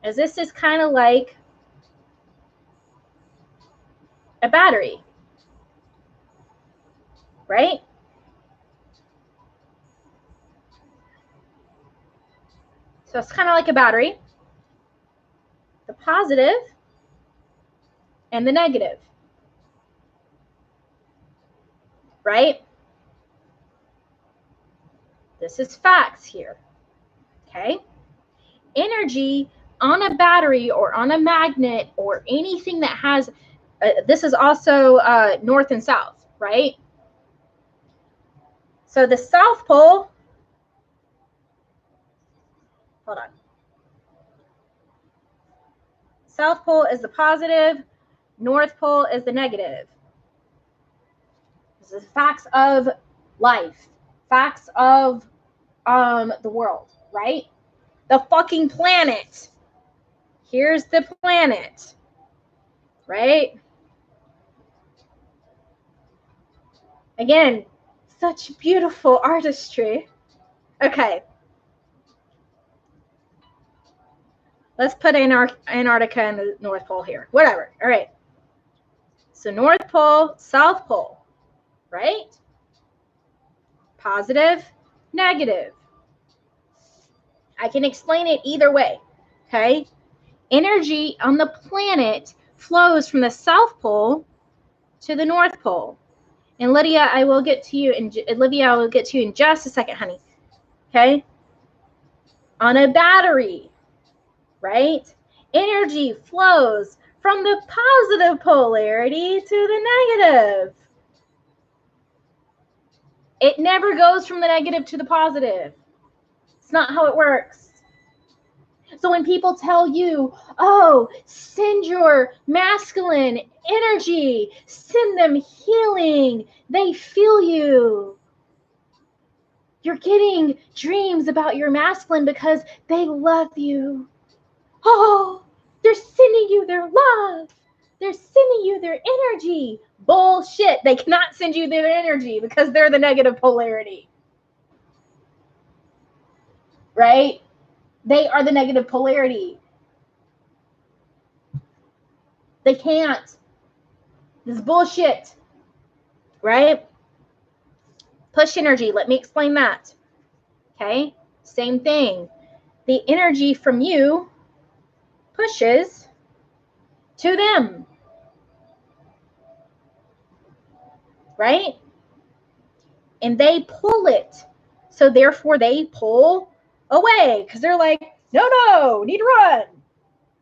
Speaker 1: is this is kind of like a battery, right? So it's kind of like a battery. The positive and the negative, right? This is facts here, okay? Energy on a battery or on a magnet or anything that has, this is also north and south, right? So the South Pole, hold on. South Pole is the positive, North Pole is the negative. This is facts of life, facts of the world, right? The fucking planet. Here's the planet, right? Again, such beautiful artistry. Okay. Let's put Antarctica and the North Pole here. Whatever. All right. So North Pole, South Pole, right? Positive, negative. I can explain it either way, okay? Energy on the planet flows from the South Pole to the North Pole. And Lydia, I will get to you, and Olivia, I will get to you in just a second, honey. Okay? On a battery, right? Energy flows from the positive polarity to the negative. It never goes from the negative to the positive. It's not how it works. So when people tell you, oh, send your masculine energy, send them healing, they feel you. You're getting dreams about your masculine because they love you. Oh, they're sending you their love. They're sending you their energy. Bullshit. They cannot send you their energy because they're the negative polarity. Right? They are the negative polarity. They can't. This is bullshit. Right? Push energy. Let me explain that. Okay? Same thing. The energy from you pushes to them. Right? And they pull it. So therefore they pull away because they're like, no, need to run.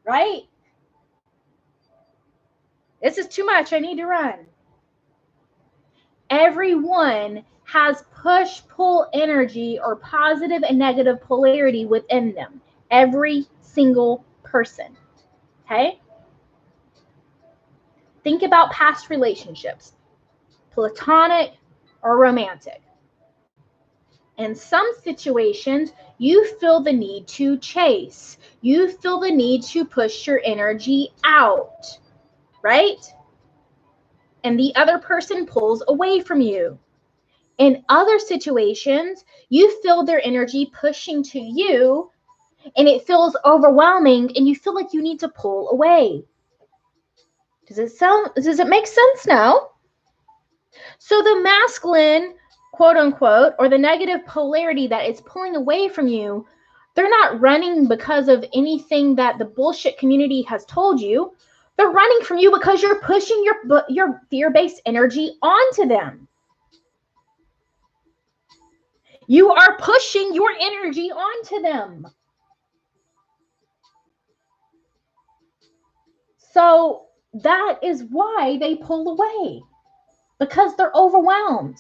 Speaker 1: Right? This is too much. I need to run. Everyone has push-pull energy or positive and negative polarity within them. Every single person. Okay? Think about past relationships, platonic or romantic. In some situations, you feel the need to chase. You feel the need to push your energy out, right? And the other person pulls away from you. In other situations, you feel their energy pushing to you and it feels overwhelming and you feel like you need to pull away. Does it make sense now? So the masculine, quote unquote, or the negative polarity that is pulling away from you, they're not running because of anything that the bullshit community has told you. They're running from you because you're pushing your fear-based energy onto them. You are pushing your energy onto them. So that is why they pull away, because they're overwhelmed.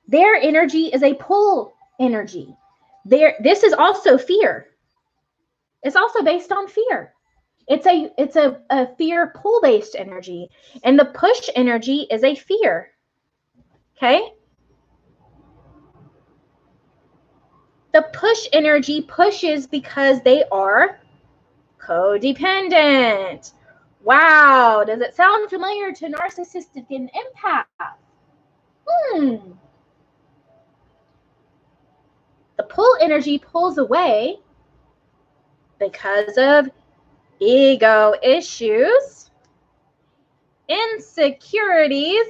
Speaker 1: Their energy is a pull energy. This is also fear. It's also based on fear. It's a fear pull based energy, and the push energy is a fear. Okay? The push energy pushes because they are codependent. Wow, does it sound familiar to narcissistic and empath? The pull energy pulls away because of ego issues, insecurities,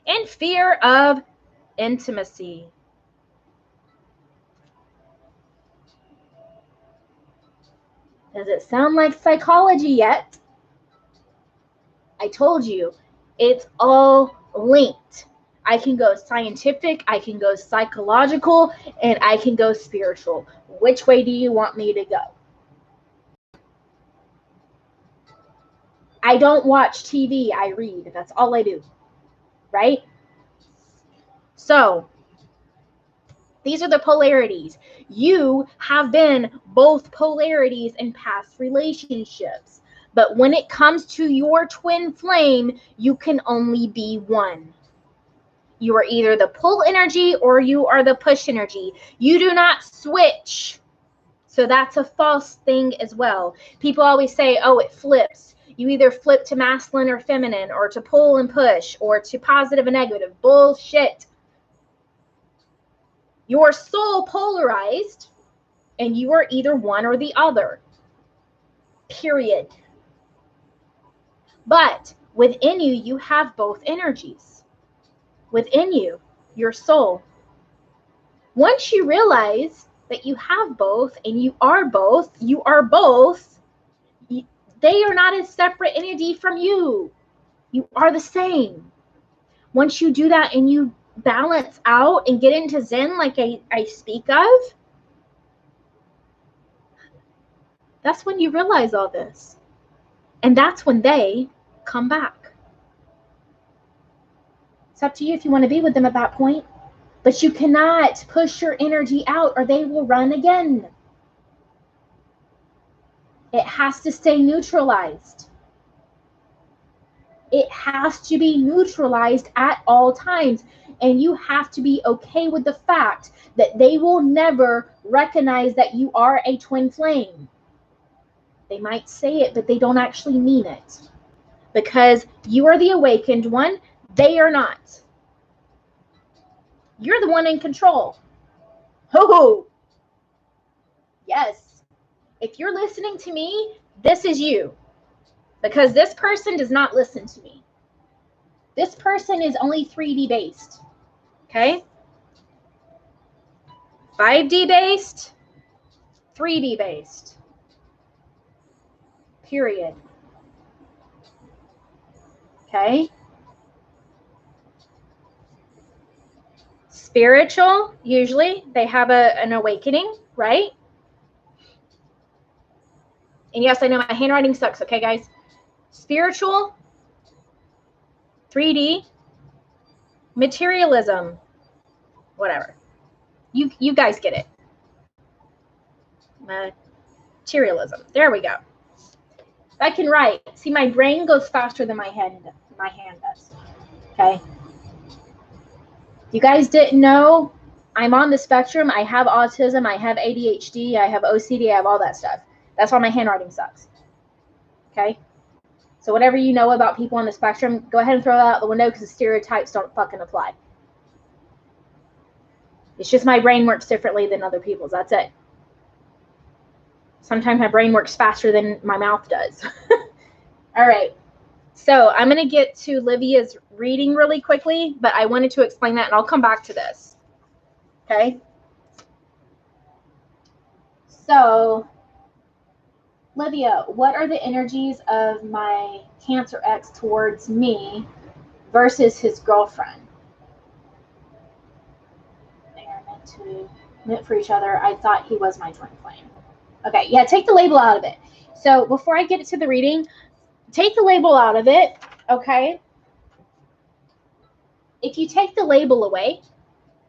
Speaker 1: and fear of intimacy. Does it sound like psychology yet? I told you, it's all linked. I can go scientific, I can go psychological, and I can go spiritual. Which way do you want me to go? I don't watch TV, I read. That's all I do, right? So, these are the polarities. You have been both polarities in past relationships. But when it comes to your twin flame, you can only be one. You are either the pull energy or you are the push energy. You do not switch. So that's a false thing as well. People always say, oh, it flips. You either flip to masculine or feminine, or to pull and push, or to positive and negative. Bullshit. Your soul polarized, and you are either one or the other. Period. But within you, you have both energies. Within you, your soul. Once you realize that you have both and you are both, they are not a separate entity from you. You are the same. Once you do that and you balance out and get into Zen like I speak of, that's when you realize all this. And that's when they come back. It's up to you if you want to be with them at that point. But you cannot push your energy out or they will run again. It has to stay neutralized. It has to be neutralized at all times. And you have to be okay with the fact that they will never recognize that you are a twin flame. They might say it, but they don't actually mean it. Because you are the awakened one, they are not. You're the one in control. Ho! Yes. If you're listening to me, this is you. Because this person does not listen to me. This person is only 3D based. Okay? 5D based, 3D based. Period. Okay? Spiritual, usually they have an awakening, right? And yes, I know my handwriting sucks, okay, guys? Spiritual, 3D, materialism, whatever. You guys get it. Materialism. There we go. I can write. See, my brain goes faster than my hand does. Okay. You guys didn't know I'm on the spectrum. I have autism. I have ADHD. I have OCD. I have all that stuff. That's why my handwriting sucks. Okay. So whatever you know about people on the spectrum, go ahead and throw that out the window because the stereotypes don't fucking apply. It's just my brain works differently than other people's. That's it. Sometimes my brain works faster than my mouth does. All right. So I'm going to get to Livia's reading really quickly, but I wanted to explain that, and I'll come back to this. Okay? So, Livia, what are the energies of my Cancer ex towards me versus his girlfriend? They are meant for each other. I thought he was my twin flame. Okay, yeah, take the label out of it. So before I get to the reading, take the label out of it, okay? If you take the label away,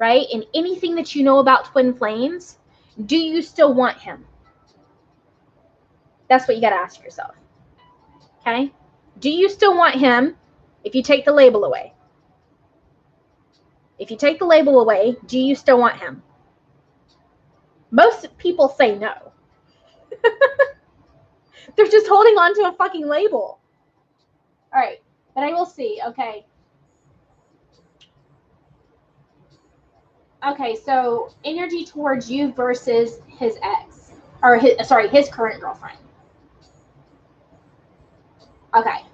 Speaker 1: right, and anything that you know about twin flames, do you still want him? That's what you got to ask yourself, okay? Do you still want him if you take the label away? If you take the label away, do you still want him? Most people say no. They're just holding on to a fucking label. All right, but I will see, okay? Okay, so energy towards you versus his ex, or his current girlfriend. Okay.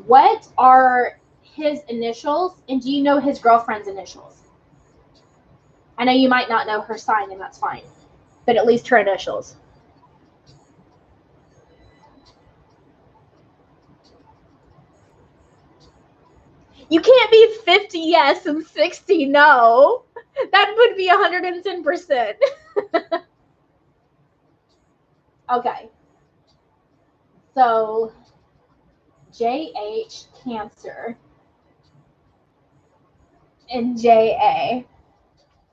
Speaker 1: What are his initials, and do you know his girlfriend's initials? I know you might not know her sign, and that's fine, but at least her initials. You can't be 50 yes and 60 no. That would be 110%. Okay. So, JH Cancer and JA.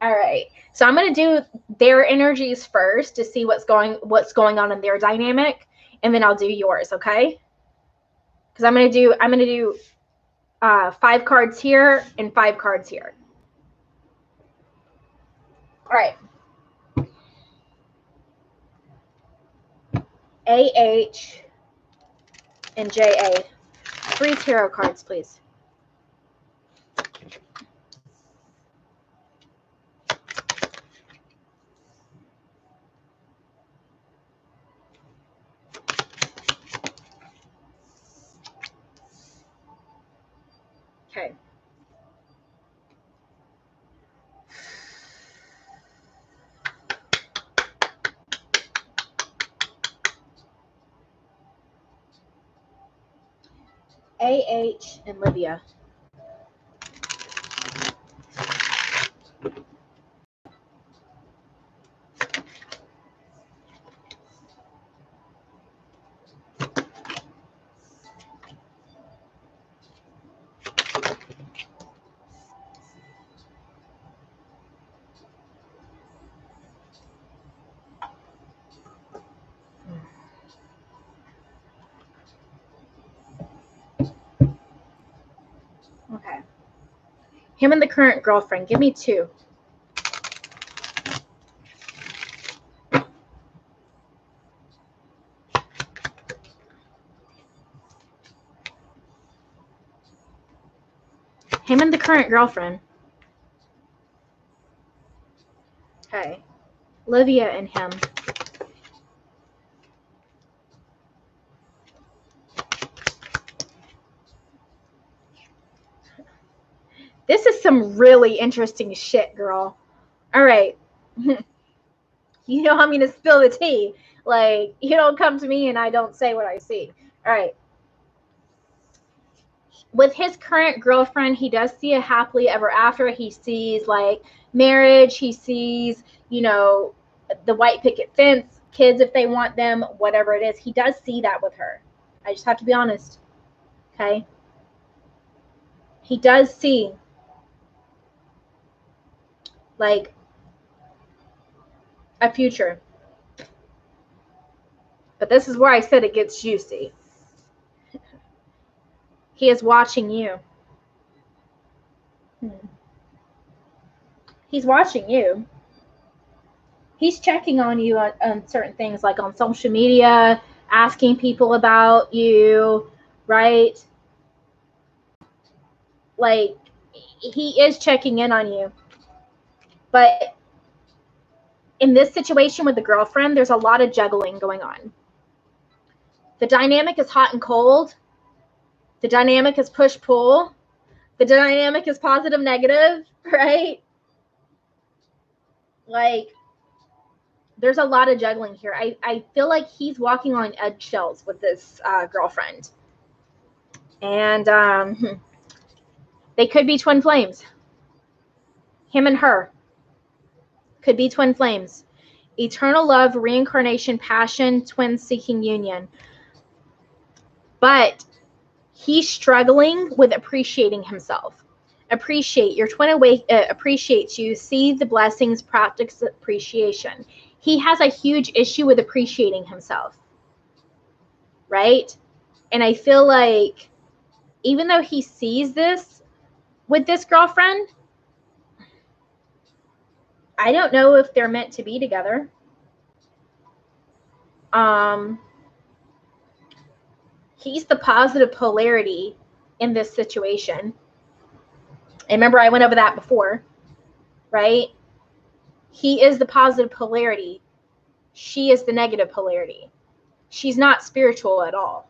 Speaker 1: All right. So I'm going to do their energies first to see what's going on in their dynamic, and then I'll do yours, okay? Because I'm going to do 5 cards here and 5 cards here. All right. AH and JA. 3 tarot cards, please. Okay. AH and Livia. Okay. Him and the current girlfriend. Give me 2. Him and the current girlfriend. Okay. Livia and him. This is some really interesting shit, girl. All right. You know I'm going to spill the tea. Like, you don't come to me and I don't say what I see. All right. With his current girlfriend, he does see a happily ever after. He sees, like, marriage. He sees, you know, the white picket fence, kids if they want them, whatever it is. He does see that with her. I just have to be honest. Okay? He does see, like, a future. But this is where I said it gets juicy. He is watching you. He's watching you. He's checking on you on certain things, like on social media, asking people about you, right? Like, he is checking in on you. But in this situation with the girlfriend, there's a lot of juggling going on. The dynamic is hot and cold. The dynamic is push-pull. The dynamic is positive, negative, right? Like, there's a lot of juggling here. I feel like he's walking on eggshells with this girlfriend. And they could be twin flames. Him and her could be twin flames. Eternal love, reincarnation, passion, twin seeking union. But he's struggling with appreciating himself. Appreciate. Your twin appreciates you. See the blessings, practice appreciation. He has a huge issue with appreciating himself. Right? And I feel like even though he sees this with this girlfriend, I don't know if they're meant to be together. He's the positive polarity in this situation. And remember, I went over that before, right? He is the positive polarity. She is the negative polarity. She's not spiritual at all.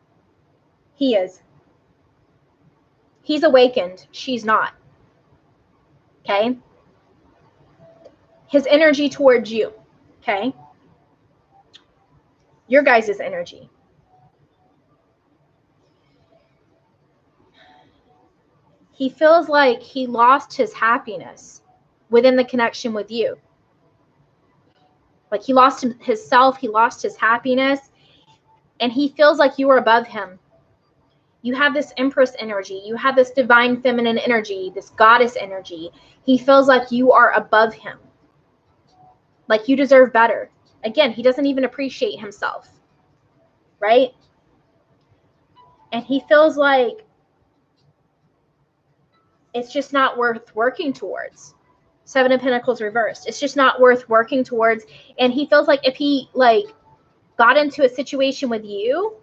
Speaker 1: He is. He's awakened. She's not. Okay? His energy towards you. Okay? Your guys' energy. He feels like he lost his happiness within the connection with you. Like he lost his self, he lost his happiness, and he feels like you are above him. You have this Empress energy. You have this divine feminine energy, this goddess energy. He feels like you are above him. Like you deserve better. Again, he doesn't even appreciate himself. Right? And he feels like it's just not worth working towards. Seven of Pentacles reversed. It's just not worth working towards. And he feels like if he got into a situation with you,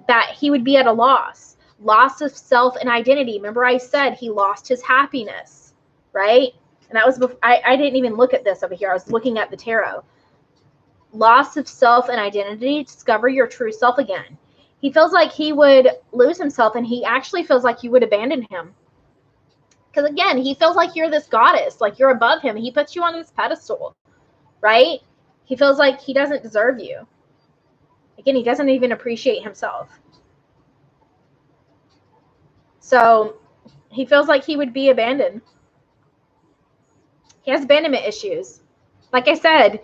Speaker 1: that he would be at a loss. Loss of self and identity. Remember I said he lost his happiness, right? And that was before, I didn't even look at this over here. I was looking at the tarot. Loss of self and identity. Discover your true self again. He feels like he would lose himself, and he actually feels like you would abandon him. Because again, he feels like you're this goddess, like you're above him. He puts you on this pedestal, right? He feels like he doesn't deserve you. Again, he doesn't even appreciate himself. So he feels like he would be abandoned. He has abandonment issues. Like I said,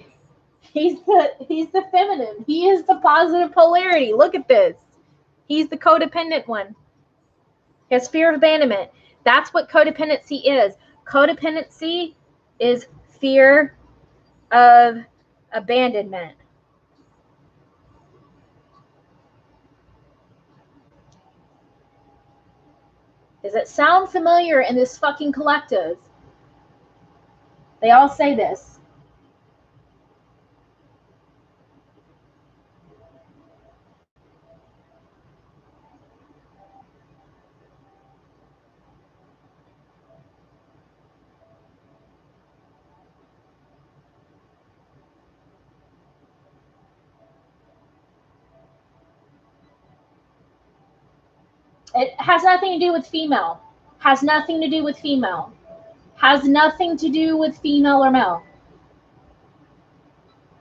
Speaker 1: he's the feminine. He is the positive polarity. Look at this. He's the codependent one. He has fear of abandonment. That's what codependency is. Codependency is fear of abandonment. Does it sound familiar in this fucking collective? They all say this. It has nothing to do with female. Has nothing to do with female. Has nothing to do with female or male.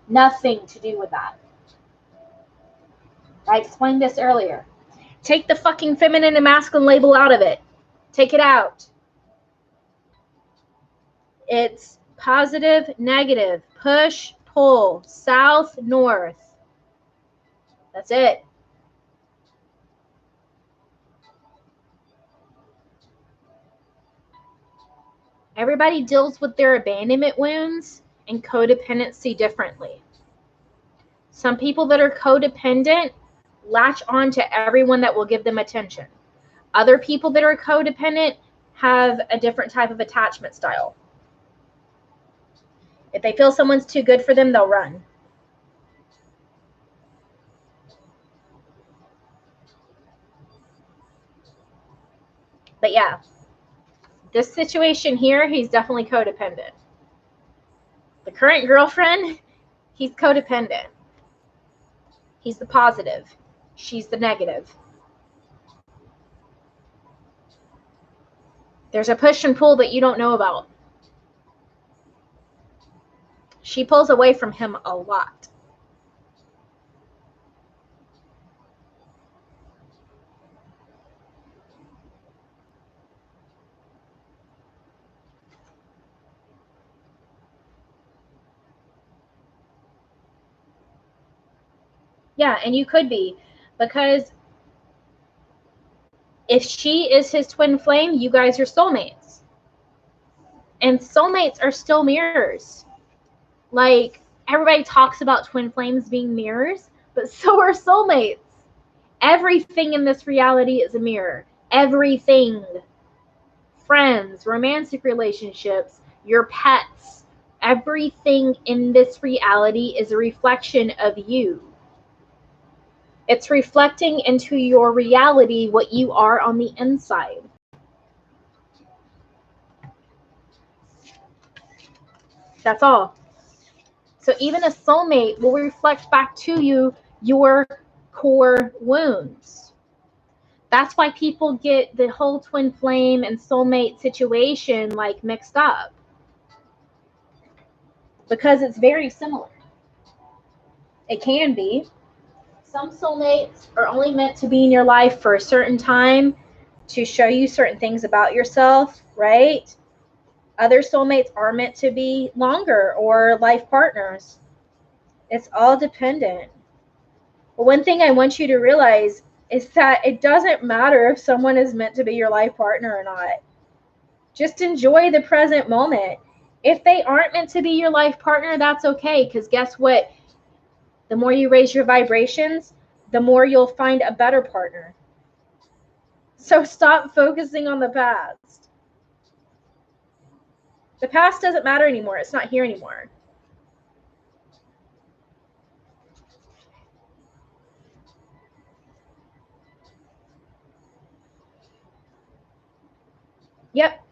Speaker 1: Nothing to do with that. I explained this earlier. Take the fucking feminine and masculine label out of it. Take it out. It's positive, negative, push, pull, south, north. That's it. Everybody deals with their abandonment wounds and codependency differently. Some people that are codependent latch on to everyone that will give them attention. Other people that are codependent have a different type of attachment style. If they feel someone's too good for them, they'll run. But yeah, this situation here, he's definitely codependent. The current girlfriend, he's codependent. He's the positive. She's the negative. There's a push and pull that you don't know about. She pulls away from him a lot. Yeah, and you could be, because if she is his twin flame, you guys are soulmates. And soulmates are still mirrors. Like, everybody talks about twin flames being mirrors, but so are soulmates. Everything in this reality is a mirror. Everything. Friends, romantic relationships, your pets, everything in this reality is a reflection of you. It's reflecting into your reality what you are on the inside. That's all. So even a soulmate will reflect back to you your core wounds. That's why people get the whole twin flame and soulmate situation like mixed up. Because it's very similar. It can be. Some soulmates are only meant to be in your life for a certain time to show you certain things about yourself, right? Other soulmates are meant to be longer, or life partners. It's all dependent. But one thing I want you to realize is that it doesn't matter if someone is meant to be your life partner or not. Just enjoy the present moment. If they aren't meant to be your life partner, that's okay, because guess what? The more you raise your vibrations, the more you'll find a better partner. So stop focusing on the past. The past doesn't matter anymore. It's not here anymore. Yep.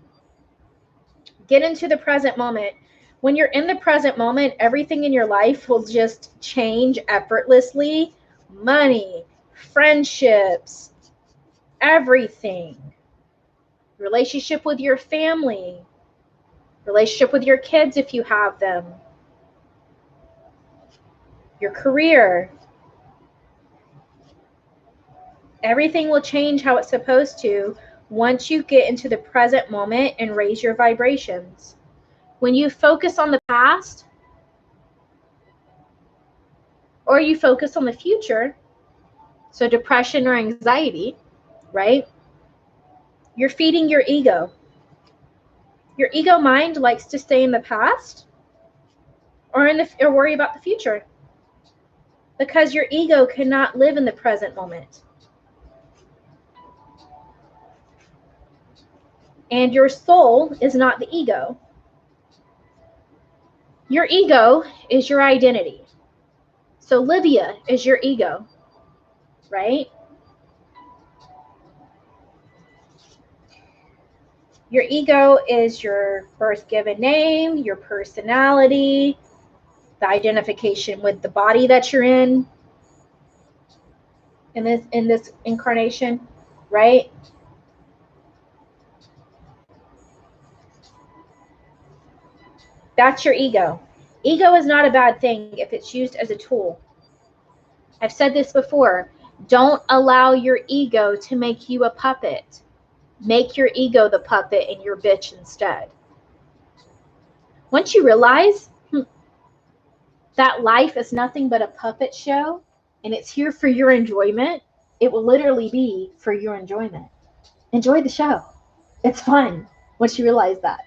Speaker 1: Get into the present moment. When you're in the present moment, everything in your life will just change effortlessly. Money, friendships, everything. Relationship with your family, relationship with your kids if you have them, your career. Everything will change how it's supposed to once you get into the present moment and raise your vibrations. When you focus on the past, or you focus on the future, so depression or anxiety, right? You're feeding your ego. Your ego mind likes to stay in the past or worry about the future, because your ego cannot live in the present moment. And your soul is not the ego. Your ego is your identity. So Livia is your ego, right? Your ego is your birth given name, your personality, the identification with the body that you're in this incarnation, right? That's your ego. Ego is not a bad thing if it's used as a tool. I've said this before. Don't allow your ego to make you a puppet. Make your ego the puppet and your bitch instead. Once you realize that life is nothing but a puppet show and it's here for your enjoyment, it will literally be for your enjoyment. Enjoy the show. It's fun once you realize that.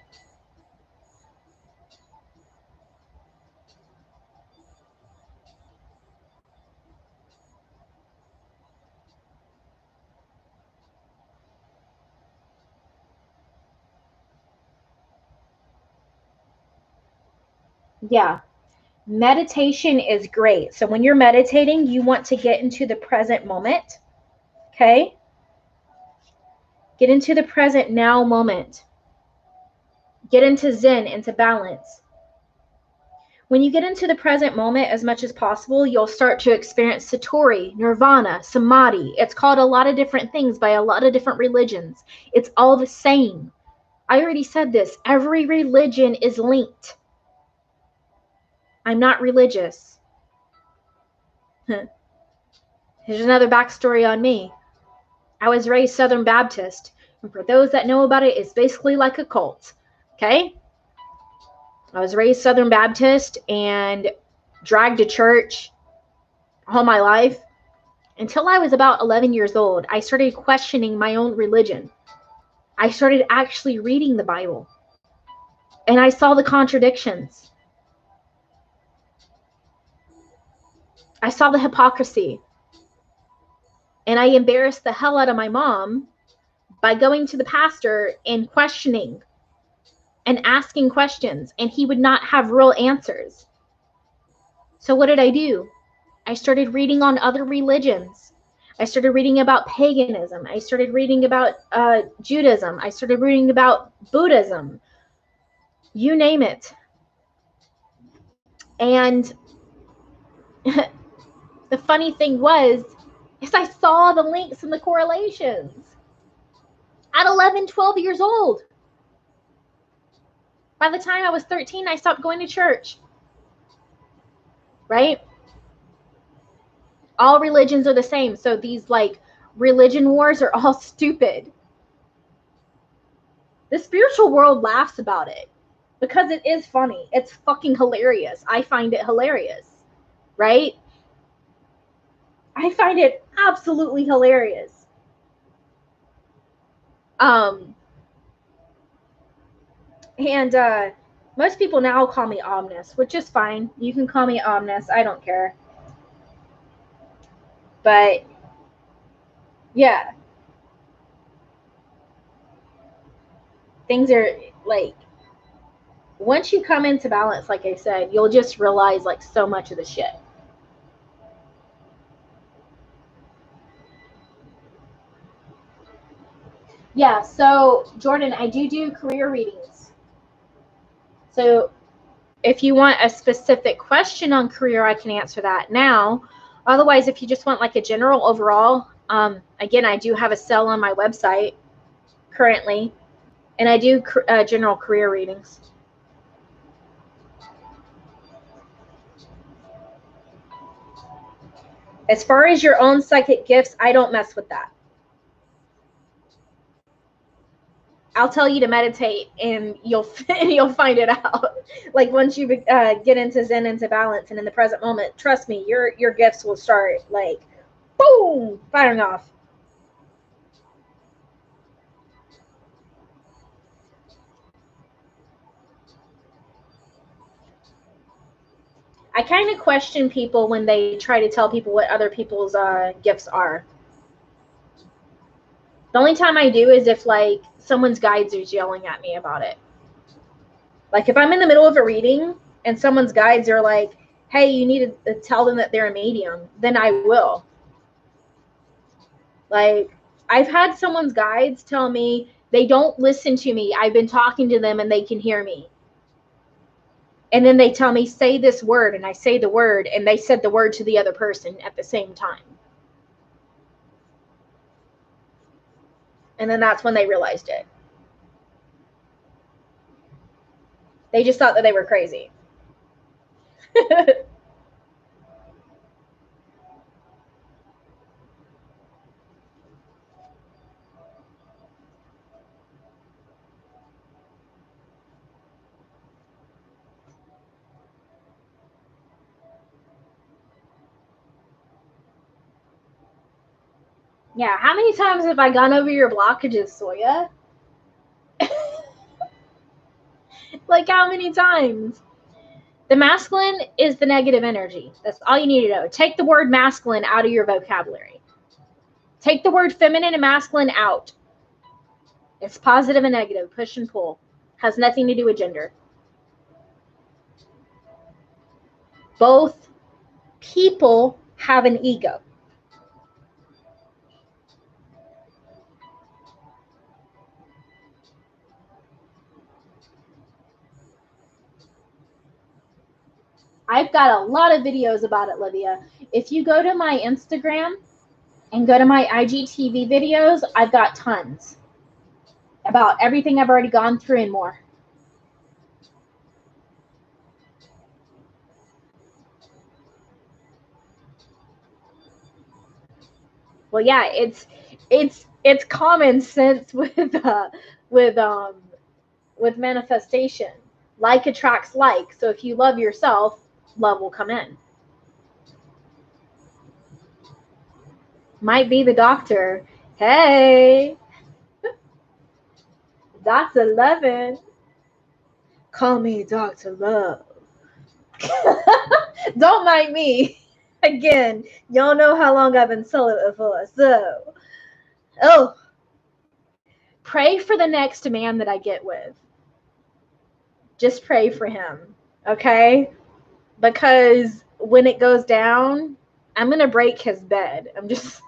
Speaker 1: Yeah. Meditation is great. So when you're meditating, you want to get into the present moment. Okay? Get into the present now moment. Get into Zen, into balance. When you get into the present moment as much as possible, you'll start to experience Satori, Nirvana, Samadhi. It's called a lot of different things by a lot of different religions. It's all the same. I already said this. Every religion is linked. I'm not religious. Here's another backstory on me. I was raised Southern Baptist. And for those that know about it, it's basically like a cult. Okay? I was raised Southern Baptist and dragged to church all my life. Until I was about 11 years old, I started questioning my own religion. I started actually reading the Bible. And I saw the contradictions. I saw the hypocrisy. And I embarrassed the hell out of my mom by going to the pastor and questioning and asking questions. And he would not have real answers. So what did I do? I started reading on other religions. I started reading about paganism. I started reading about Judaism. I started reading about Buddhism. You name it. And the funny thing is I saw the links and the correlations at 11, 12 years old. By the time I was 13, I stopped going to church. Right? All religions are the same. So these like religion wars are all stupid. The spiritual world laughs about it because it is funny. It's fucking hilarious. I find it hilarious. Right? I find it absolutely hilarious. And most people now call me Omnis, which is fine. You can call me Omnis. I don't care. But yeah, things are like, once you come into balance, like I said, you'll just realize like so much of the shit. Yeah, so Jordan, I do career readings. So if you want a specific question on career, I can answer that now. Otherwise, if you just want like a general overall, again, I do have a sale on my website currently, and I do general career readings. As far as your own psychic gifts, I don't mess with that. I'll tell you to meditate, and you'll find it out. Like once you get into Zen, into balance, and in the present moment, trust me, your gifts will start like boom, firing off. I kind of question people when they try to tell people what other people's gifts are. The only time I do is if like someone's guides is yelling at me about it. Like if I'm in the middle of a reading and someone's guides are like, hey, you need to tell them that they're a medium, then I will. Like I've had someone's guides tell me they don't listen to me. I've been talking to them and they can hear me. And then they tell me, say this word, and I say the word, and they said the word to the other person at the same time. And then that's when they realized it. They just thought that they were crazy. Yeah, how many times have I gone over your blockages, Soya? Like how many times? The masculine is the negative energy. That's all you need to know. Take the word masculine out of your vocabulary. Take the word feminine and masculine out. It's positive and negative, push and pull. Has nothing to do with gender. Both people have an ego. I've got a lot of videos about it, Livia. If you go to my Instagram and go to my IGTV videos, I've got tons about everything I've already gone through and more. Well, yeah, it's common sense with manifestation. Like attracts like. So if you love yourself, love will come in. Might be the doctor. Hey, Dr. Levin. Call me Dr. Love. Don't mind me. Again, y'all know how long I've been celibate for, so. Oh. Pray for the next man that I get with. Just pray for him, okay? Because when it goes down, I'm going to break his bed. I'm just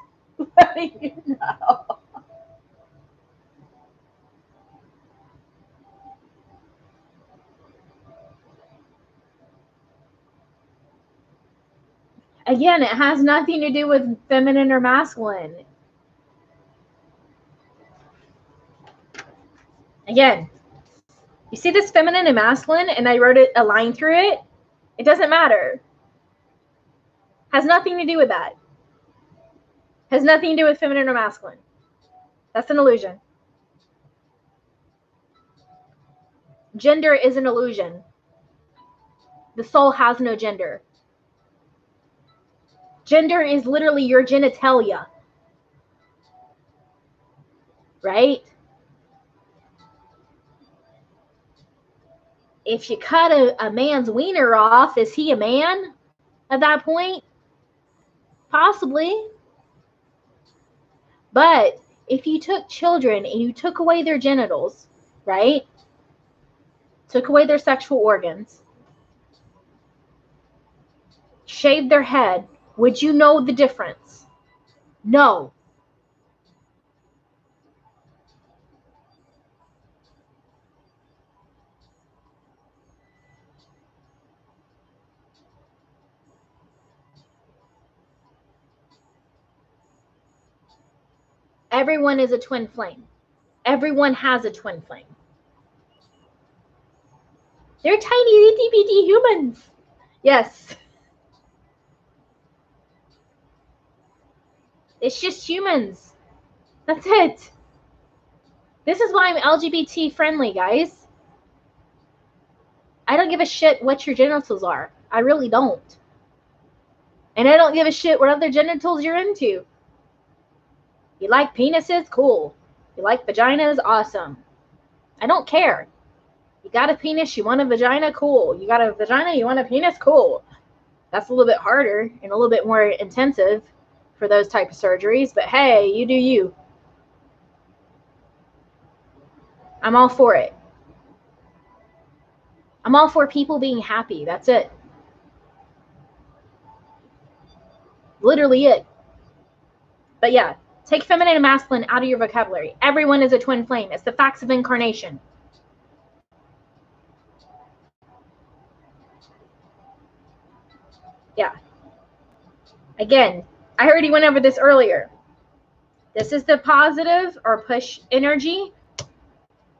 Speaker 1: letting you know. Again, it has nothing to do with feminine or masculine. Again, you see this feminine and masculine, and I wrote a line through it? It doesn't matter. Has nothing to do with that. Has nothing to do with feminine or masculine. That's an illusion. Gender is an illusion. The soul has no gender. Gender is literally your genitalia. Right? If you cut a man's wiener off, is he a man at that point? Possibly. But if you took children and you took away their genitals, right? Took away their sexual organs, shaved their head, would you know the difference? No. Everyone is a twin flame. Everyone has a twin flame. They're tiny, itty bitty humans. Yes. It's just humans. That's it. This is why I'm LGBT friendly, guys. I don't give a shit what your genitals are. I really don't. And I don't give a shit what other genitals you're into. You like penises? Cool. You like vaginas? Awesome. I don't care. You got a penis, you want a vagina? Cool. You got a vagina, you want a penis? Cool. That's a little bit harder and a little bit more intensive for those type of surgeries, but hey, you do you. I'm all for it. I'm all for people being happy. That's it. Literally it. But yeah, take feminine and masculine out of your vocabulary. Everyone is a twin flame. It's the facts of incarnation. Yeah. Again, I already went over this earlier. This is the positive or push energy.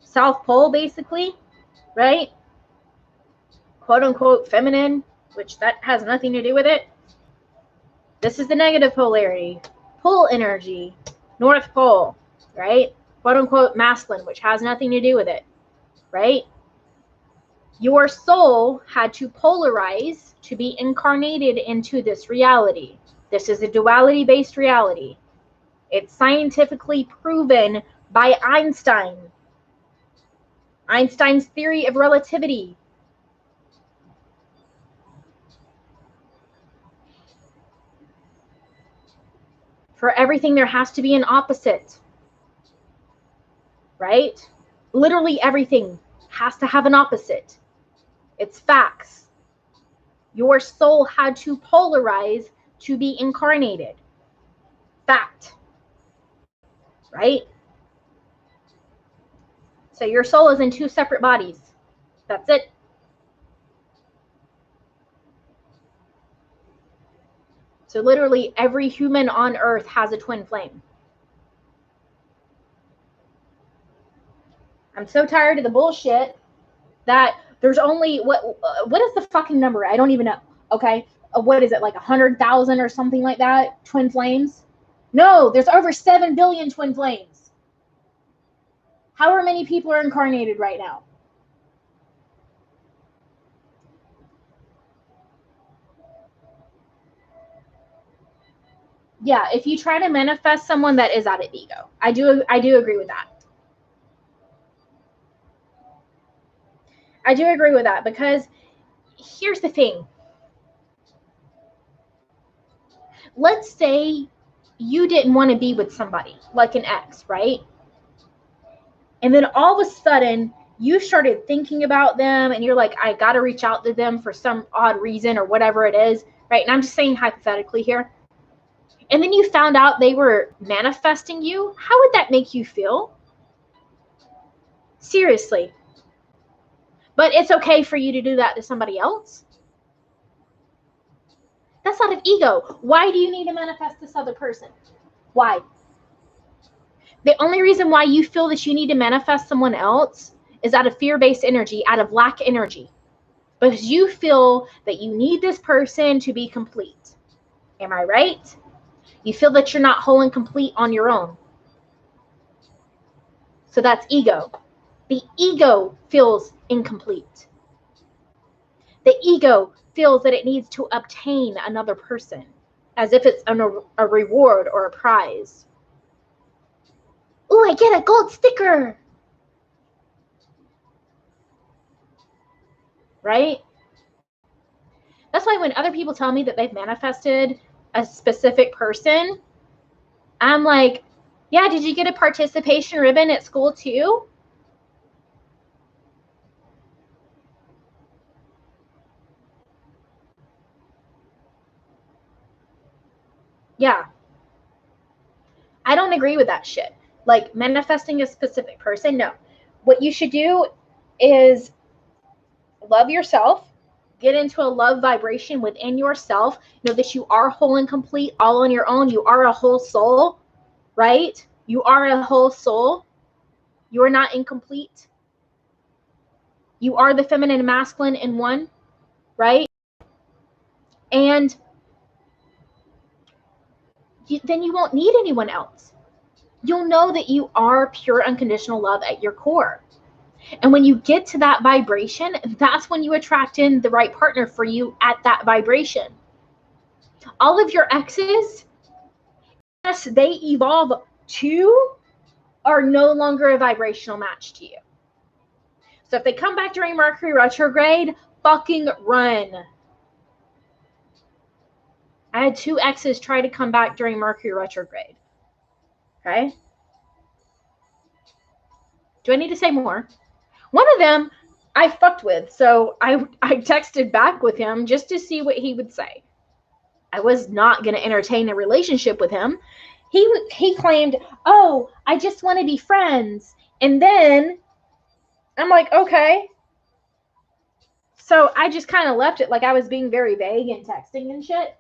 Speaker 1: South pole, basically, right? Quote unquote feminine, which that has nothing to do with it. This is the negative polarity. Pull energy, North Pole, right? Quote unquote masculine, which has nothing to do with it, right? Your soul had to polarize to be incarnated into this reality. This is a duality-based reality. It's scientifically proven by Einstein. Einstein's theory of relativity. For everything, there has to be an opposite, right? Literally everything has to have an opposite. It's facts. Your soul had to polarize to be incarnated. Fact. Right? So your soul is in 2 separate bodies. That's it. So literally every human on earth has a twin flame. I'm so tired of the bullshit that there's only, what is the fucking number? I don't even know. Okay. What is it, like 100,000 or something like that? Twin flames? No, there's over 7 billion twin flames. However many people are incarnated right now. Yeah, if you try to manifest someone, that is out of ego. I do agree with that. I do agree with that, because here's the thing. Let's say you didn't want to be with somebody, like an ex, right? And then all of a sudden, you started thinking about them, and you're like, I got to reach out to them for some odd reason or whatever it is, right? And I'm just saying hypothetically here. And then you found out they were manifesting you. How would that make you feel? Seriously. But it's okay for you to do that to somebody else? That's out of ego. Why do you need to manifest this other person? Why? The only reason why you feel that you need to manifest someone else is out of fear-based energy, out of lack energy. Because you feel that you need this person to be complete. Am I right? You feel that you're not whole and complete on your own. So that's ego. The ego feels incomplete. The ego feels that it needs to obtain another person, as if it's a reward or a prize. Ooh, I get a gold sticker. Right? That's why when other people tell me that they've manifested a specific person, I'm like, yeah, did you get a participation ribbon at school too? Yeah. I don't agree with that shit. Like manifesting a specific person, no. What you should do is love yourself, get into a love vibration within yourself, know that you are whole and complete all on your own. You are a whole soul, right? You are a whole soul. You are not incomplete. You are the feminine and masculine in one, right? And then you won't need anyone else. You'll know that you are pure unconditional love at your core. And when you get to that vibration, that's when you attract in the right partner for you at that vibration. All of your exes, yes, they evolve too, are no longer a vibrational match to you. So if they come back during Mercury retrograde, fucking run. I had 2 exes try to come back during Mercury retrograde. Okay? Do I need to say more? One of them I fucked with, so I texted back with him just to see what he would say. I was not going to entertain a relationship with him. He claimed, oh, I just want to be friends. And then I'm like, okay. So I just kind of left it like I was being very vague and texting and shit.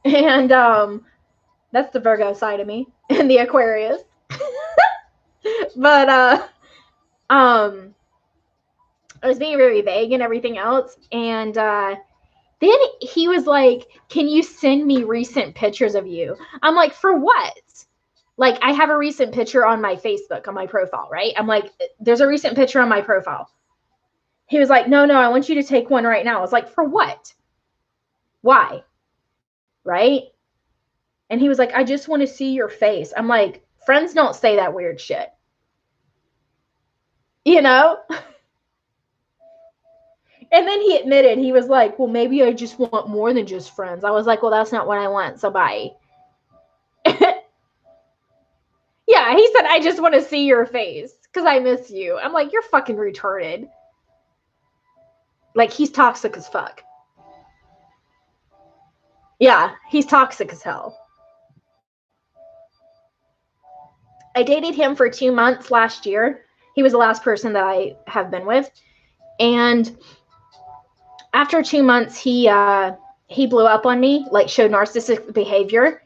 Speaker 1: And that's the Virgo side of me and the Aquarius. But I was being very vague and everything else. And then he was like, can you send me recent pictures of you? I'm like, for what? Like, I have a recent picture on my Facebook, on my profile, right? I'm like, there's a recent picture on my profile. He was like, no, I want you to take one right now. I was like, for what? Why? Right? And he was like, I just want to see your face. I'm like, friends don't say that weird shit. You know? And then he admitted, he was like, well, maybe I just want more than just friends. I was like, well, that's not what I want, so bye. Yeah, he said, I just want to see your face because I miss you. I'm like, you're fucking retarded. Like, he's toxic as fuck. Yeah, he's toxic as hell. I dated him for 2 months last year. He was the last person that I have been with. And after 2 months, he blew up on me, like showed narcissistic behavior.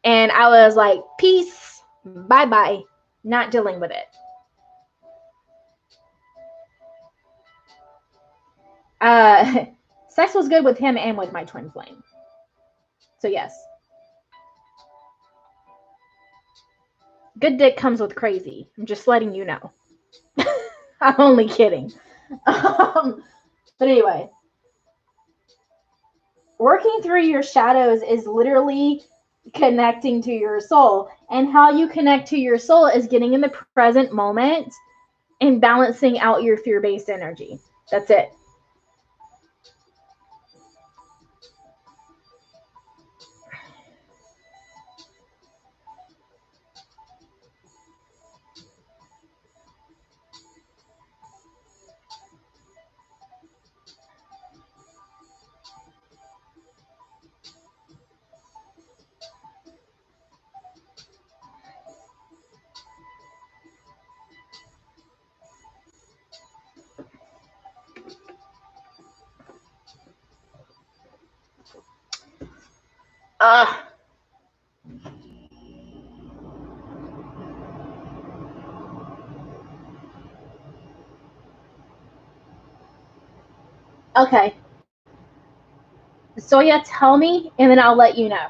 Speaker 1: And I was like, peace, bye-bye, not dealing with it. Sex was good with him and with my twin flame. So yes. Good dick comes with crazy. I'm just letting you know. I'm only kidding. But anyway, working through your shadows is literally connecting to your soul. And how you connect to your soul is getting in the present moment and balancing out your fear-based energy. That's it. Okay. So yeah, tell me, and then I'll let you know.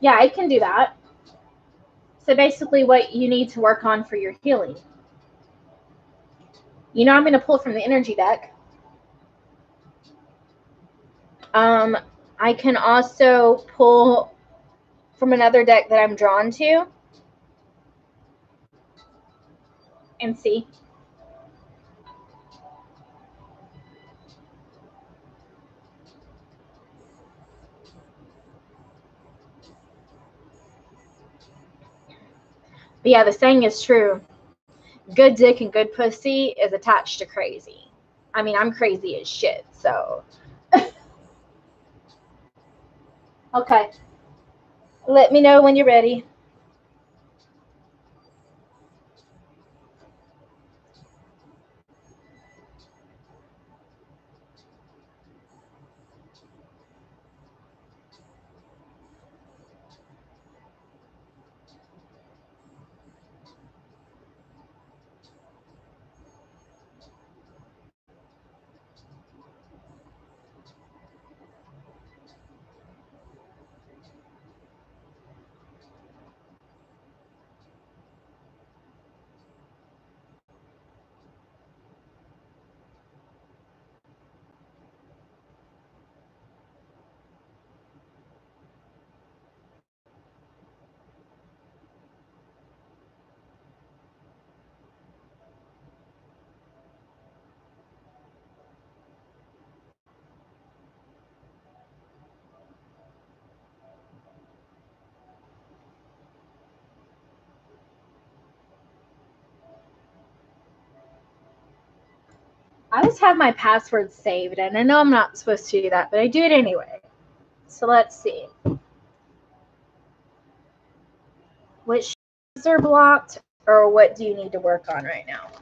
Speaker 1: Yeah, I can do that. So basically, what you need to work on for your healing. You know, I'm going to pull from the energy deck. Um, I can also pull from another deck that I'm drawn to and see. But yeah, the saying is true. Good dick and good pussy is attached to crazy. I mean, I'm crazy as shit, so. Okay. Let me know when you're ready. I always have my password saved, and I know I'm not supposed to do that, but I do it anyway. So let's see. Which are blocked, or what do you need to work on right now?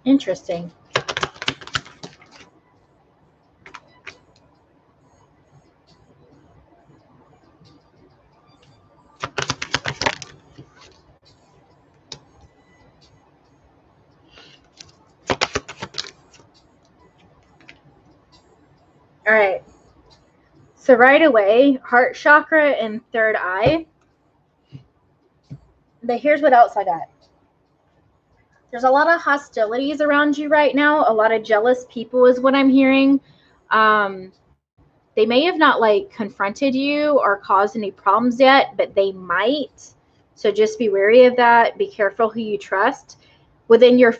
Speaker 1: Interesting. All right. So right away, heart chakra and third eye. But here's what else I got. There's a lot of hostilities around you right now. A lot of jealous people is what I'm hearing. They may have not like confronted you or caused any problems yet, but they might. So just be wary of that. Be careful who you trust within your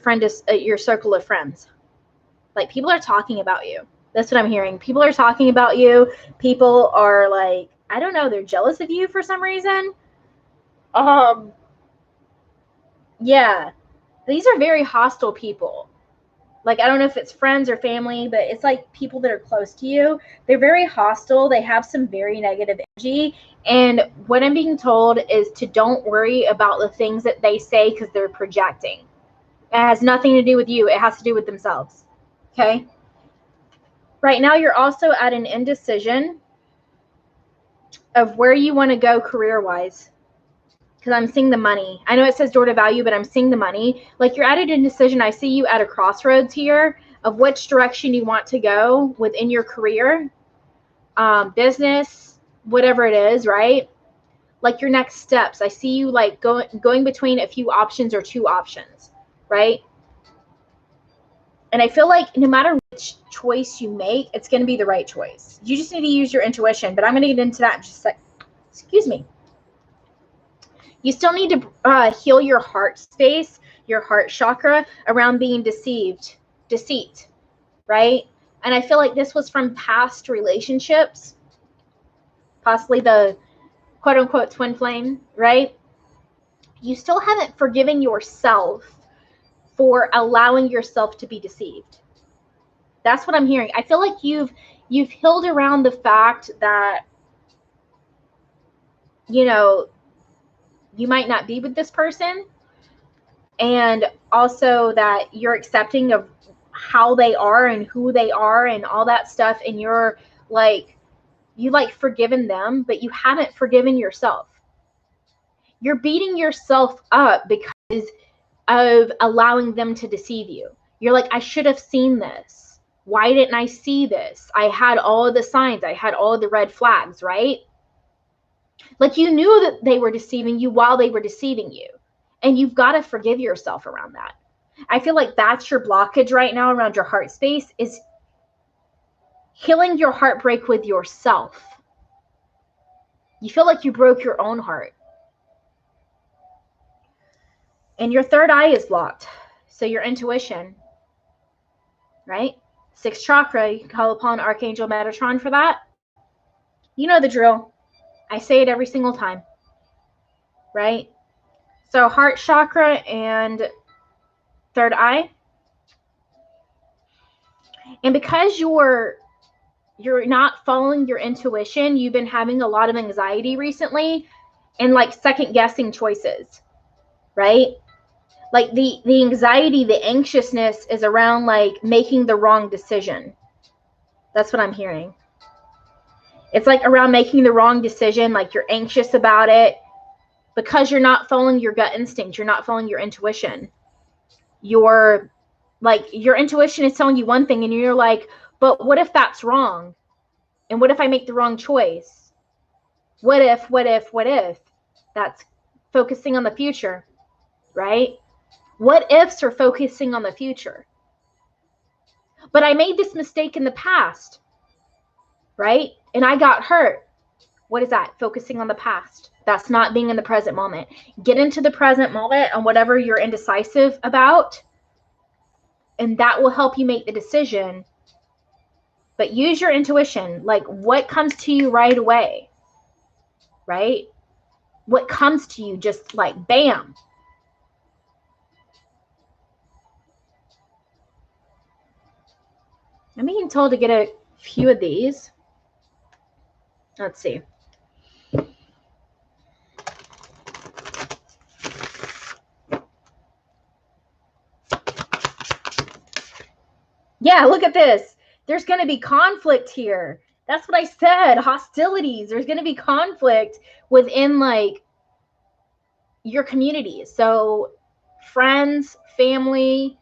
Speaker 1: your circle of friends. Like people are talking about you. That's what I'm hearing. People are talking about you. People are like, I don't know, they're jealous of you for some reason. Yeah. These are very hostile people. Like, I don't know if it's friends or family, but it's like people that are close to you. They're very hostile. They have some very negative energy. And what I'm being told is to don't worry about the things that they say because they're projecting. It has nothing to do with you. It has to do with themselves. Okay? Right now, you're also at an indecision of where you want to go career-wise. Because I'm seeing the money. I know it says door to value, but I'm seeing the money. Like you're at a decision. I see you at a crossroads here of which direction you want to go within your career, business, whatever it is, right? Like your next steps. I see you like going between a few options or two options, right? And I feel like no matter which choice you make, it's going to be the right choice. You just need to use your intuition. But I'm going to get into that in just a sec. Excuse me. You still need to heal your heart space, your heart chakra around being deceit, right? And I feel like this was from past relationships, possibly the quote unquote twin flame, right? You still haven't forgiven yourself for allowing yourself to be deceived. That's what I'm hearing. I feel like you've healed around the fact that, you know, you might not be with this person, and also that you're accepting of how they are and who they are and all that stuff, and you're like, you like forgiven them, but you haven't forgiven yourself. You're beating yourself up because of allowing them to deceive you. You're like, I should have seen this. Why didn't I see this? I had all of the signs. I had all of the red flags, right? Like you knew that they were deceiving you while they were deceiving you. And you've got to forgive yourself around that. I feel like that's your blockage right now around your heart space, is healing your heartbreak with yourself. You feel like you broke your own heart. And your third eye is blocked. So your intuition, right? Sixth chakra, you can call upon Archangel Metatron for that. You know the drill. I say it every single time, right? So heart chakra and third eye. And because you're not following your intuition, you've been having a lot of anxiety recently and like second guessing choices, right? Like the anxiety, the anxiousness is around like making the wrong decision. That's what I'm hearing. It's like around making the wrong decision, like you're anxious about it because you're not following your gut instinct. You're not following your intuition. You're like, your intuition is telling you one thing and you're like, but what if that's wrong? And what if I make the wrong choice? What if? That's focusing on the future, right? What ifs are focusing on the future. But I made this mistake in the past, right? And I got hurt. What is that? Focusing on the past. That's not being in the present moment. Get into the present moment on whatever you're indecisive about, and that will help you make the decision. But use your intuition. Like, what comes to you right away, right? What comes to you just like bam. I'm being told to get a few of these. Let's see. Yeah, look at this. There's going to be conflict here. That's what I said. Hostilities. There's going to be conflict within like your community. So friends, family,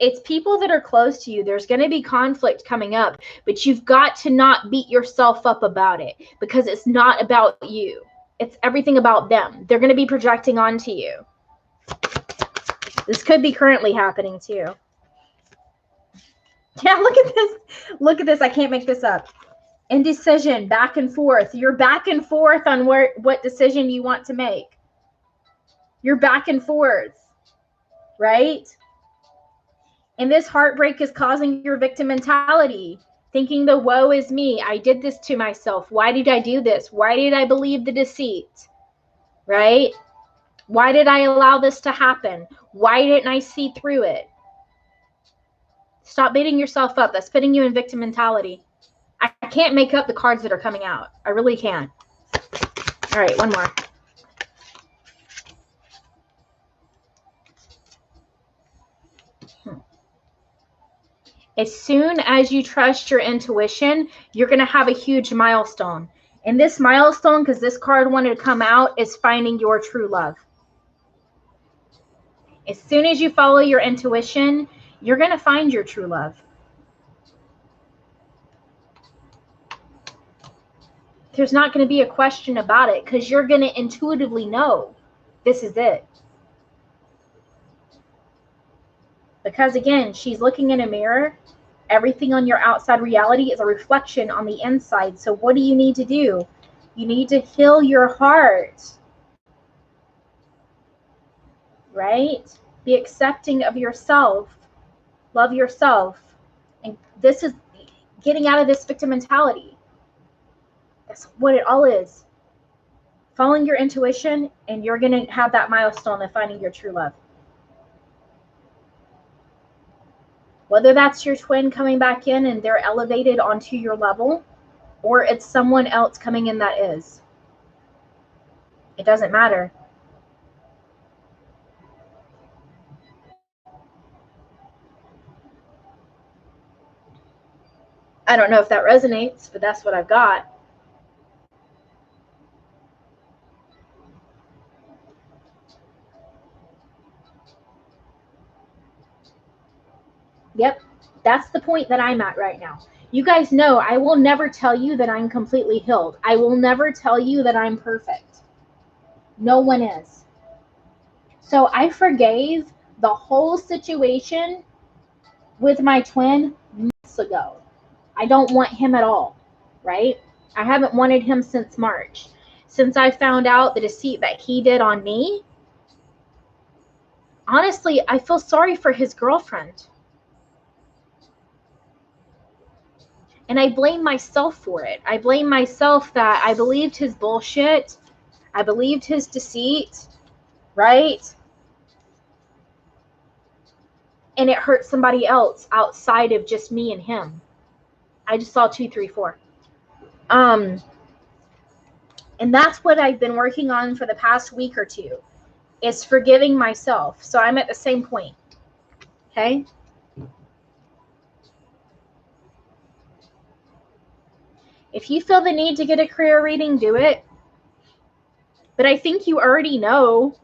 Speaker 1: it's people that are close to you. There's going to be conflict coming up, but you've got to not beat yourself up about it because it's not about you. It's everything about them. They're going to be projecting onto you. This could be currently happening too. Yeah, look at this. Look at this. I can't make this up. Indecision, back and forth. You're back and forth on what decision you want to make. You're back and forth, right? And this heartbreak is causing your victim mentality, thinking the woe is me. I did this to myself. Why did I do this? Why did I believe the deceit? Right? Why did I allow this to happen? Why didn't I see through it? Stop beating yourself up. That's putting you in victim mentality. I can't make up the cards that are coming out. I really can't. All right, one more. As soon as you trust your intuition, you're going to have a huge milestone. And this milestone, because this card wanted to come out, is finding your true love. As soon as you follow your intuition, you're going to find your true love. There's not going to be a question about it because you're going to intuitively know this is it. Because again, she's looking in a mirror. Everything on your outside reality is a reflection on the inside. So what do you need to do? You need to heal your heart. Right? Be accepting of yourself. Love yourself. And this is getting out of this victim mentality. That's what it all is. Following your intuition, and you're going to have that milestone of finding your true love. Whether that's your twin coming back in and they're elevated onto your level, or it's someone else coming in that is. It doesn't matter. I don't know if that resonates, but that's what I've got. Yep, that's the point that I'm at right now. You guys know I will never tell you that I'm completely healed. I will never tell you that I'm perfect. No one is. So I forgave the whole situation with my twin months ago. I don't want him at all, right? I haven't wanted him since March. Since I found out the deceit that he did on me, honestly, I feel sorry for his girlfriend. And I blame myself for it. I blame myself that I believed his bullshit. I believed his deceit, right? And it hurt somebody else outside of just me and him. I just saw 2, 3, 4. And that's what I've been working on for the past week or two, is forgiving myself. So I'm at the same point. Okay? If you feel the need to get a career reading, do it. But I think you already know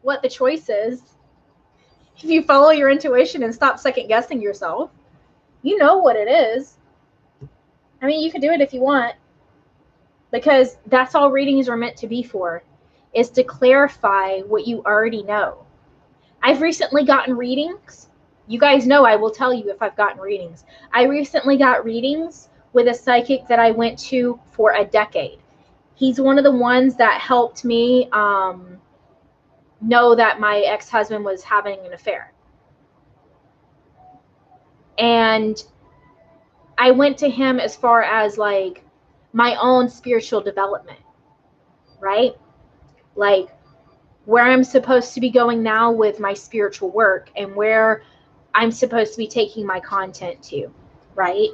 Speaker 1: what the choice is. If you follow your intuition and stop second guessing yourself, you know what it is. I mean, you can do it if you want, because that's all readings are meant to be for, is to clarify what you already know. I've recently gotten readings. You guys know I will tell you if I've gotten readings. I recently got readings with a psychic that I went to for a decade. He's one of the ones that helped me know that my ex-husband was having an affair. And I went to him as far as like my own spiritual development, right? Like where I'm supposed to be going now with my spiritual work and where I'm supposed to be taking my content to, right?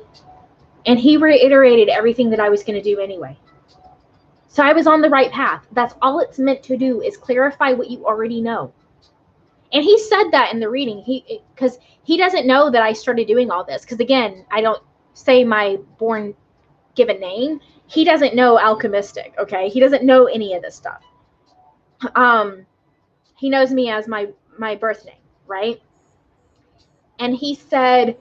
Speaker 1: And he reiterated everything that I was going to do anyway. So I was on the right path. That's all it's meant to do, is clarify what you already know. And he said that in the reading. Because he doesn't know that I started doing all this. Because again, I don't say my born given name. He doesn't know alchemistic, okay? He doesn't know any of this stuff. He knows me as my birth name, right? And he said,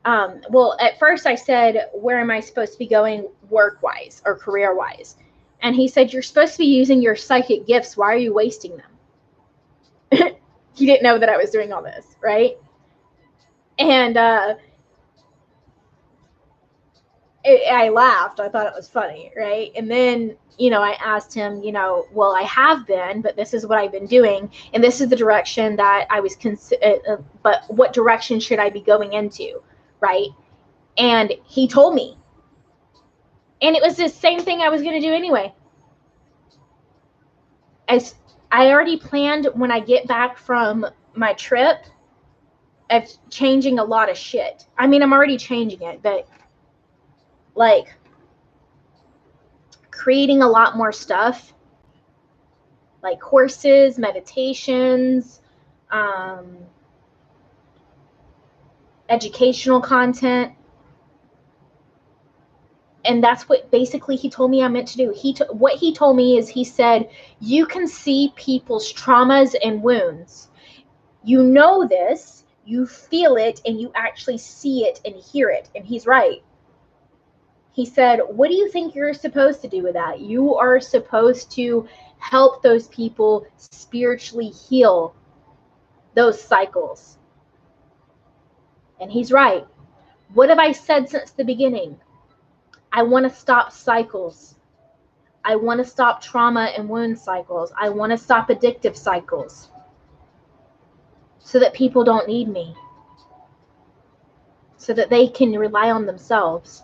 Speaker 1: well, at first I said, where am I supposed to be going work-wise or career-wise? And he said, you're supposed to be using your psychic gifts. Why are you wasting them? He didn't know that I was doing all this, right? And I laughed. I thought it was funny, right? And then, I asked him, well, I have been, but this is what I've been doing, and this is the direction that I was but what direction should I be going into, right? And he told me. And it was the same thing I was going to do anyway. As I already planned when I get back from my trip of changing a lot of shit. I mean, I'm already changing it, but like creating a lot more stuff, like courses, meditations, educational content. And that's what basically he told me I meant to do. What he told me is, he said, you can see people's traumas and wounds. You know this, you feel it, and you actually see it and hear it. And he's right. He said, what do you think you're supposed to do with that? You are supposed to help those people spiritually heal those cycles. And he's right. What have I said since the beginning? I want to stop cycles. I want to stop trauma and wound cycles. I want to stop addictive cycles so that people don't need me, so that they can rely on themselves.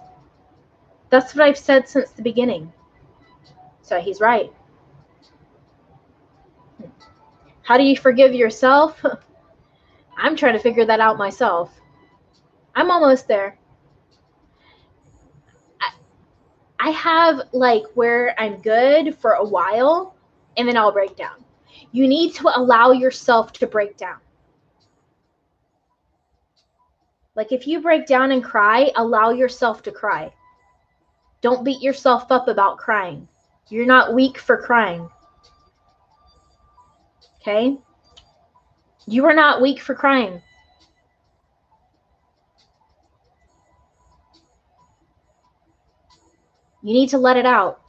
Speaker 1: That's what I've said since the beginning. So he's right. How do you forgive yourself? I'm trying to figure that out myself. I'm almost there. I have like where I'm good for a while and then I'll break down. You need to allow yourself to break down. Like if you break down and cry, allow yourself to cry. Don't beat yourself up about crying. You're not weak for crying. Okay? You are not weak for crying. You need to let it out.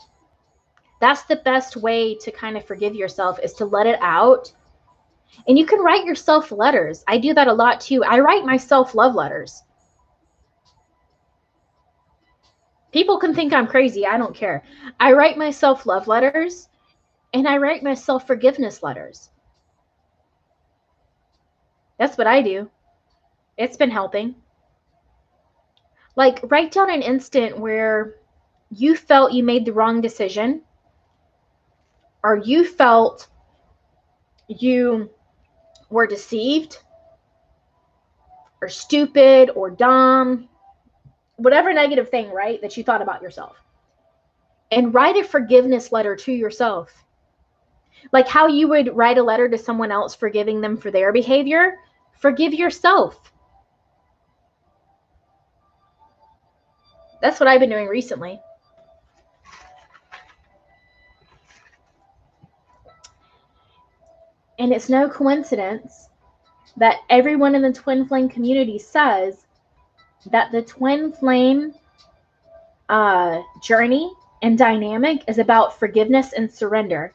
Speaker 1: That's the best way to kind of forgive yourself, is to let it out. And you can write yourself letters. I do that a lot too. I write myself love letters. People can think I'm crazy. I don't care. I write myself love letters and I write myself forgiveness letters. That's what I do. It's been helping. Like, write down an instant where you felt you made the wrong decision, or you felt you were deceived, or stupid, or dumb, whatever negative thing, right, that you thought about yourself. And write a forgiveness letter to yourself. Like how you would write a letter to someone else forgiving them for their behavior, forgive yourself. That's what I've been doing recently. And it's no coincidence that everyone in the twin flame community says that the twin flame journey and dynamic is about forgiveness and surrender.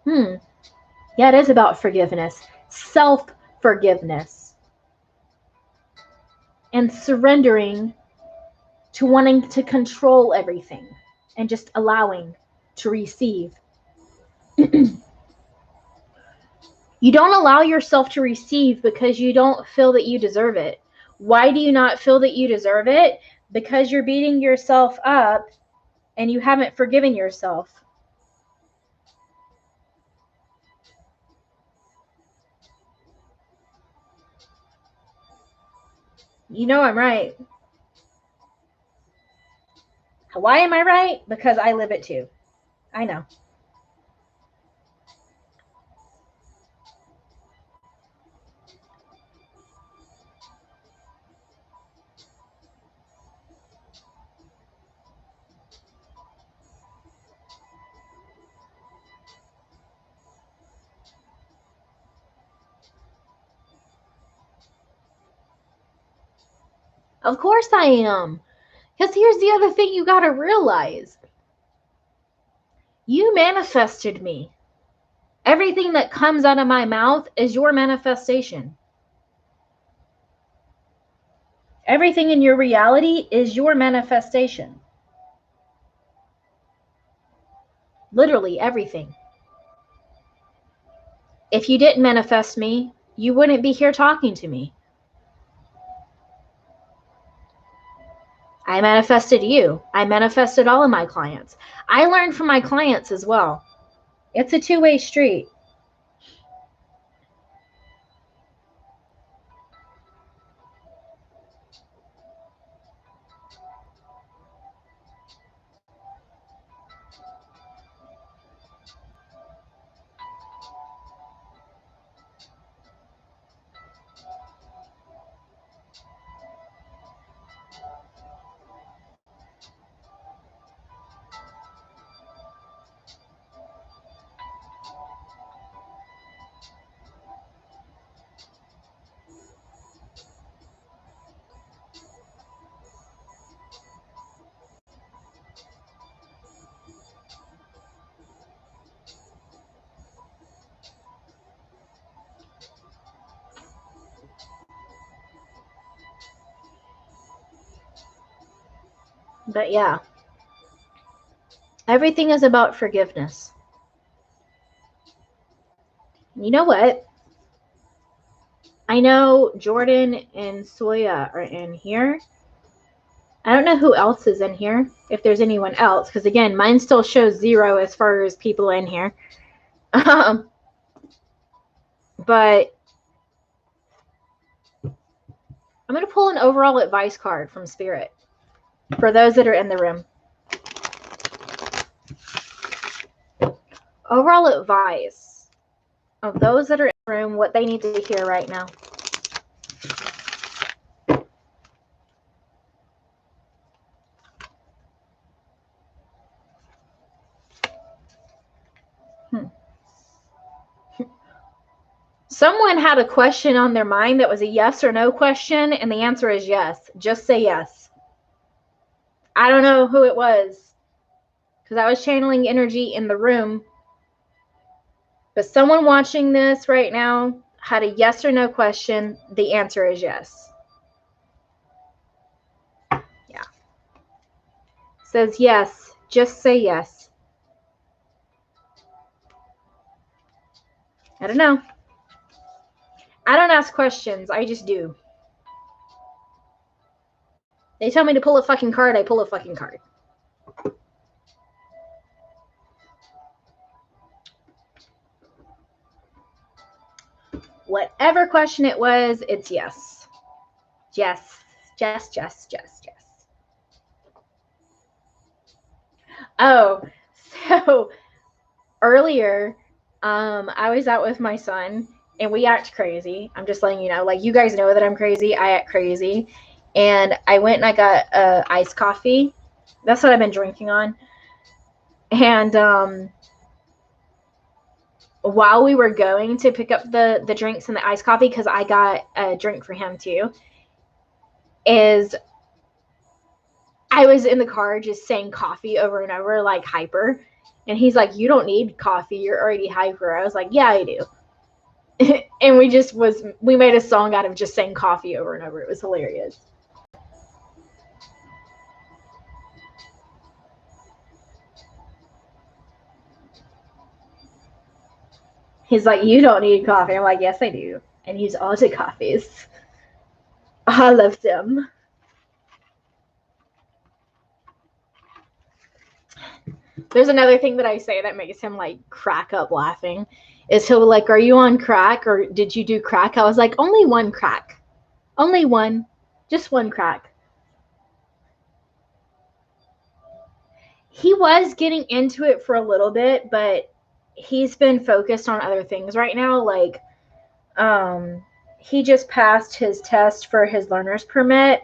Speaker 1: Yeah, it is about forgiveness, self-forgiveness, and surrendering to wanting to control everything and just allowing to receive. You don't allow yourself to receive because you don't feel that you deserve it. Why do you not feel that you deserve it? Because you're beating yourself up and you haven't forgiven yourself. You know I'm right. Why am I right? Because I live it too. I know. Of course I am. Because here's the other thing you got to realize. You manifested me. Everything that comes out of my mouth is your manifestation. Everything in your reality is your manifestation. Literally everything. If you didn't manifest me, you wouldn't be here talking to me. I manifested you. I manifested all of my clients. I learned from my clients as well. It's a two-way street. But yeah, everything is about forgiveness. You know what? I know Jordan and Soya are in here. I don't know who else is in here, if there's anyone else, because again, mine still shows 0 as far as people in here. But I'm going to pull an overall advice card from Spirit for those that are in the room. Overall advice of those that are in the room, what they need to hear right now. Someone had a question on their mind that was a yes or no question, and the answer is yes. Just say yes. I don't know who it was, because I was channeling energy in the room. But someone watching this right now had a yes or no question. The answer is yes. Yeah. Says yes. Just say yes. I don't know. I don't ask questions. I just do. They tell me to pull a fucking card. I pull a fucking card. Whatever question it was, it's yes. Yes. Yes, yes, yes, yes. Oh, so earlier, I was out with my son and we act crazy. I'm just letting you know, like, you guys know that I'm crazy. I act crazy. And I went and I got iced coffee. That's what I've been drinking on. And while we were going to pick up the drinks and the iced coffee, because I got a drink for him too, is I was in the car just saying coffee over and over, like hyper. And he's like, you don't need coffee. You're already hyper. I was like, yeah, I do. And we made a song out of just saying coffee over and over. It was hilarious. He's like, you don't need coffee. I'm like, yes, I do. And he's all the coffees. I love them. There's another thing that I say that makes him like crack up laughing. Is he'll be like, are you on crack or did you do crack? I was like, only one crack. Only one. Just one crack. He was getting into it for a little bit, but he's been focused on other things right now. Like, he just passed his test for his learner's permit,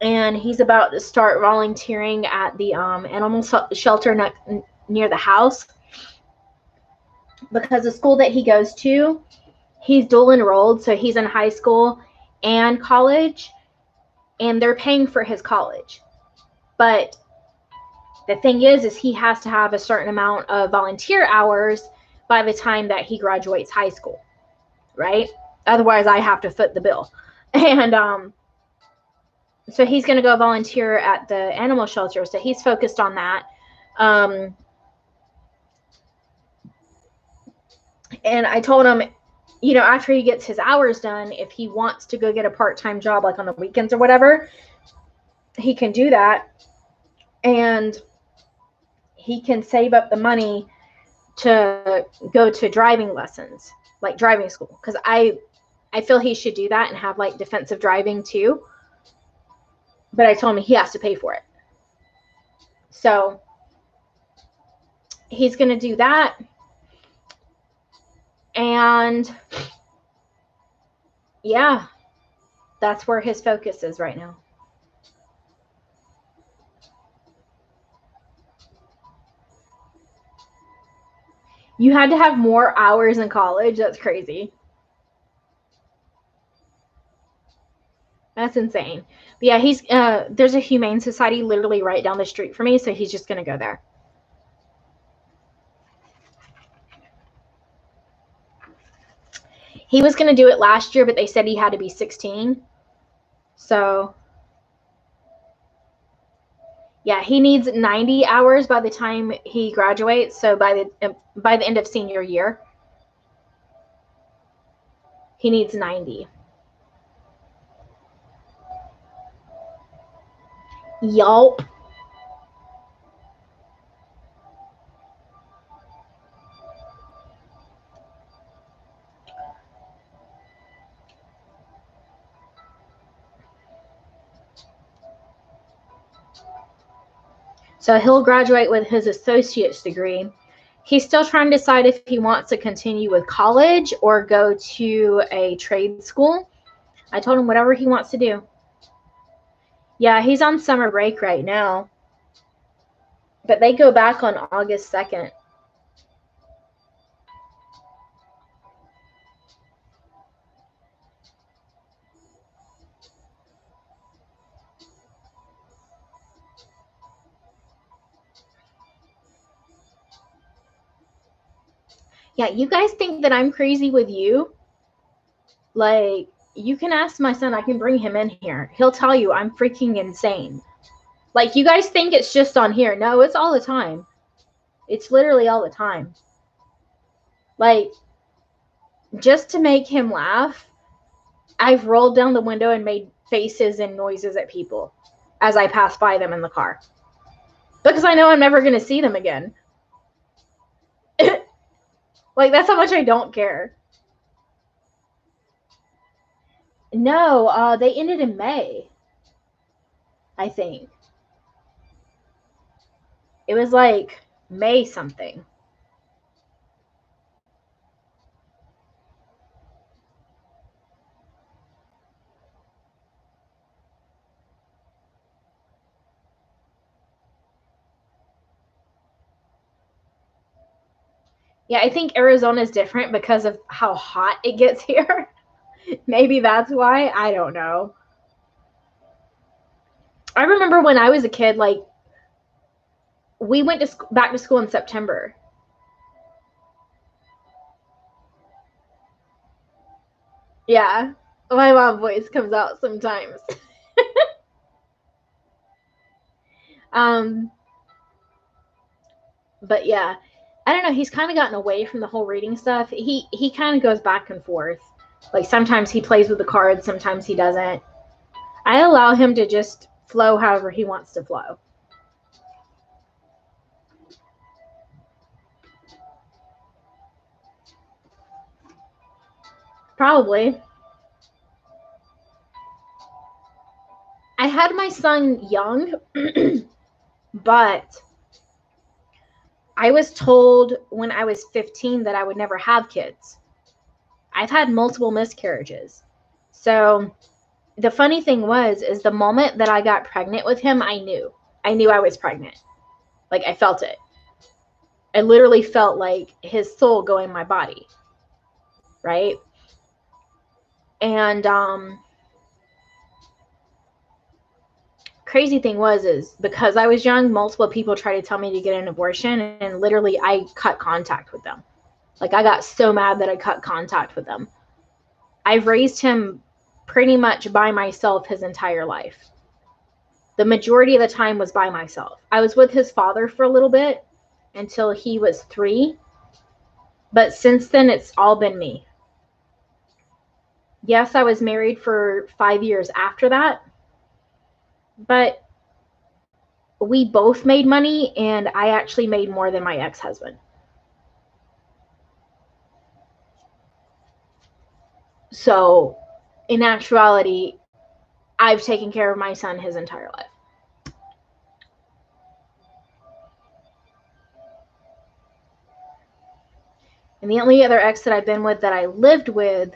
Speaker 1: and he's about to start volunteering at the animal shelter near the house, because the school that he goes to, he's dual enrolled, so he's in high school and college, and they're paying for his college. But the thing is he has to have a certain amount of volunteer hours by the time that he graduates high school, right? Otherwise, I have to foot the bill. And so he's going to go volunteer at the animal shelter. So he's focused on that. And I told him, you know, after he gets his hours done, if he wants to go get a part-time job, like on the weekends or whatever, he can do that. And he can save up the money to go to driving lessons, like driving school. Because I feel he should do that and have like defensive driving too. But I told him he has to pay for it. So he's going to do that. And yeah, that's where his focus is right now. You had to have more hours in college? That's crazy. That's insane. But yeah, he's there's a humane society literally right down the street from me, so he's just going to go there. He was going to do it last year, but they said he had to be 16. So yeah, he needs 90 hours by the time he graduates. So by the end of senior year, he needs 90. Yup. So he'll graduate with his associate's degree. He's still trying to decide if he wants to continue with college or go to a trade school. I told him whatever he wants to do. Yeah, he's on summer break right now. But they go back on August 2nd. Yeah, you guys think that I'm crazy with you? Like, you can ask my son. I can bring him in here. He'll tell you I'm freaking insane. Like, you guys think it's just on here. No, it's all the time. It's literally all the time. Like, just to make him laugh, I've rolled down the window and made faces and noises at people as I pass by them in the car. Because I know I'm never going to see them again. Like, that's how much I don't care. No, they ended in May, I think. It was like May something. Yeah, I think Arizona is different because of how hot it gets here. Maybe that's why. I don't know. I remember when I was a kid, like, we went to back to school in September. Yeah, my mom voice comes out sometimes. um, but yeah, I don't know. He's kind of gotten away from the whole reading stuff. He kind of goes back and forth. Like, sometimes he plays with the cards, sometimes he doesn't. I allow him to just flow however he wants to flow. Probably. I had my son young, but I was told when I was 15 that I would never have kids. I've had multiple miscarriages. So the funny thing is the moment that I got pregnant with him, I knew I was pregnant. Like, I felt it. I literally felt like his soul go in my body. Right. And crazy thing is because I was young, multiple people tried to tell me to get an abortion, and literally I cut contact with them. Like, I got so mad that I cut contact with them. I've raised him pretty much by myself his entire life. The majority of the time was by myself. I was with his father for a little bit until he was 3. But since then, it's all been me. Yes, I was married for 5 years after that. But we both made money, and I actually made more than my ex-husband. So, in actuality, I've taken care of my son his entire life. And the only other ex that I've been with that I lived with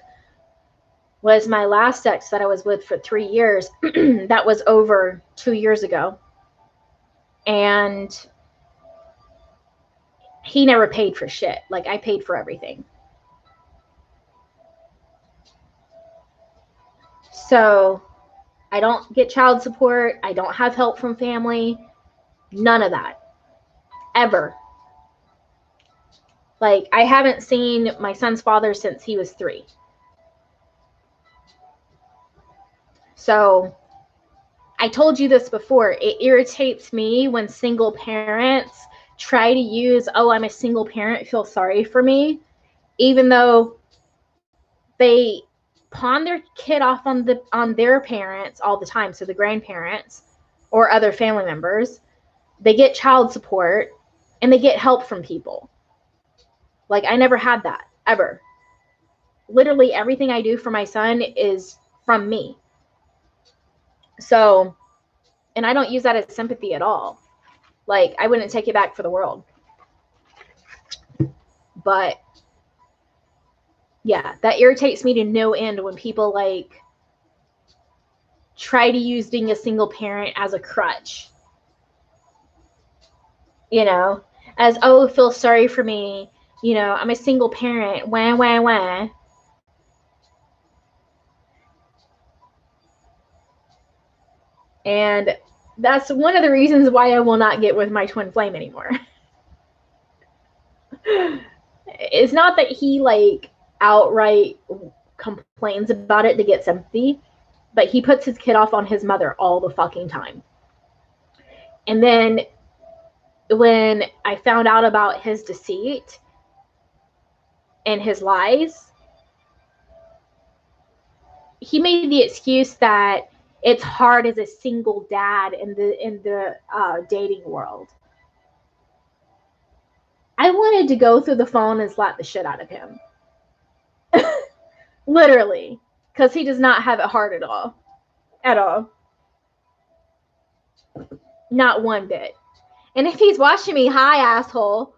Speaker 1: was my last ex that I was with for 3 years. That was over 2 years ago. And he never paid for shit. Like, I paid for everything. So, I don't get child support. I don't have help from family. None of that. Ever. Like, I haven't seen my son's father since he was 3. So, I told you this before. It irritates me when single parents try to use, oh, I'm a single parent, feel sorry for me, even though they pawn their kid off on their parents all the time, so the grandparents or other family members. They get child support and they get help from people. Like, I never had that, ever. Literally everything I do for my son is from me. So, and I don't use that as sympathy at all. Like, I wouldn't take it back for the world. But yeah, that irritates me to no end when people like try to use being a single parent as a crutch. You know, as, oh, feel sorry for me. You know, I'm a single parent. Wah, wah, wah. And that's one of the reasons why I will not get with my twin flame anymore. It's not that he like outright complains about it to get sympathy, but he puts his kid off on his mother all the fucking time. And then when I found out about his deceit and his lies, he made the excuse that it's hard as a single dad in the dating world. I wanted to go through the phone and slap the shit out of him. Literally. Because he does not have it hard at all. At all. Not one bit. And if he's watching me, hi, asshole.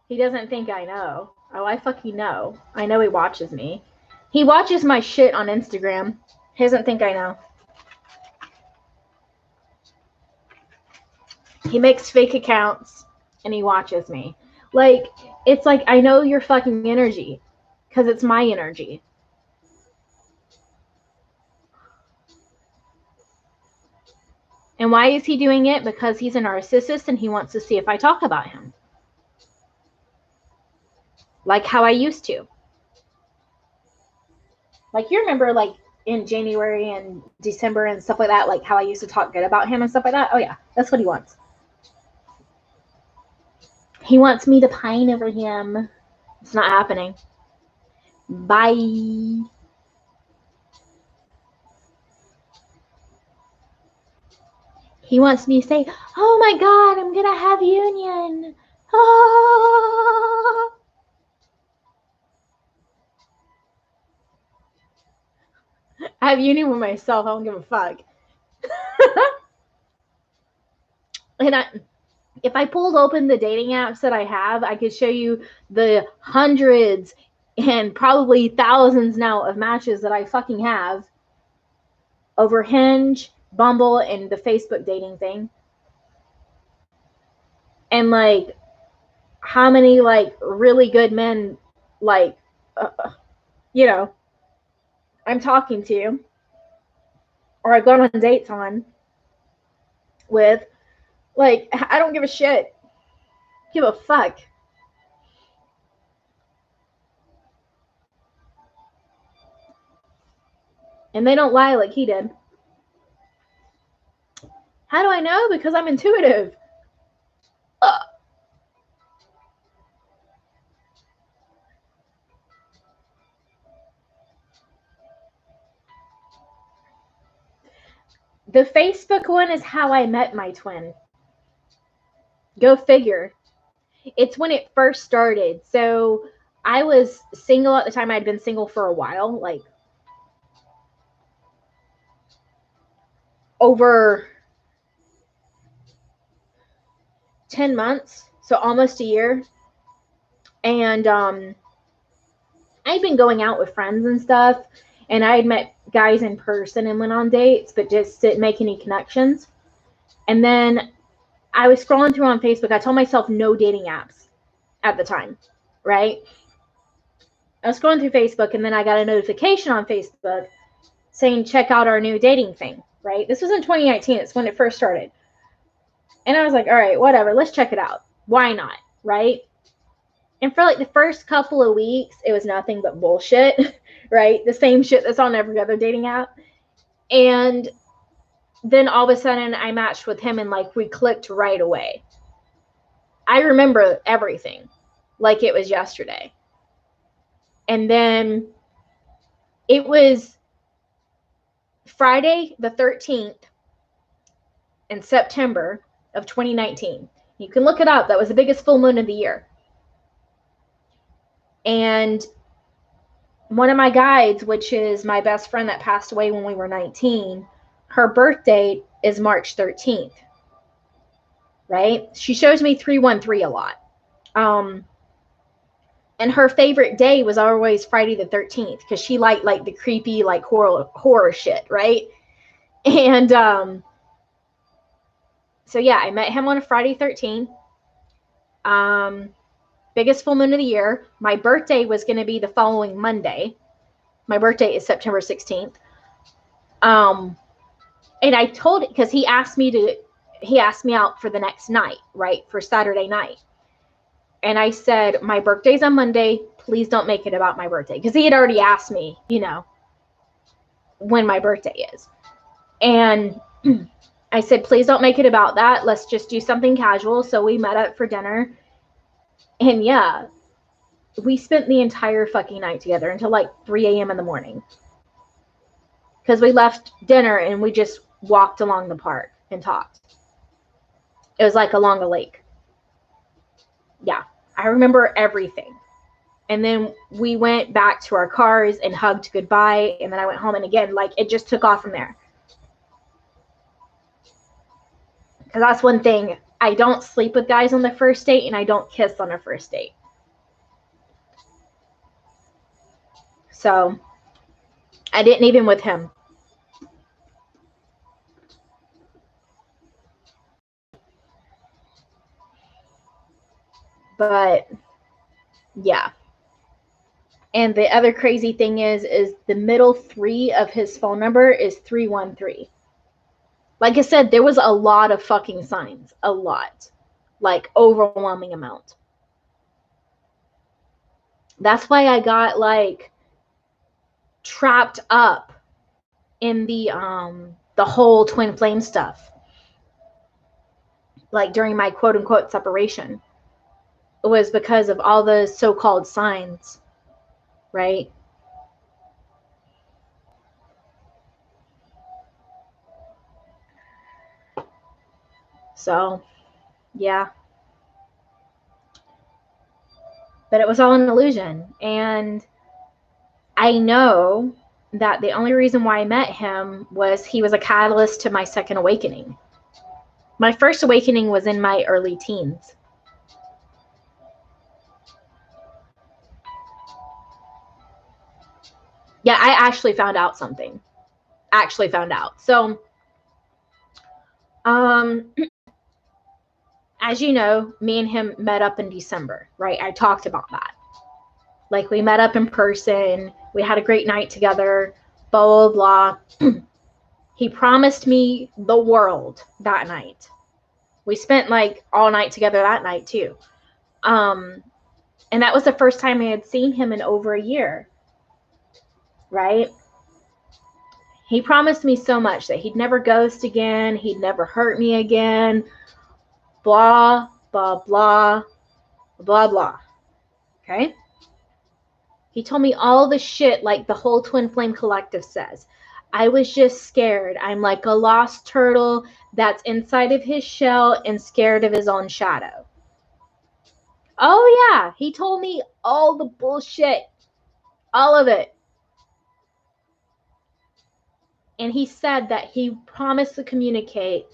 Speaker 1: He doesn't think I know. Oh, I fucking know. I know he watches me. He watches my shit on Instagram. He doesn't think I know. He makes fake accounts and he watches me. Like, it's like, I know your fucking energy because it's my energy. And why is he doing it? Because he's a narcissist and he wants to see if I talk about him. Like how I used to. Like, you remember, like, in January and December and stuff like that, like how I used to talk good about him and stuff like that? Oh, yeah. That's what he wants. He wants me to pine over him. It's not happening. Bye. He wants me to say, oh my God, I'm going to have union. Oh. I have union with myself. I don't give a fuck. And if I pulled open the dating apps that I have, I could show you the hundreds and probably thousands now of matches that I fucking have over Hinge, Bumble, and the Facebook dating thing. And like how many like really good men, like, you know, I'm talking to. or I've gone on dates on with, like, I don't give a shit. Give a fuck. And they don't lie like he did. How do I know? Because I'm intuitive. Ugh. The Facebook one is how I met my twin. Go figure. It's when it first started. So I was single at the time. I'd been single for a while, like over 10 months, so almost a year. And I'd been going out with friends and stuff, and I had met guys in person and went on dates, but just didn't make any connections. And then I was scrolling through on Facebook. I told myself no dating apps at the time, right? I was scrolling through Facebook, and then I got a notification on Facebook saying, check out our new dating thing, right? This was in 2019. It's when it first started. And I was like, all right, whatever. Let's check it out. Why not, right? And for like the first couple of weeks, it was nothing but bullshit, right? The same shit that's on every other dating app. And then all of a sudden I matched with him and like we clicked right away. I remember everything like it was yesterday. And then it was Friday the 13th in September of 2019. You can look it up. That was the biggest full moon of the year. And one of my guides, which is my best friend that passed away when we were 19, her birthday is March 13th, right? She shows me 313 a lot. And her favorite day was always Friday the 13th because she liked like the creepy, like horror shit, right? And so yeah, I met him on a Friday 13th. Biggest full moon of the year. My birthday was going to be the following Monday. My birthday is September 16th. And I told it because he asked me out for the next night, right? For Saturday night. And I said, my birthday's on Monday. Please don't make it about my birthday. Because he had already asked me, you know, when my birthday is. And I said, please don't make it about that. Let's just do something casual. So we met up for dinner. And yeah, we spent the entire fucking night together until like 3 a.m. in the morning. Because we left dinner and we just walked along the park and talked. It was like along a lake. Yeah, I remember everything. And then we went back to our cars and hugged goodbye. And then I went home. And again, like it just took off from there. Because that's one thing. I don't sleep with guys on the first date and I don't kiss on a first date. So I didn't even with him. But yeah. And the other crazy thing is the middle 3 of his phone number is 313. Like I said, there was a lot of fucking signs. A lot. Like overwhelming amount. That's why I got like trapped up in the whole twin flame stuff. Like during my quote unquote separation. It was because of all the so-called signs. Right? So, yeah. But it was all an illusion. And I know that the only reason why I met him was he was a catalyst to my second awakening. My first awakening was in my early teens. Yeah, I actually found out something. So, as you know, me and him met up in December, right? I talked about that. Like we met up in person. We had a great night together, blah, blah, blah. He promised me the world that night. We spent like all night together that night too. And that was the first time I had seen him in over a year. Right? He promised me so much that he'd never ghost again, he'd never hurt me again. Blah, blah, blah, blah, blah. Okay? He told me all the shit like the whole Twin Flame Collective says. I was just scared. I'm like a lost turtle that's inside of his shell and scared of his own shadow. Oh, yeah. He told me all the bullshit. All of it. And he said that he promised to communicate.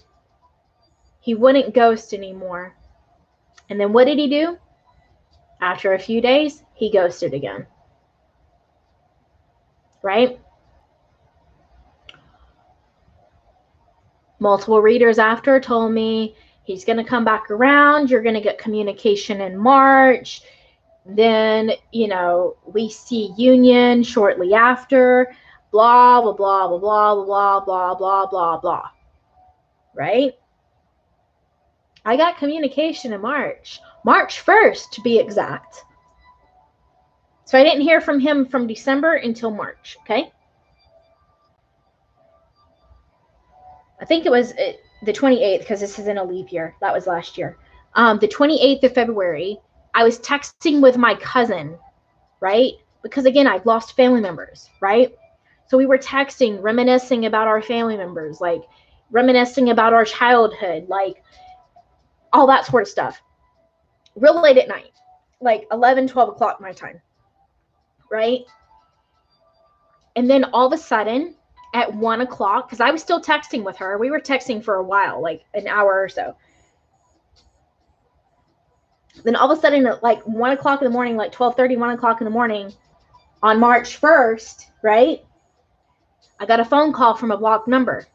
Speaker 1: He wouldn't ghost anymore. And then what did he do? After a few days, he ghosted again. Right? Multiple readers after told me he's going to come back around. You're going to get communication in March. Then, we see union shortly after. Blah, blah, blah, blah, blah, blah, blah, blah, blah, blah. Right? I got communication in March. March 1st, to be exact. So I didn't hear from him from December until March, okay? I think it was the 28th, because this is in a leap year. That was last year. The 28th of February, I was texting with my cousin, right? Because, again, I've lost family members, right? So we were texting, reminiscing about our family members, like reminiscing about our childhood, like all that sort of stuff. Real late at night, like 11, 12 o'clock my time, right? And then all of a sudden, at 1 o'clock, because I was still texting with her. We were texting for a while, like an hour or so. Then all of a sudden, at like 1 o'clock in the morning, like 12:30, 1 o'clock in the morning, on March 1st, right? I got a phone call from a blocked number.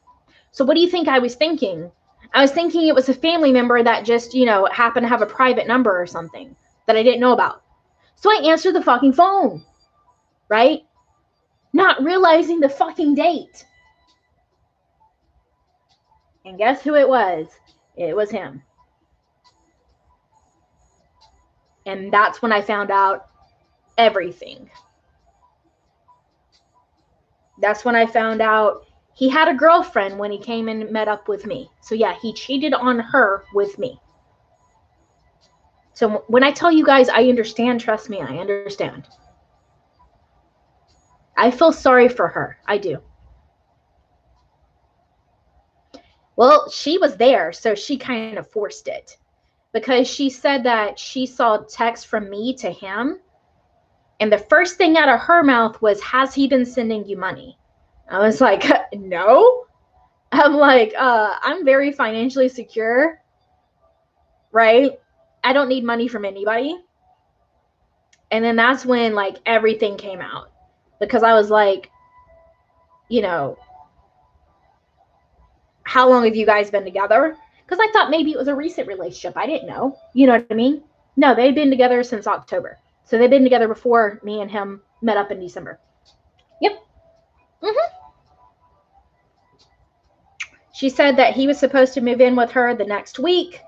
Speaker 1: So what do you think I was thinking? I was thinking it was a family member that just, happened to have a private number or something that I didn't know about. So I answered the fucking phone, right? Not realizing the fucking date. And guess who it was? It was him. And that's when I found out everything. That's when I found out he had a girlfriend when he came and met up with me. So yeah, he cheated on her with me. So when I tell you guys, I understand, trust me, I understand. I feel sorry for her. I do. Well, she was there, so she kind of forced it. Because she said that she saw text from me to him. And the first thing out of her mouth was, has he been sending you money? I was like, no. I'm like, I'm very financially secure, right? I don't need money from anybody. And then that's when, like, everything came out. Because I was like, how long have you guys been together? Because I thought maybe it was a recent relationship. I didn't know. You know what I mean? No, they've been together since October. So they've been together before me and him met up in December. Yep. She said that he was supposed to move in with her the next week.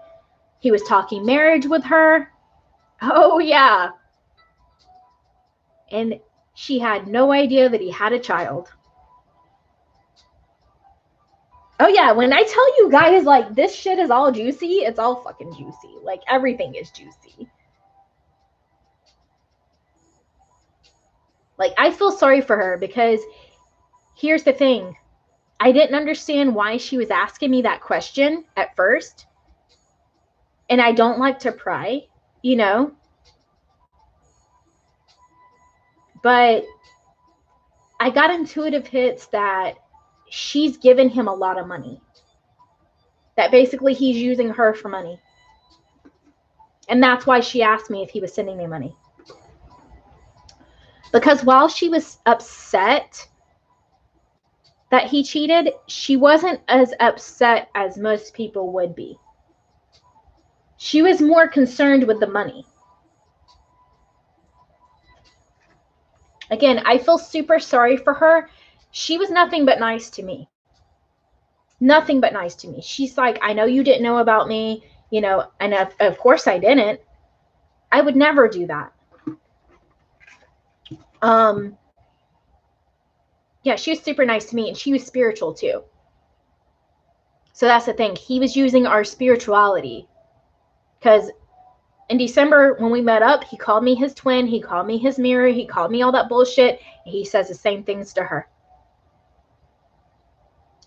Speaker 1: He was talking marriage with her. Oh, yeah. And she had no idea that he had a child. Oh, yeah. When I tell you guys, like, this shit is all juicy, it's all fucking juicy. Like, everything is juicy. Like, I feel sorry for her because here's the thing. I didn't understand why she was asking me that question at first. And I don't like to pry, But I got intuitive hits that she's given him a lot of money. That basically he's using her for money. And that's why she asked me if he was sending me money. Because while she was upset that he cheated, she wasn't as upset as most people would be. She was more concerned with the money. Again, I feel super sorry for her. She was nothing but nice to me. Nothing but nice to me. She's like, I know you didn't know about me, you know, and of course I didn't. I would never do that. Yeah, she was super nice to me, and she was spiritual too. So that's the thing. He was using our spirituality, because in December when we met up, he called me his twin, he called me his mirror, he called me all that bullshit. He says the same things to her.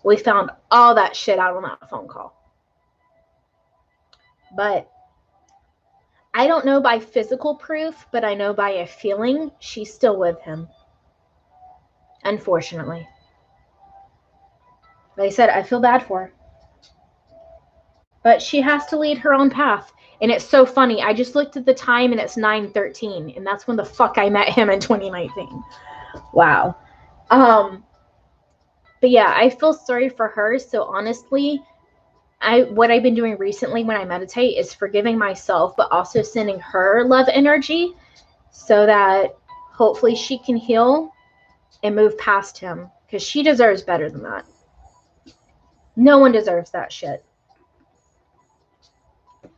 Speaker 1: We found all that shit out on that phone call. But I don't know by physical proof, but I know by a feeling she's still with him. Unfortunately. Like I said, I feel bad for her. But she has to lead her own path. And it's so funny. I just looked at the time and it's 9:13. And that's when the fuck I met him in 2019. Wow. But yeah, I feel sorry for her. So honestly, what I've been doing recently when I meditate is forgiving myself, but also sending her love energy so that hopefully she can heal and move past him, because she deserves better than that. No one deserves that shit.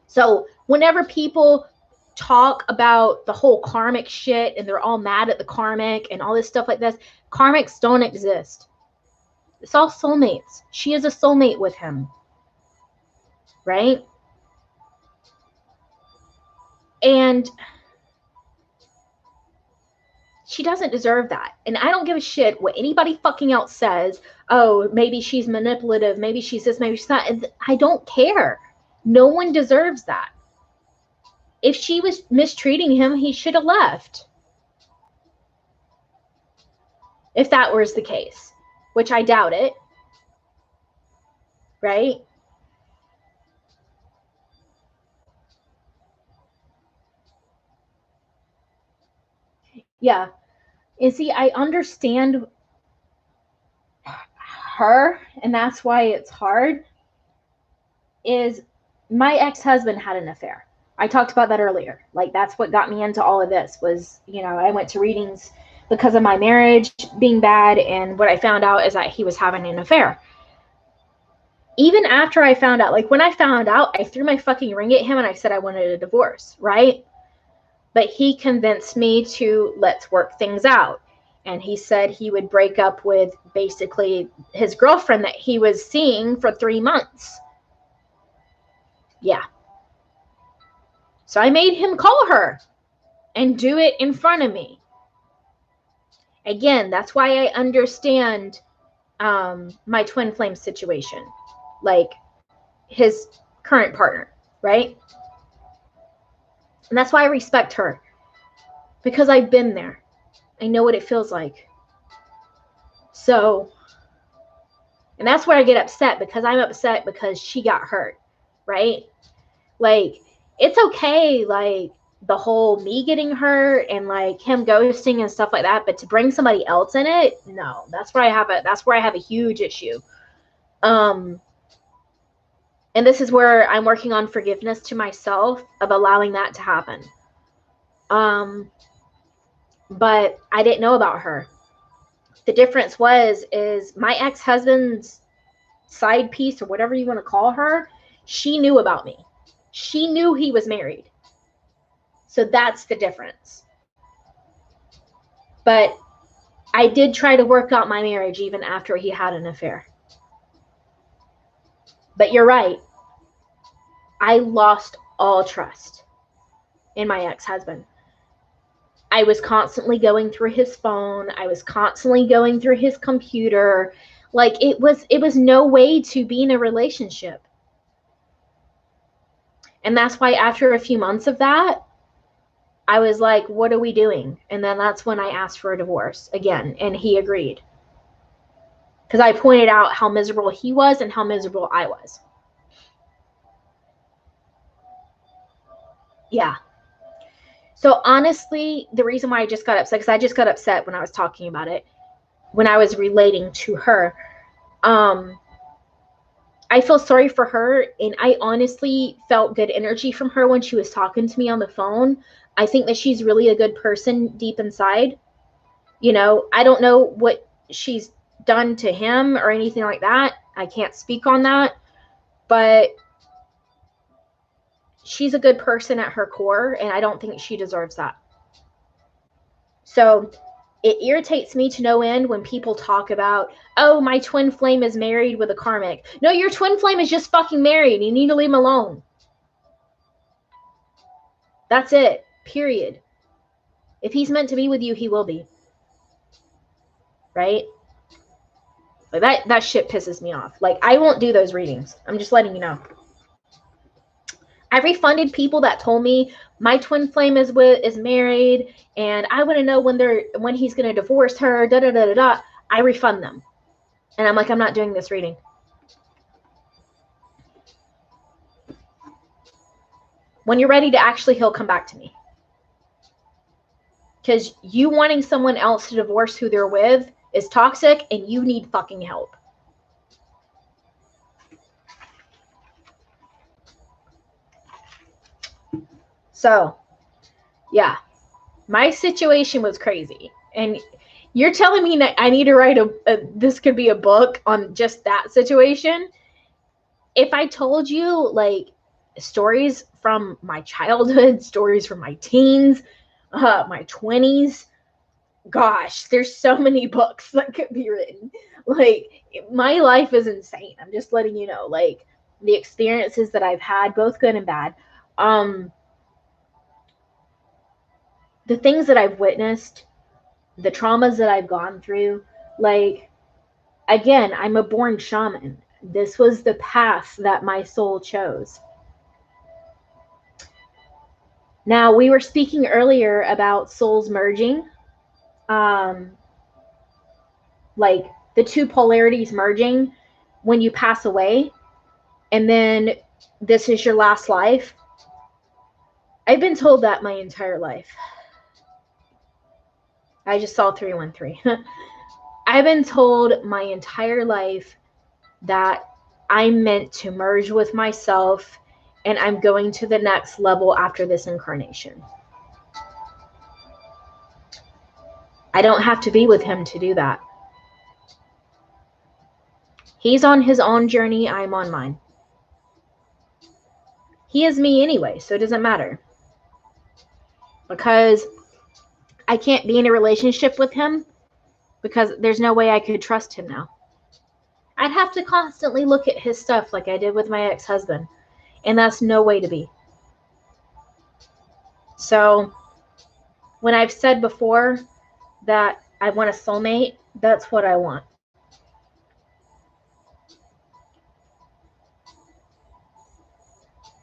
Speaker 1: So whenever people talk about the whole karmic shit and they're all mad at the karmic and all this stuff like this, karmics don't exist. It's all soulmates. She is a soulmate with him. Right? And she doesn't deserve that. And I don't give a shit what anybody fucking else says. Oh, maybe she's manipulative. Maybe she's this, maybe she's not. I don't care. No one deserves that. If she was mistreating him, he should have left. If that was the case, which I doubt it. Right? Yeah. And see, I understand her, and that's why it's hard, is my ex-husband had an affair. I talked about that earlier. Like, that's what got me into all of this was, you know, I went to readings because of my marriage being bad, and what I found out is that he was having an affair. Even after I found out, like when I found out, I threw my fucking ring at him and I said I wanted a divorce, right? But he convinced me to let's work things out. And he said he would break up with basically his girlfriend that he was seeing for 3 months. Yeah. So I made him call her and do it in front of me. Again, that's why I understand my twin flame situation. Like his current partner, right? And that's why I respect her. Because I've been there. I know what it feels like. So, and that's where I get upset, because I'm upset because she got hurt, right? Like, it's okay, like, the whole me getting hurt and like him ghosting and stuff like that, but to bring somebody else in it, no. That's where I have a huge issue. And this is where I'm working on forgiveness to myself of allowing that to happen. But I didn't know about her. The difference is my ex-husband's side piece, or whatever you want to call her, she knew about me. She knew he was married. So that's the difference. But I did try to work out my marriage even after he had an affair. But you're right. I lost all trust in my ex-husband. I was constantly going through his phone. I was constantly going through his computer. Like, it was no way to be in a relationship. And that's why after a few months of that, I was like, what are we doing? And then that's when I asked for a divorce again, and he agreed. Because I pointed out how miserable he was and how miserable I was. Yeah. So honestly, the reason why I just got upset, because I just got upset when I was talking about it, when I was relating to her, I feel sorry for her, and I honestly felt good energy from her when she was talking to me on the phone. I think that she's really a good person deep inside. You know, I don't know what she's done to him or anything like that. can't speak on that, but she's a good person at her core, and I don't think she deserves that. So it irritates me to no end when people talk about, oh, my twin flame is married with a karmic. No, your twin flame is just fucking married. You need to leave him alone. That's it. Period. If he's meant to be with you, he will be. Right? Like that shit pisses me off. Like, I won't do those readings. I'm just letting you know. I refunded people that told me my twin flame is married and I want to know when he's going to divorce her, da da da da da. I refund them. And I'm like, I'm not doing this reading. When you're ready to actually heal, come back to me. Because you wanting someone else to divorce who they're with is toxic and you need fucking help. So, yeah, my situation was crazy. And you're telling me that I need to write this could be a book on just that situation. If I told you, like, stories from my childhood, stories from my teens, my 20s, gosh, there's so many books that could be written. Like, my life is insane. I'm just letting you know, like, the experiences that I've had, both good and bad. The things that I've witnessed, the traumas that I've gone through, like, again, I'm a born shaman. This was the path that my soul chose. Now, we were speaking earlier about souls merging, like the two polarities merging when you pass away, and then this is your last life. I've been told that my entire life. I just saw 313. I've been told my entire life that I'm meant to merge with myself and I'm going to the next level after this incarnation. I don't have to be with him to do that. He's on his own journey, I'm on mine. He is me anyway, so it doesn't matter. Because I can't be in a relationship with him because there's no way I could trust him now. I'd have to constantly look at his stuff like I did with my ex-husband, and that's no way to be. So when I've said before that I want a soulmate, that's what I want.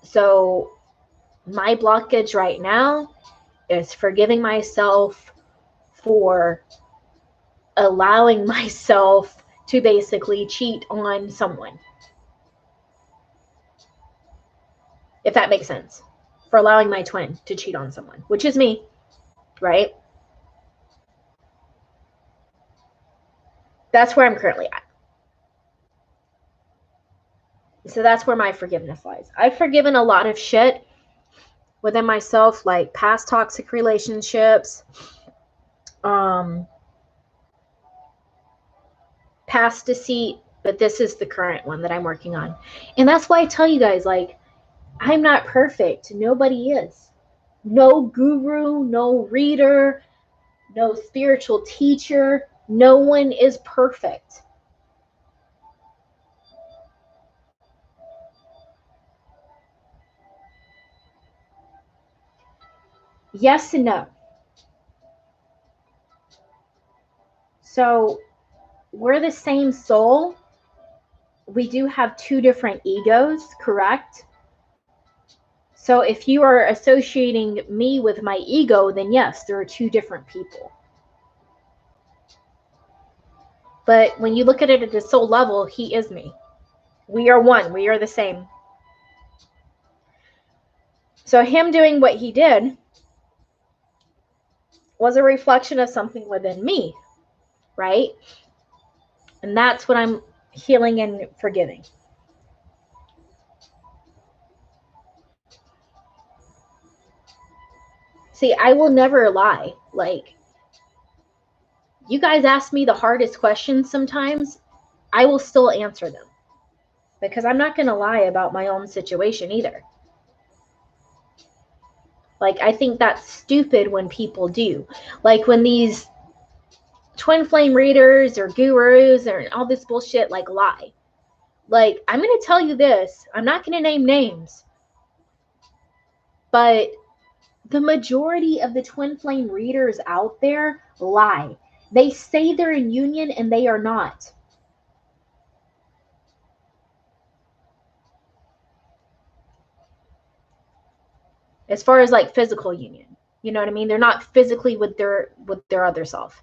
Speaker 1: So my blockage right now is forgiving myself for allowing myself to basically cheat on someone. If that makes sense. For allowing my twin to cheat on someone, which is me, right? That's where I'm currently at. So that's where my forgiveness lies. I've forgiven a lot of shit within myself, like past toxic relationships, past deceit, but this is the current one that I'm working on. And that's why I tell you guys, like, I'm not perfect. Nobody is. No guru, no reader, no spiritual teacher. No one is perfect. Yes and no. So we're the same soul. We do have two different egos, correct? So if you are associating me with my ego, then yes, there are two different people. But when you look at it at the soul level, he is me. We are one. We are the same. So him doing what he did was a reflection of something within me, right? And that's what I'm healing and forgiving. See, I will never lie. Like, you guys ask me the hardest questions sometimes, I will still answer them. because I'm not going to lie about my own situation either. Like, I think that's stupid when people do. Like, when these twin flame readers or gurus or all this bullshit, like, lie. Like, I'm going to tell you this. I'm not going to name names. But the majority of the twin flame readers out there lie. They say they're in union and they are not. As far as like physical union, you know what I mean? They're not physically with their other self.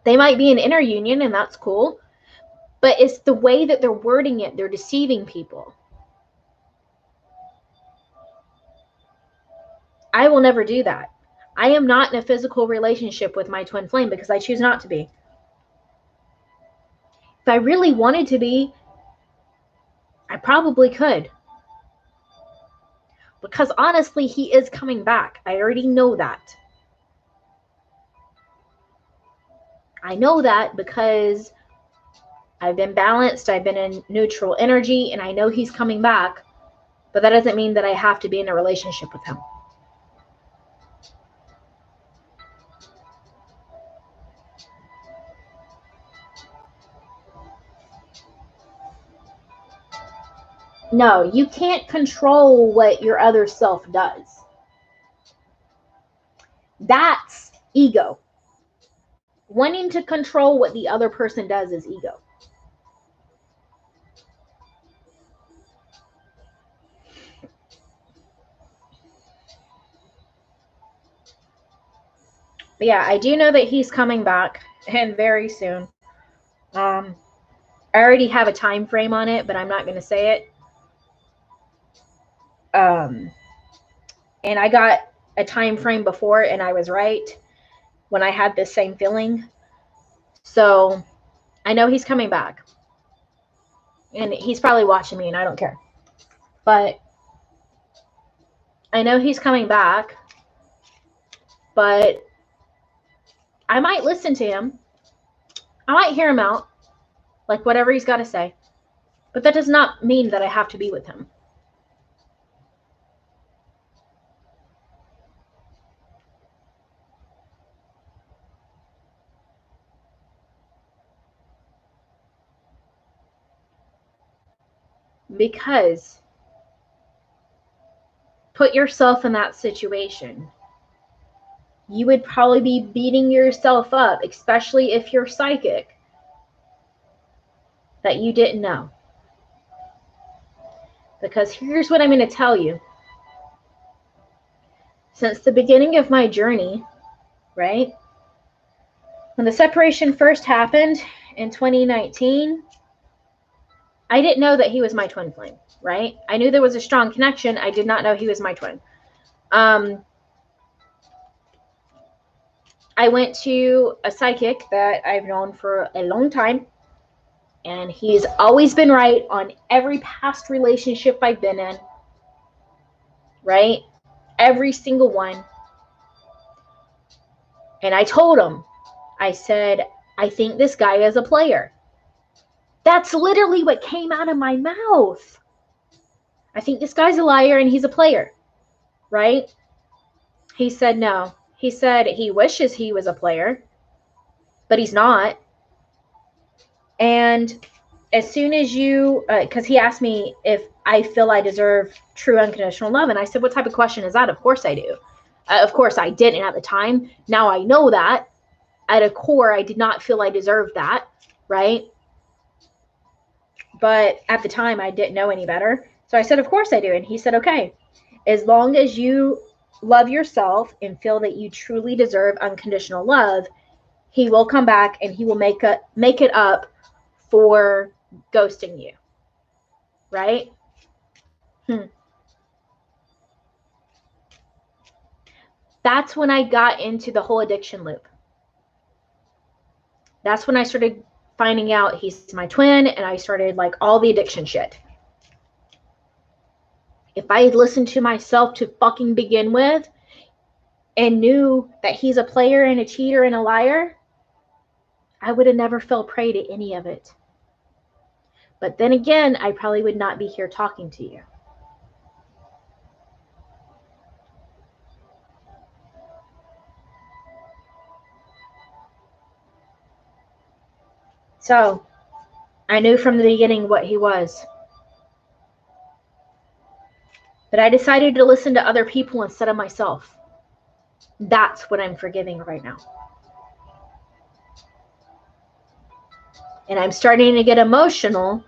Speaker 1: They might be an inner union, and that's cool, but it's the way that they're wording it. They're deceiving people. I will never do that. I am not in a physical relationship with my twin flame because I choose not to be. If I really wanted to be, I probably could. Because honestly, he is coming back. I already know that. I know that because I've been balanced, I've been in neutral energy, and I know he's coming back. But that doesn't mean that I have to be in a relationship with him. No, you can't control what your other self does. That's ego. Wanting to control what the other person does is ego. But yeah, I do know that he's coming back, and very soon. I already have a time frame on it, but I'm not going to say it. And I got a time frame before, and I was right when I had this same feeling. So I know he's coming back. And he's probably watching me, and I don't care. But I know he's coming back. But I might listen to him. I might hear him out. Like, whatever he's got to say. But that does not mean that I have to be with him. Because put yourself in that situation. You would probably be beating yourself up, especially if you're psychic, that you didn't know. Because here's what I'm going to tell you. Since the beginning of my journey, right? When the separation first happened in 2019, I didn't know that he was my twin flame, right? I knew there was a strong connection. I did not know he was my twin. I went to a psychic that I've known for a long time, and he's always been right on every past relationship I've been in, right? Every single one. And I told him, I said, I think this guy is a player. That's literally what came out of my mouth. I think this guy's a liar and he's a player, right? He said no. He said he wishes he was a player, but he's not. And as soon as you, because he asked me if I feel I deserve true unconditional love. And I said, what type of question is that? Of course I do. Of course I didn't at the time. Now I know that. At a core, I did not feel I deserved that, right? But at the time, I didn't know any better. So I said, of course I do. And he said, okay, as long as you love yourself and feel that you truly deserve unconditional love, he will come back and he will make it up for ghosting you, right? That's when I got into the whole addiction loop. That's when I started finding out he's my twin, and I started like all the addiction shit. If I had listened to myself to fucking begin with and knew that he's a player and a cheater and a liar, I would have never fell prey to any of it. But then again, I probably would not be here talking to you. So I knew from the beginning what he was. But I decided to listen to other people instead of myself. That's what I'm forgiving right now. And I'm starting to get emotional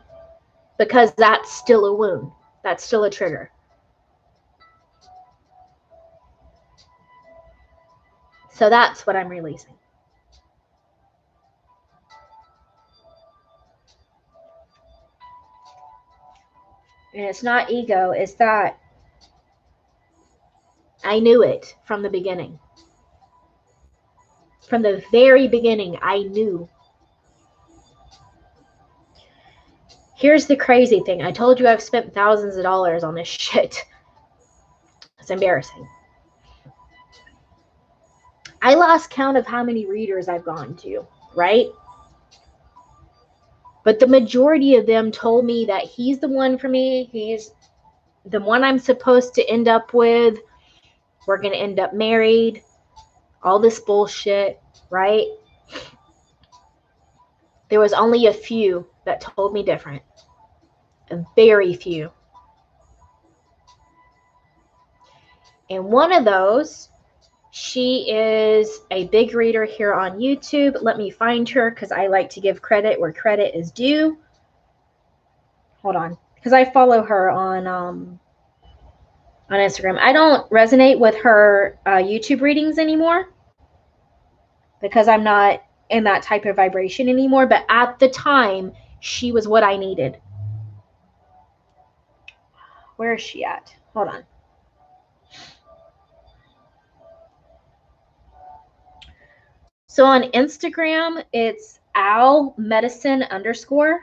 Speaker 1: because that's still a wound. That's still a trigger. So that's what I'm releasing. And it's not ego, it's that I knew it from the beginning. From the very beginning, I knew. Here's the crazy thing. I told you I've spent thousands of dollars on this shit. It's embarrassing. I lost count of how many readers I've gone to, right? But the majority of them told me that he's the one for me. He's the one I'm supposed to end up with. We're going to end up married. All this bullshit, right? There was only a few that told me different. A very few. And one of those, she is a big reader here on YouTube. Let me find her because I like to give credit where credit is due. Hold on. Because I follow her on Instagram. I don't resonate with her YouTube readings anymore because I'm not in that type of vibration anymore. But at the time, she was what I needed. Where is she at? Hold on. So on Instagram, it's owlmedicine_.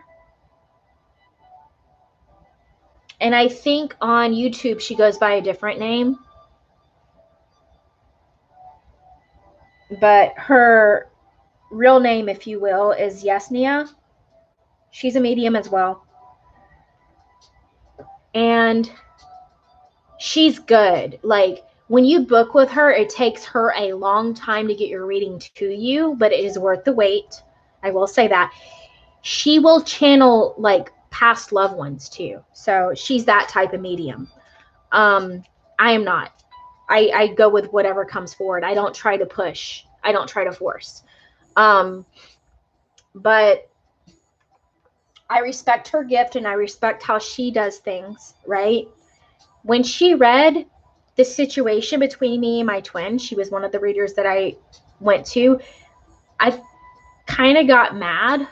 Speaker 1: And I think on YouTube, she goes by a different name. But her real name, if you will, is Yesenia. She's a medium as well. And she's good. Like, when you book with her, it takes her a long time to get your reading to you, but it is worth the wait. I will say that. She will channel, like, past loved ones, too. So she's that type of medium. I am not. I go with whatever comes forward. I don't try to push. I don't try to force. But I respect her gift and I respect how she does things, right? When she read the situation between me and my twin, she was one of the readers that I went to, I kind of got mad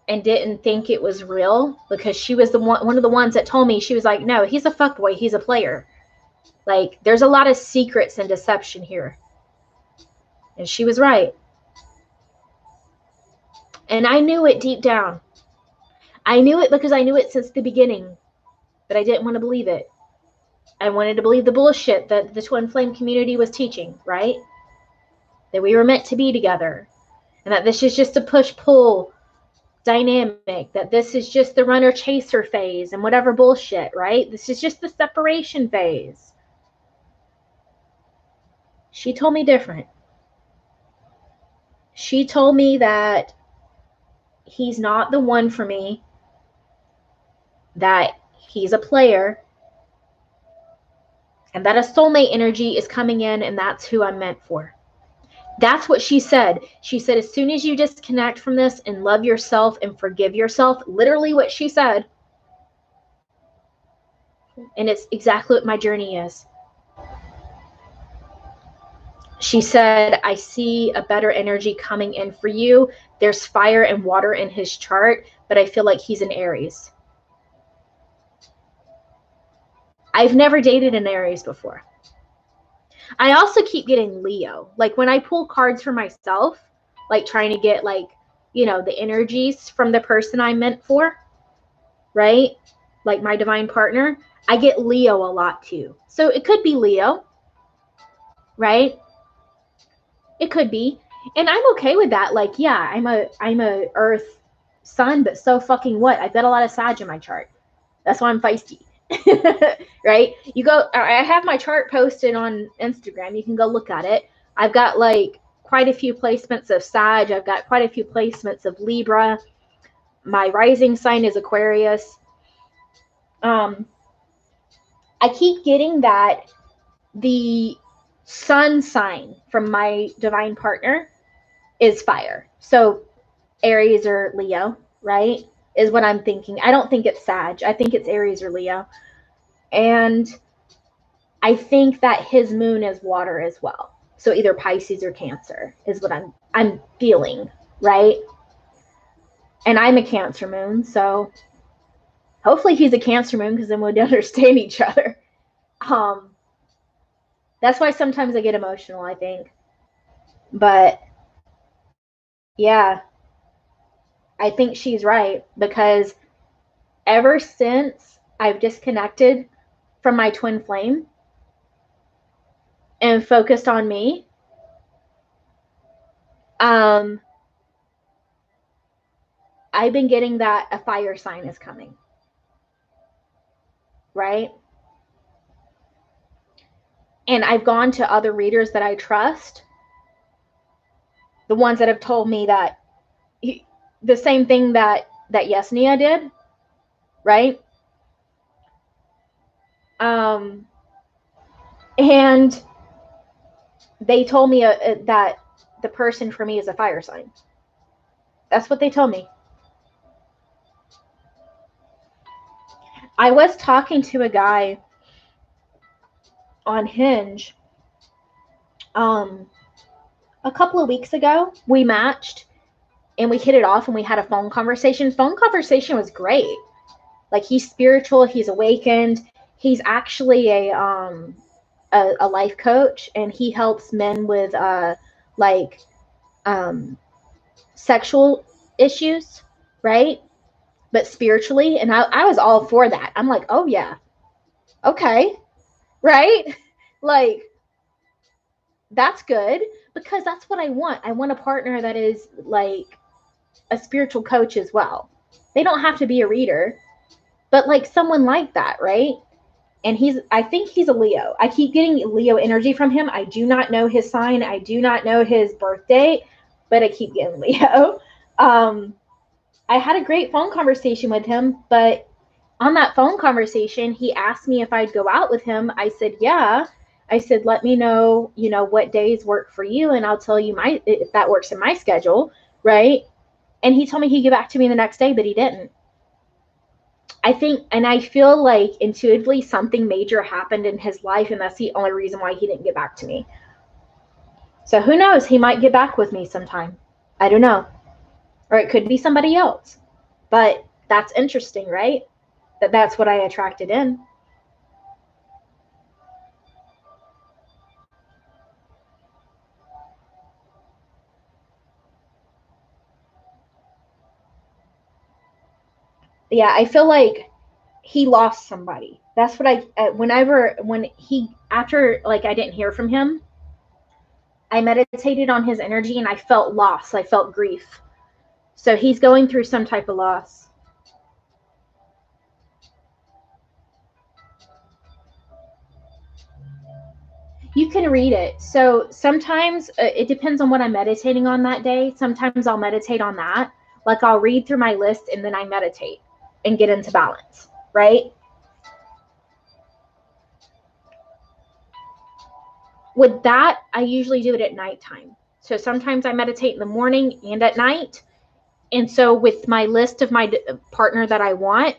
Speaker 1: and didn't think it was real because she was one of the ones that told me, she was like, no, he's a fuckboy, he's a player. Like, there's a lot of secrets and deception here. And she was right. And I knew it deep down. I knew it because I knew it since the beginning. But I didn't want to believe it. I wanted to believe the bullshit that the twin flame community was teaching, right? That we were meant to be together. And that this is just a push-pull dynamic. That this is just the runner-chaser phase and whatever bullshit, right? This is just the separation phase. She told me different. She told me that he's not the one for me, that he's a player, and that a soulmate energy is coming in, and that's who I'm meant for. That's what she said. She said, as soon as you disconnect from this and love yourself and forgive yourself, literally what she said, and it's exactly what my journey is. She said, I see a better energy coming in for you. There's fire and water in his chart, but I feel like he's an Aries. I've never dated an Aries before. I also keep getting Leo. Like, when I pull cards for myself, like trying to get, like, you know, the energies from the person I'm meant for, right? Like my divine partner, I get Leo a lot too. So it could be Leo, right? It could be. And I'm okay with that. Like, yeah, I'm a earth sun, but so fucking what? I've got a lot of Sag in my chart. That's why I'm feisty. Right? You go, I have my chart posted on Instagram. You can go look at it. I've got like quite a few placements of Sag. I've got quite a few placements of Libra. My rising sign is Aquarius. I keep getting that the sun sign from my divine partner is fire. So Aries or Leo, right? Is what I'm thinking. I don't think it's Sag. I think it's Aries or Leo. And I think that his moon is water as well. So either Pisces or Cancer is what I'm feeling, right? And I'm a Cancer moon, so hopefully he's a Cancer moon because then we'd understand each other. That's why sometimes I get emotional, I think. But yeah, I think she's right because ever since I've disconnected from my twin flame and focused on me, I've been getting that a fire sign is coming, right? And I've gone to other readers that I trust, the ones that have told me that the same thing that Yesenia did, right? And they told me that the person for me is a fire sign. That's what they told me. I was talking to a guy on Hinge a couple of weeks ago. We matched and we hit it off and we had a phone conversation. Phone conversation was great. Like, he's spiritual, he's awakened. He's actually a life coach, and he helps men with like sexual issues, right? But spiritually. And I was all for that. I'm like, oh yeah, okay, right? Like, that's good because that's what I want. I want a partner that is like a spiritual coach as well. They don't have to be a reader, but like someone like that, right? And I think he's a Leo. I keep getting Leo energy from him. I do not know his sign. I do not know his birth date, but I keep getting Leo. I had a great phone conversation with him, but on that phone conversation, he asked me if I'd go out with him. I said, yeah. I said, let me know, what days work for you, and I'll tell you if that works in my schedule, right? And he told me he'd get back to me the next day, but he didn't. I think, and I feel like intuitively something major happened in his life, and that's the only reason why he didn't get back to me. So who knows? He might get back with me sometime. I don't know. Or it could be somebody else. But that's interesting, right? That's what I attracted in. Yeah, I feel like he lost somebody. That's what after like I didn't hear from him, I meditated on his energy and I felt loss. I felt grief. So he's going through some type of loss. You can read it. So sometimes it depends on what I'm meditating on that day. Sometimes I'll meditate on that. Like, I'll read through my list and then I meditate and get into balance, right? With that, I usually do it at nighttime. So sometimes I meditate in the morning and at night. And so with my list of my partner that I want,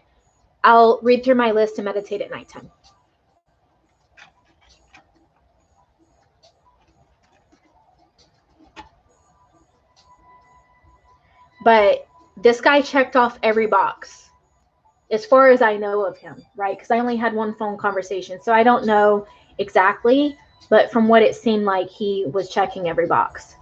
Speaker 1: I'll read through my list and meditate at nighttime. But this guy checked off every box as far as I know of him, right? Because I only had one phone conversation. So I don't know exactly, but from what it seemed like, he was checking every box.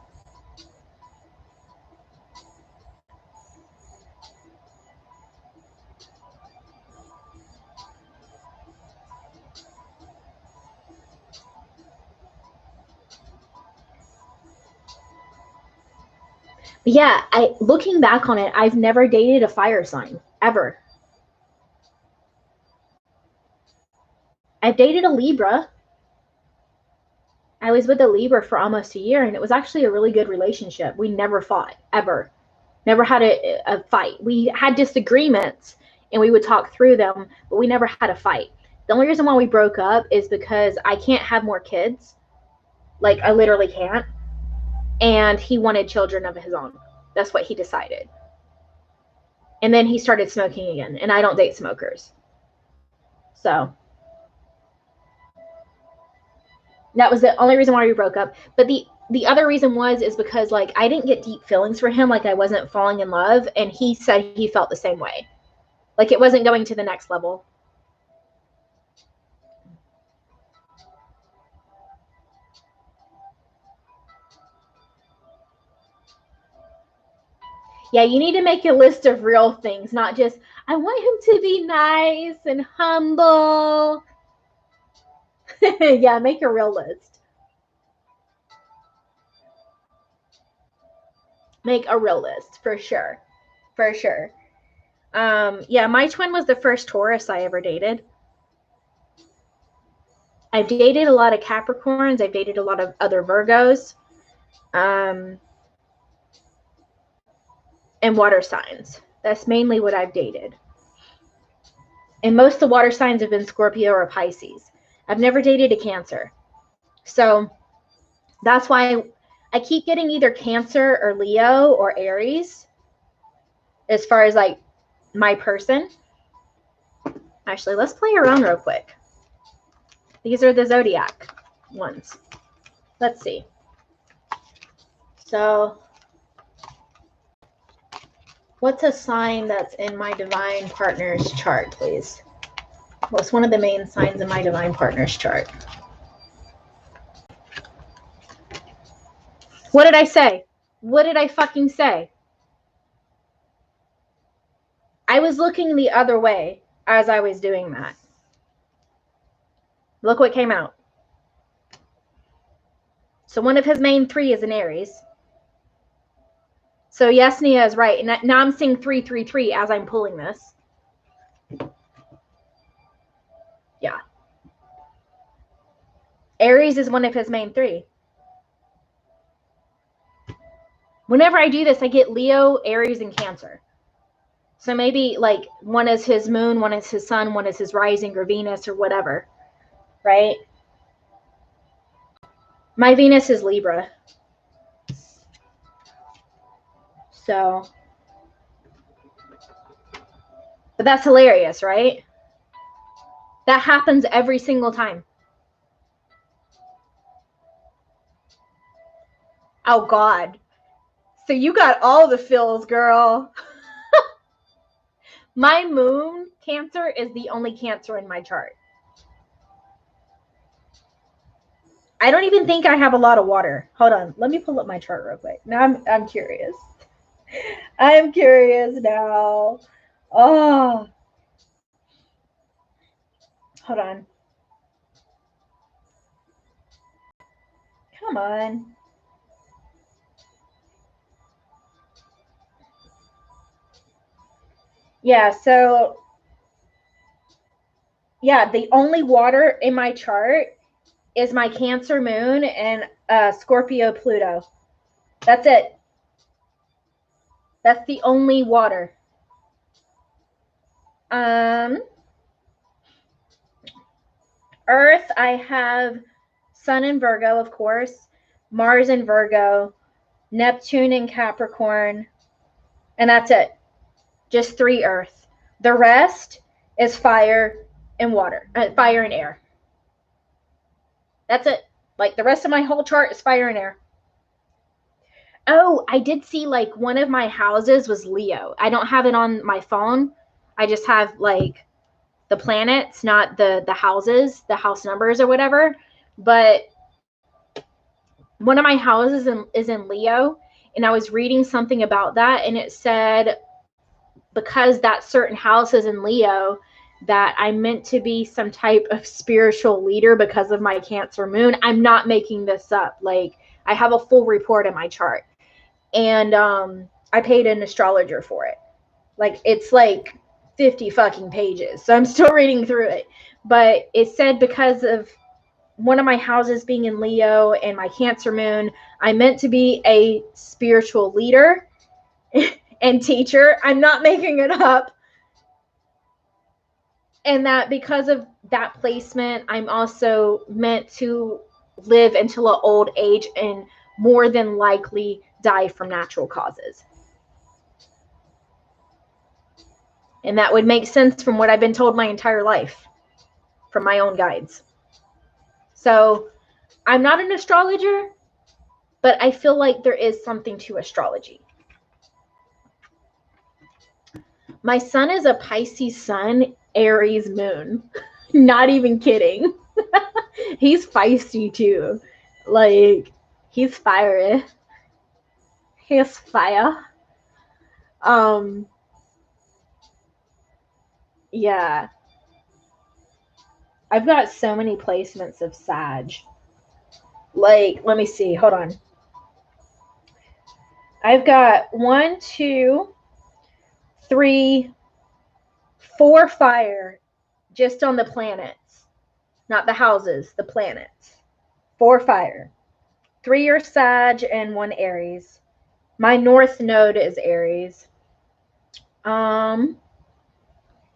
Speaker 1: Yeah, looking back on it, I've never dated a fire sign, ever. I've dated a Libra. I was with a Libra for almost a year, and it was actually a really good relationship. We never fought, ever. Never had a fight. We had disagreements, and we would talk through them, but we never had a fight. The only reason why we broke up is because I can't have more kids. Like, I literally can't. And he wanted children of his own. That's what he decided. And then he started smoking again, and I don't date smokers. So that was the only reason why we broke up. But the other reason is because, like, I didn't get deep feelings for him. Like, I wasn't falling in love, and he said he felt the same way. Like, it wasn't going to the next level. Yeah, you need to make a list of real things, not just, I want him to be nice and humble. Yeah, make a real list. Make a real list, for sure. For sure. Yeah, my twin was the first Taurus I ever dated. I've dated a lot of Capricorns. I've dated a lot of other Virgos. And water signs. That's mainly what I've dated. And most of the water signs have been Scorpio or Pisces. I've never dated a Cancer. So that's why I keep getting either Cancer or Leo or Aries as far as, like, my person. Actually, let's play around real quick. These are the zodiac ones. Let's see. So, what's a sign that's in my divine partner's chart, please? What's one of the main signs in my divine partner's chart? What did I say? What did I fucking say? I was looking the other way as I was doing that. Look what came out. So one of his main three is an Aries. So yes, Nia is right. And now I'm seeing 333 as I'm pulling this. Yeah. Aries is one of his main three. Whenever I do this, I get Leo, Aries, and Cancer. So maybe, like, one is his moon, one is his sun, one is his rising or Venus or whatever, right? My Venus is Libra. So, but that's hilarious, right? That happens every single time. Oh, God. So you got all the feels, girl. My moon Cancer is the only Cancer in my chart. I don't even think I have a lot of water. Hold on. Let me pull up my chart real quick. Now I'm curious. I'm curious now. Oh. Hold on. Come on. Yeah, so yeah, the only water in my chart is my Cancer moon and Scorpio Pluto. That's it. That's the only water. Earth, I have Sun in Virgo, of course, Mars in Virgo, Neptune in Capricorn, and that's it. Just 3 Earth. The rest is fire and water, fire and air. That's it. Like, the rest of my whole chart is fire and air. Oh, I did see, like, one of my houses was Leo. I don't have it on my phone. I just have, like, the planets, not the houses, the house numbers or whatever. But one of my houses is in Leo, and I was reading something about that, and it said because that certain house is in Leo, that I'm meant to be some type of spiritual leader because of my Cancer moon. I'm not making this up. Like, I have a full report in my chart. And I paid an astrologer for it. Like, it's like 50 fucking pages. So I'm still reading through it. But it said because of one of my houses being in Leo and my Cancer moon, I'm meant to be a spiritual leader and teacher. I'm not making it up. And that because of that placement, I'm also meant to live until an old age and more than likely die from natural causes. And that would make sense from what I've been told my entire life from my own guides. So I'm not an astrologer, but I feel like there is something to astrology. My son is a Pisces sun, Aries moon. Not even kidding. He's feisty too. Like, he's fiery. He's fire. Yeah. I've got so many placements of Sag. Like, let me see. Hold on. I've got 1, 2, 3, 4 fire just on the planets. Not the houses, the planets. 4 fire. 3 are Sag and 1 Aries. My north node is Aries.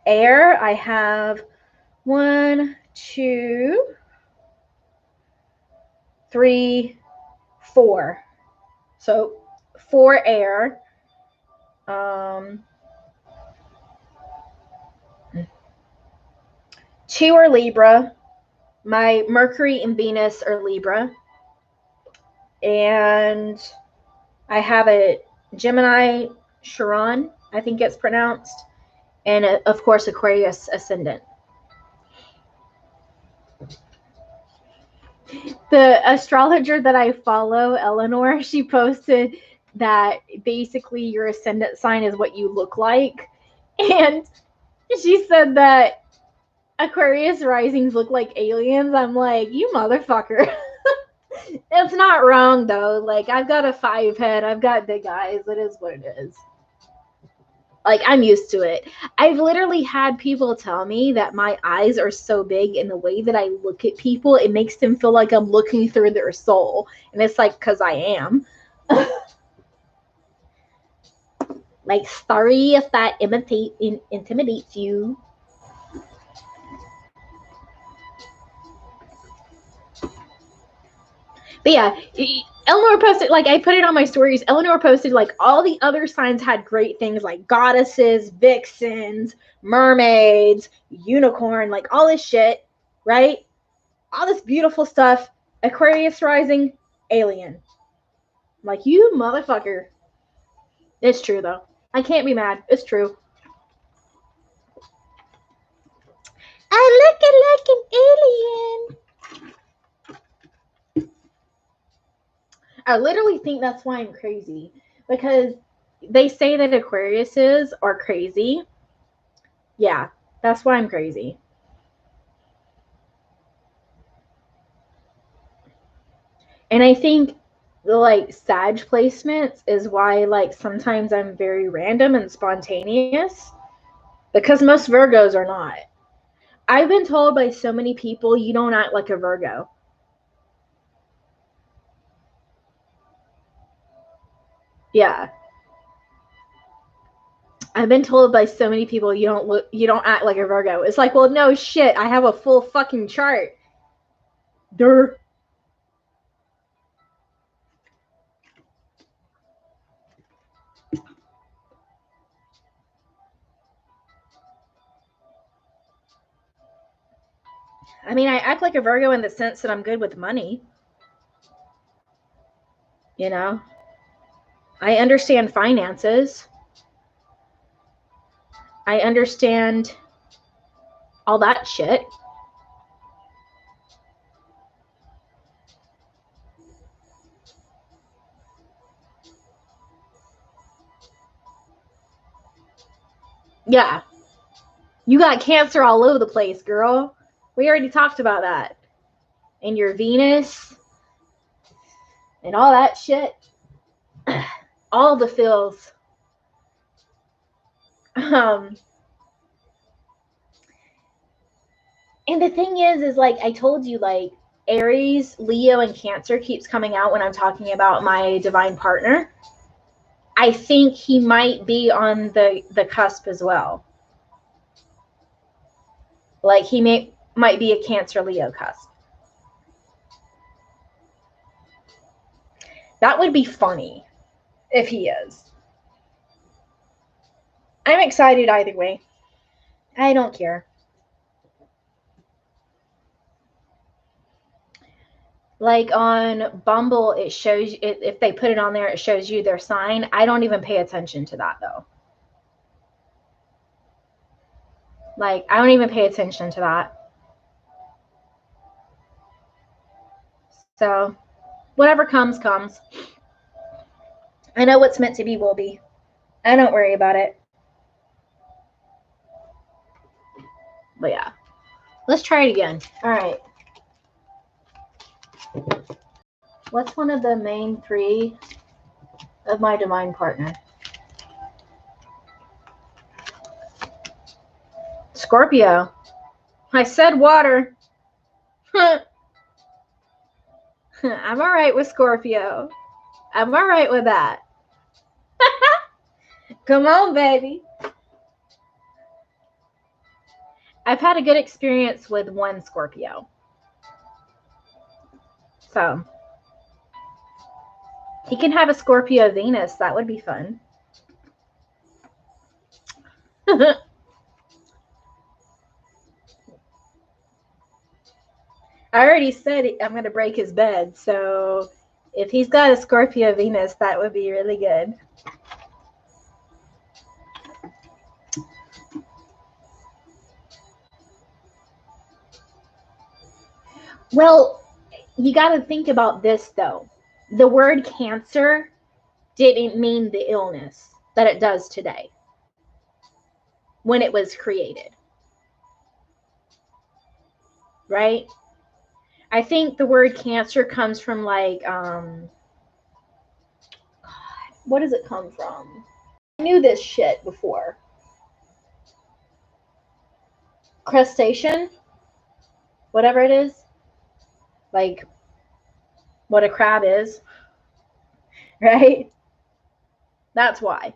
Speaker 1: Air, I have 1, 2, 3, 4. So 4 air. 2 are Libra. My Mercury and Venus are Libra. And I have a Gemini Chiron, I think it's pronounced. And of course, Aquarius ascendant. The astrologer that I follow, Eleanor, she posted that basically your ascendant sign is what you look like. And she said that Aquarius risings look like aliens. I'm like, you motherfucker. It's not wrong, though. Like, I've got a 5 head. I've got big eyes. It is what it is. Like, I'm used to it. I've literally had people tell me that my eyes are so big, and the way that I look at people, it makes them feel like I'm looking through their soul. And it's like, because I am. Like, sorry if that intimidates you. But yeah, Eleanor posted, like, I put it on my stories. Eleanor posted, like, all the other signs had great things, like goddesses, vixens, mermaids, unicorn, like all this shit, right? All this beautiful stuff. Aquarius rising, alien. I'm like, you motherfucker. It's true, though. I can't be mad. It's true. I look like an alien. I literally think that's why I'm crazy. Because they say that Aquariuses are crazy. Yeah, that's why I'm crazy. And I think the, like, Sag placements is why, like, sometimes I'm very random and spontaneous. Because most Virgos are not. I've been told by so many people, you don't act like a Virgo. Yeah. I've been told by so many people, you don't act like a Virgo. It's like, well, no shit. I have a full fucking chart. Durr. I mean, I act like a Virgo in the sense that I'm good with money. You know? I understand finances. I understand all that shit. Yeah. You got Cancer all over the place, girl. We already talked about that. And your Venus and all that shit. all the feels. And the thing is like I told you, like Aries, Leo, and Cancer keeps coming out when I'm talking about my divine partner. I think he might be on the cusp as well. Like he might be a Cancer Leo cusp. That would be funny if he is. I'm excited either way. I don't care. Like on Bumble, it shows if they put it on there, it shows you their sign. I don't even pay attention to that though. Like I don't even pay attention to that. So whatever comes, comes. I know what's meant to be will be. I don't worry about it. But yeah, let's try it again. All right. What's one of the main three of my divine partner? Scorpio. I said water. I'm all right with Scorpio. I'm all right with that. Come on, baby. I've had a good experience with one Scorpio. So he can have a Scorpio Venus. That would be fun. I already said I'm going to break his bed. So if he's got a Scorpio Venus, that would be really good. Well, you got to think about this, though. The word cancer didn't mean the illness that it does today when it was created. Right? I think the word cancer comes from like, God, what does it come from? I knew this shit before. Crustacean? Whatever it is. Like what a crab is. Right? That's why.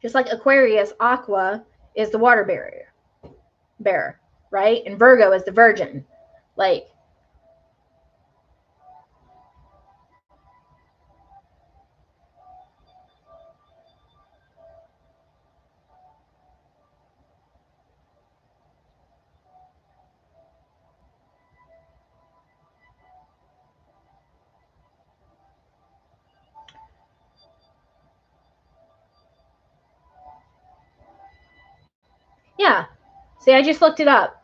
Speaker 1: Just like Aquarius, Aqua is the water bearer, right? And Virgo is the virgin. Like, yeah. See, I just looked it up.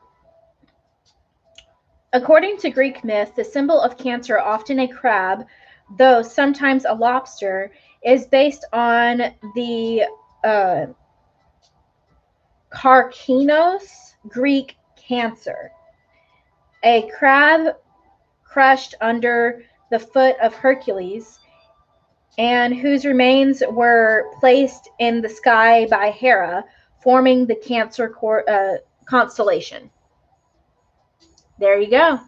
Speaker 1: According to Greek myth, the symbol of Cancer, often a crab, though sometimes a lobster, is based on the Karkinos Greek Cancer, a crab crushed under the foot of Hercules, and whose remains were placed in the sky by Hera, forming the Cancer constellation. There you go.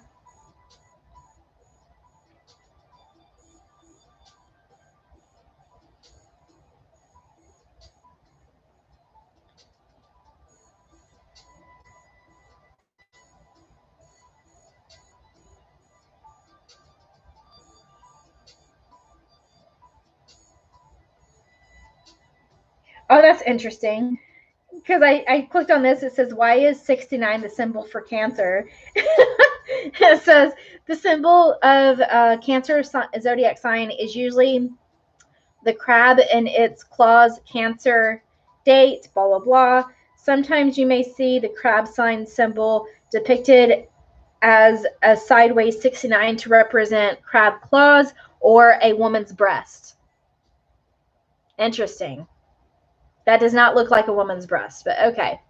Speaker 1: Oh, that's interesting. Because I clicked on this. It says, why is 69 the symbol for Cancer? It says, the symbol of Cancer zodiac sign is usually the crab and its claws, Cancer date, blah, blah, blah. Sometimes you may see the crab sign symbol depicted as a sideways 69 to represent crab claws or a woman's breast. Interesting. That does not look like a woman's breast, but okay.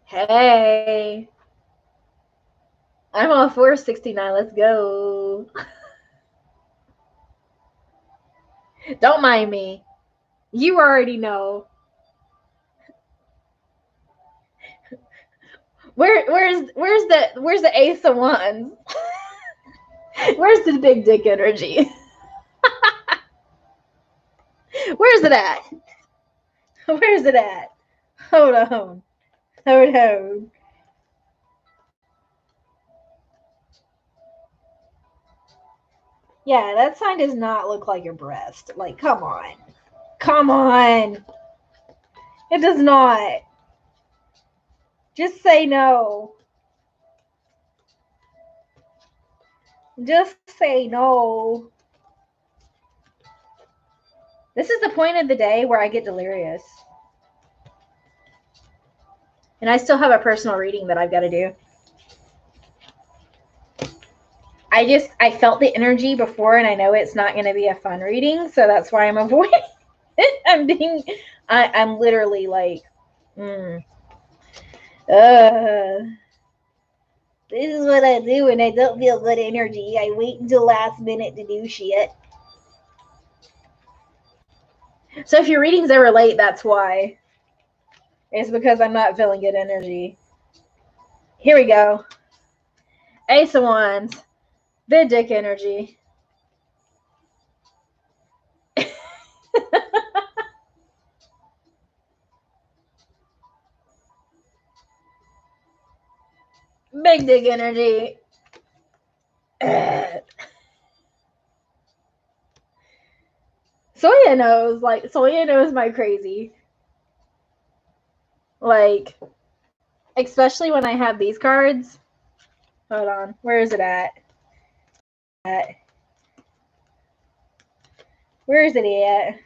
Speaker 1: Hey. I'm all for 69. Let's go. Don't mind me. You already know. Where's the Ace of Wands? Where's the big dick energy? Where's it at? Where's it at? Hold on. Hold on. Yeah, that sign does not look like your breast. Like, come on. Come on. It does not. Just say no. Just say no. This is the point of the day where I get delirious. And I still have a personal reading that I've got to do. I felt the energy before, and I know it's not going to be a fun reading, so that's why I'm avoiding it. I'm literally like, this is what I do when I don't feel good energy. I wait until last minute to do shit. So if your reading's ever late, that's why. It's because I'm not feeling good energy. Here we go. Ace of Wands. Big dick energy. Big dick energy. Soya knows my crazy. Like, especially when I have these cards. Hold on. Where is it at? Where is it at?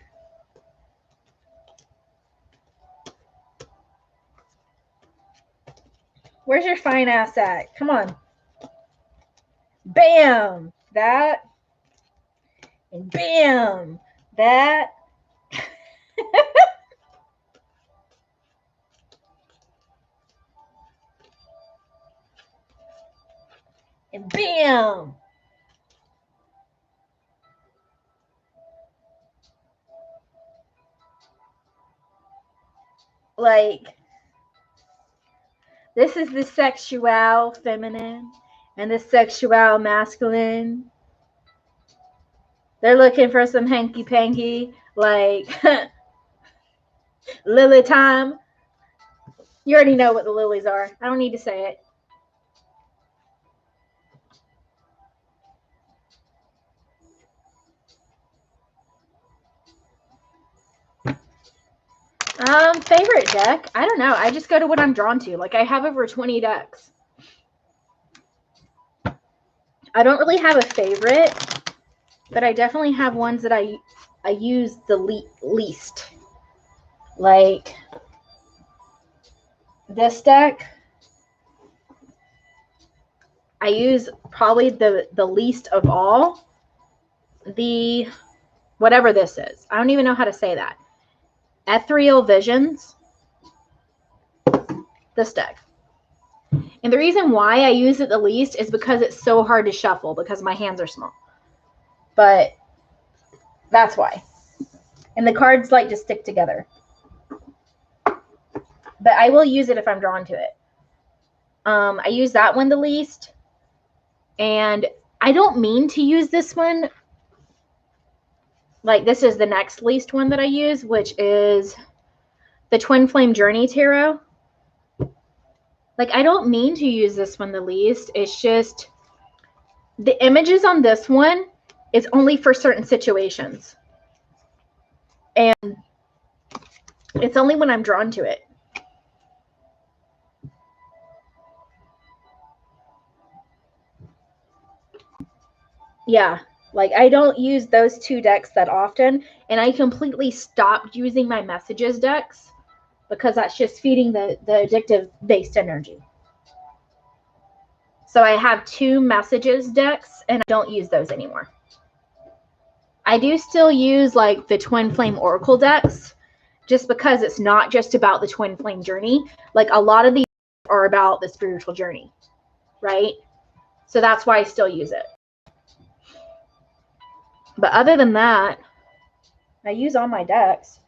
Speaker 1: Where's your fine ass at? Come on. Bam! That. And bam! That. And bam! Like, this is the sexual feminine and the sexual masculine. They're looking for some hanky-panky, like, lily time. You already know what the lilies are. I don't need to say it. Favorite deck? I don't know. I just go to what I'm drawn to. Like, I have over 20 decks. I don't really have a favorite, but I definitely have ones that I use the least. Like, this deck, I use probably the least of all. The, whatever this is. I don't even know how to say that. Ethereal Visions. This deck. And the reason why I use it the least is because it's so hard to shuffle because my hands are small. But that's why. And the cards like to stick together. But I will use it if I'm drawn to it. I use that one the least. And I don't mean to use this one. Like, this is the next least one that I use, which is the Twin Flame Journey Tarot. Like, I don't mean to use this one the least. It's just the images on this one is only for certain situations. And it's only when I'm drawn to it. Yeah, like, I don't use those two decks that often. And I completely stopped using my messages decks because that's just feeding the addictive based energy. So I have 2 messages decks and I don't use those anymore. I do still use like the Twin Flame Oracle decks just because it's not just about the Twin Flame journey. Like, a lot of these are about the spiritual journey, right? So that's why I still use it. But other than that, I use all my decks.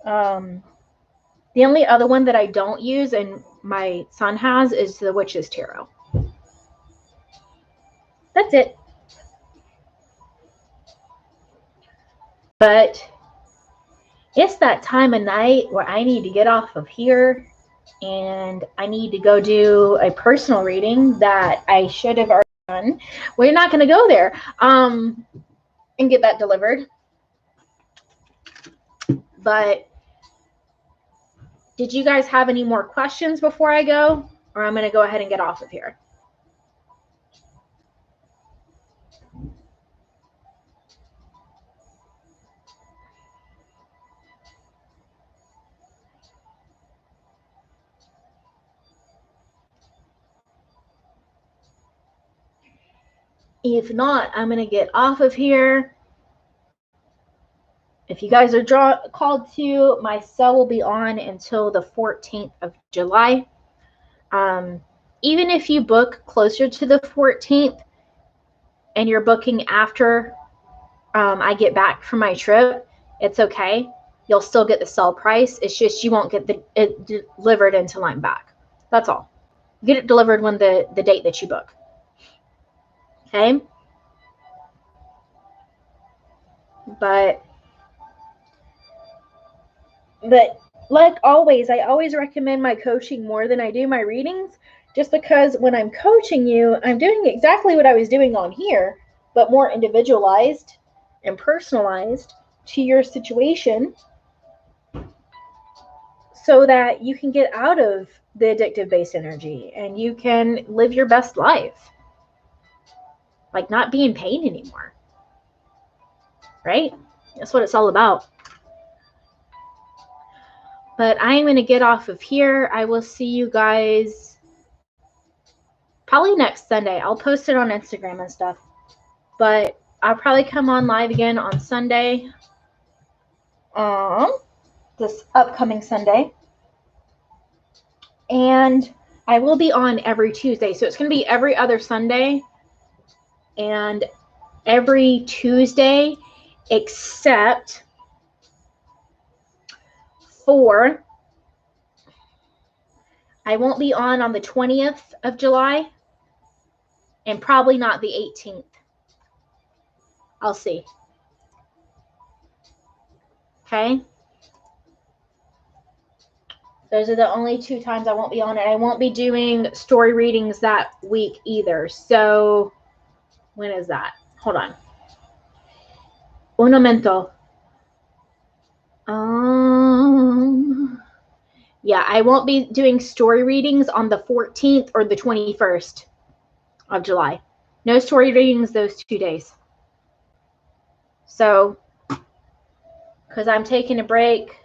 Speaker 1: The only other one that I don't use and my son has is the Witch's Tarot. That's it. But it's that time of night where I need to get off of here and I need to go do a personal reading that I should have already done. We're not going to go there and get that delivered. But did you guys have any more questions before I go? Or I'm going to go ahead and get off of here. If not, I'm going to get off of here. If you guys are called to, my cell will be on until the 14th of July. Even if you book closer to the 14th and you're booking after I get back from my trip, it's okay. You'll still get the cell price. It's just you won't get it delivered until I'm back. That's all. Get it delivered when the date that you book. Okay? But like always, I always recommend my coaching more than I do my readings, just because when I'm coaching you, I'm doing exactly what I was doing on here, but more individualized and personalized to your situation so that you can get out of the addictive based energy and you can live your best life. Like not be in pain anymore. Right? That's what it's all about. But I'm going to get off of here. I will see you guys probably next Sunday. I'll post it on Instagram and stuff. But I'll probably come on live again on Sunday. This upcoming Sunday. And I will be on every Tuesday. So it's going to be every other Sunday and every Tuesday except for I won't be on the 20th of July and probably not the 18th. I'll see. Okay? Those are the only 2 times I won't be on it. I won't be doing story readings that week either. So, when is that? Hold on. Un momento. Yeah, I won't be doing story readings on the 14th or the 21st of July. No story readings those 2 days. So, because I'm taking a break,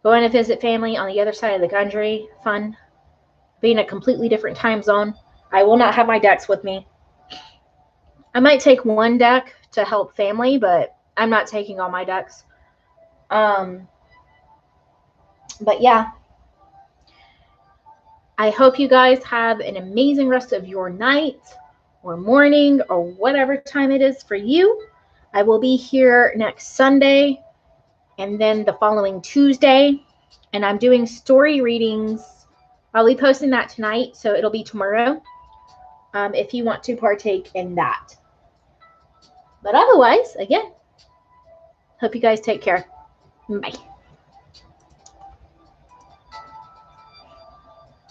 Speaker 1: going to visit family on the other side of the country, fun. Being a completely different time zone. I will not have my decks with me. I might take one deck to help family, but I'm not taking all my decks. But yeah. I hope you guys have an amazing rest of your night or morning or whatever time it is for you. I will be here next Sunday and then the following Tuesday. And I'm doing story readings. I'll be posting that tonight, so it'll be tomorrow if you want to partake in that. But otherwise, again, hope you guys take care. Bye.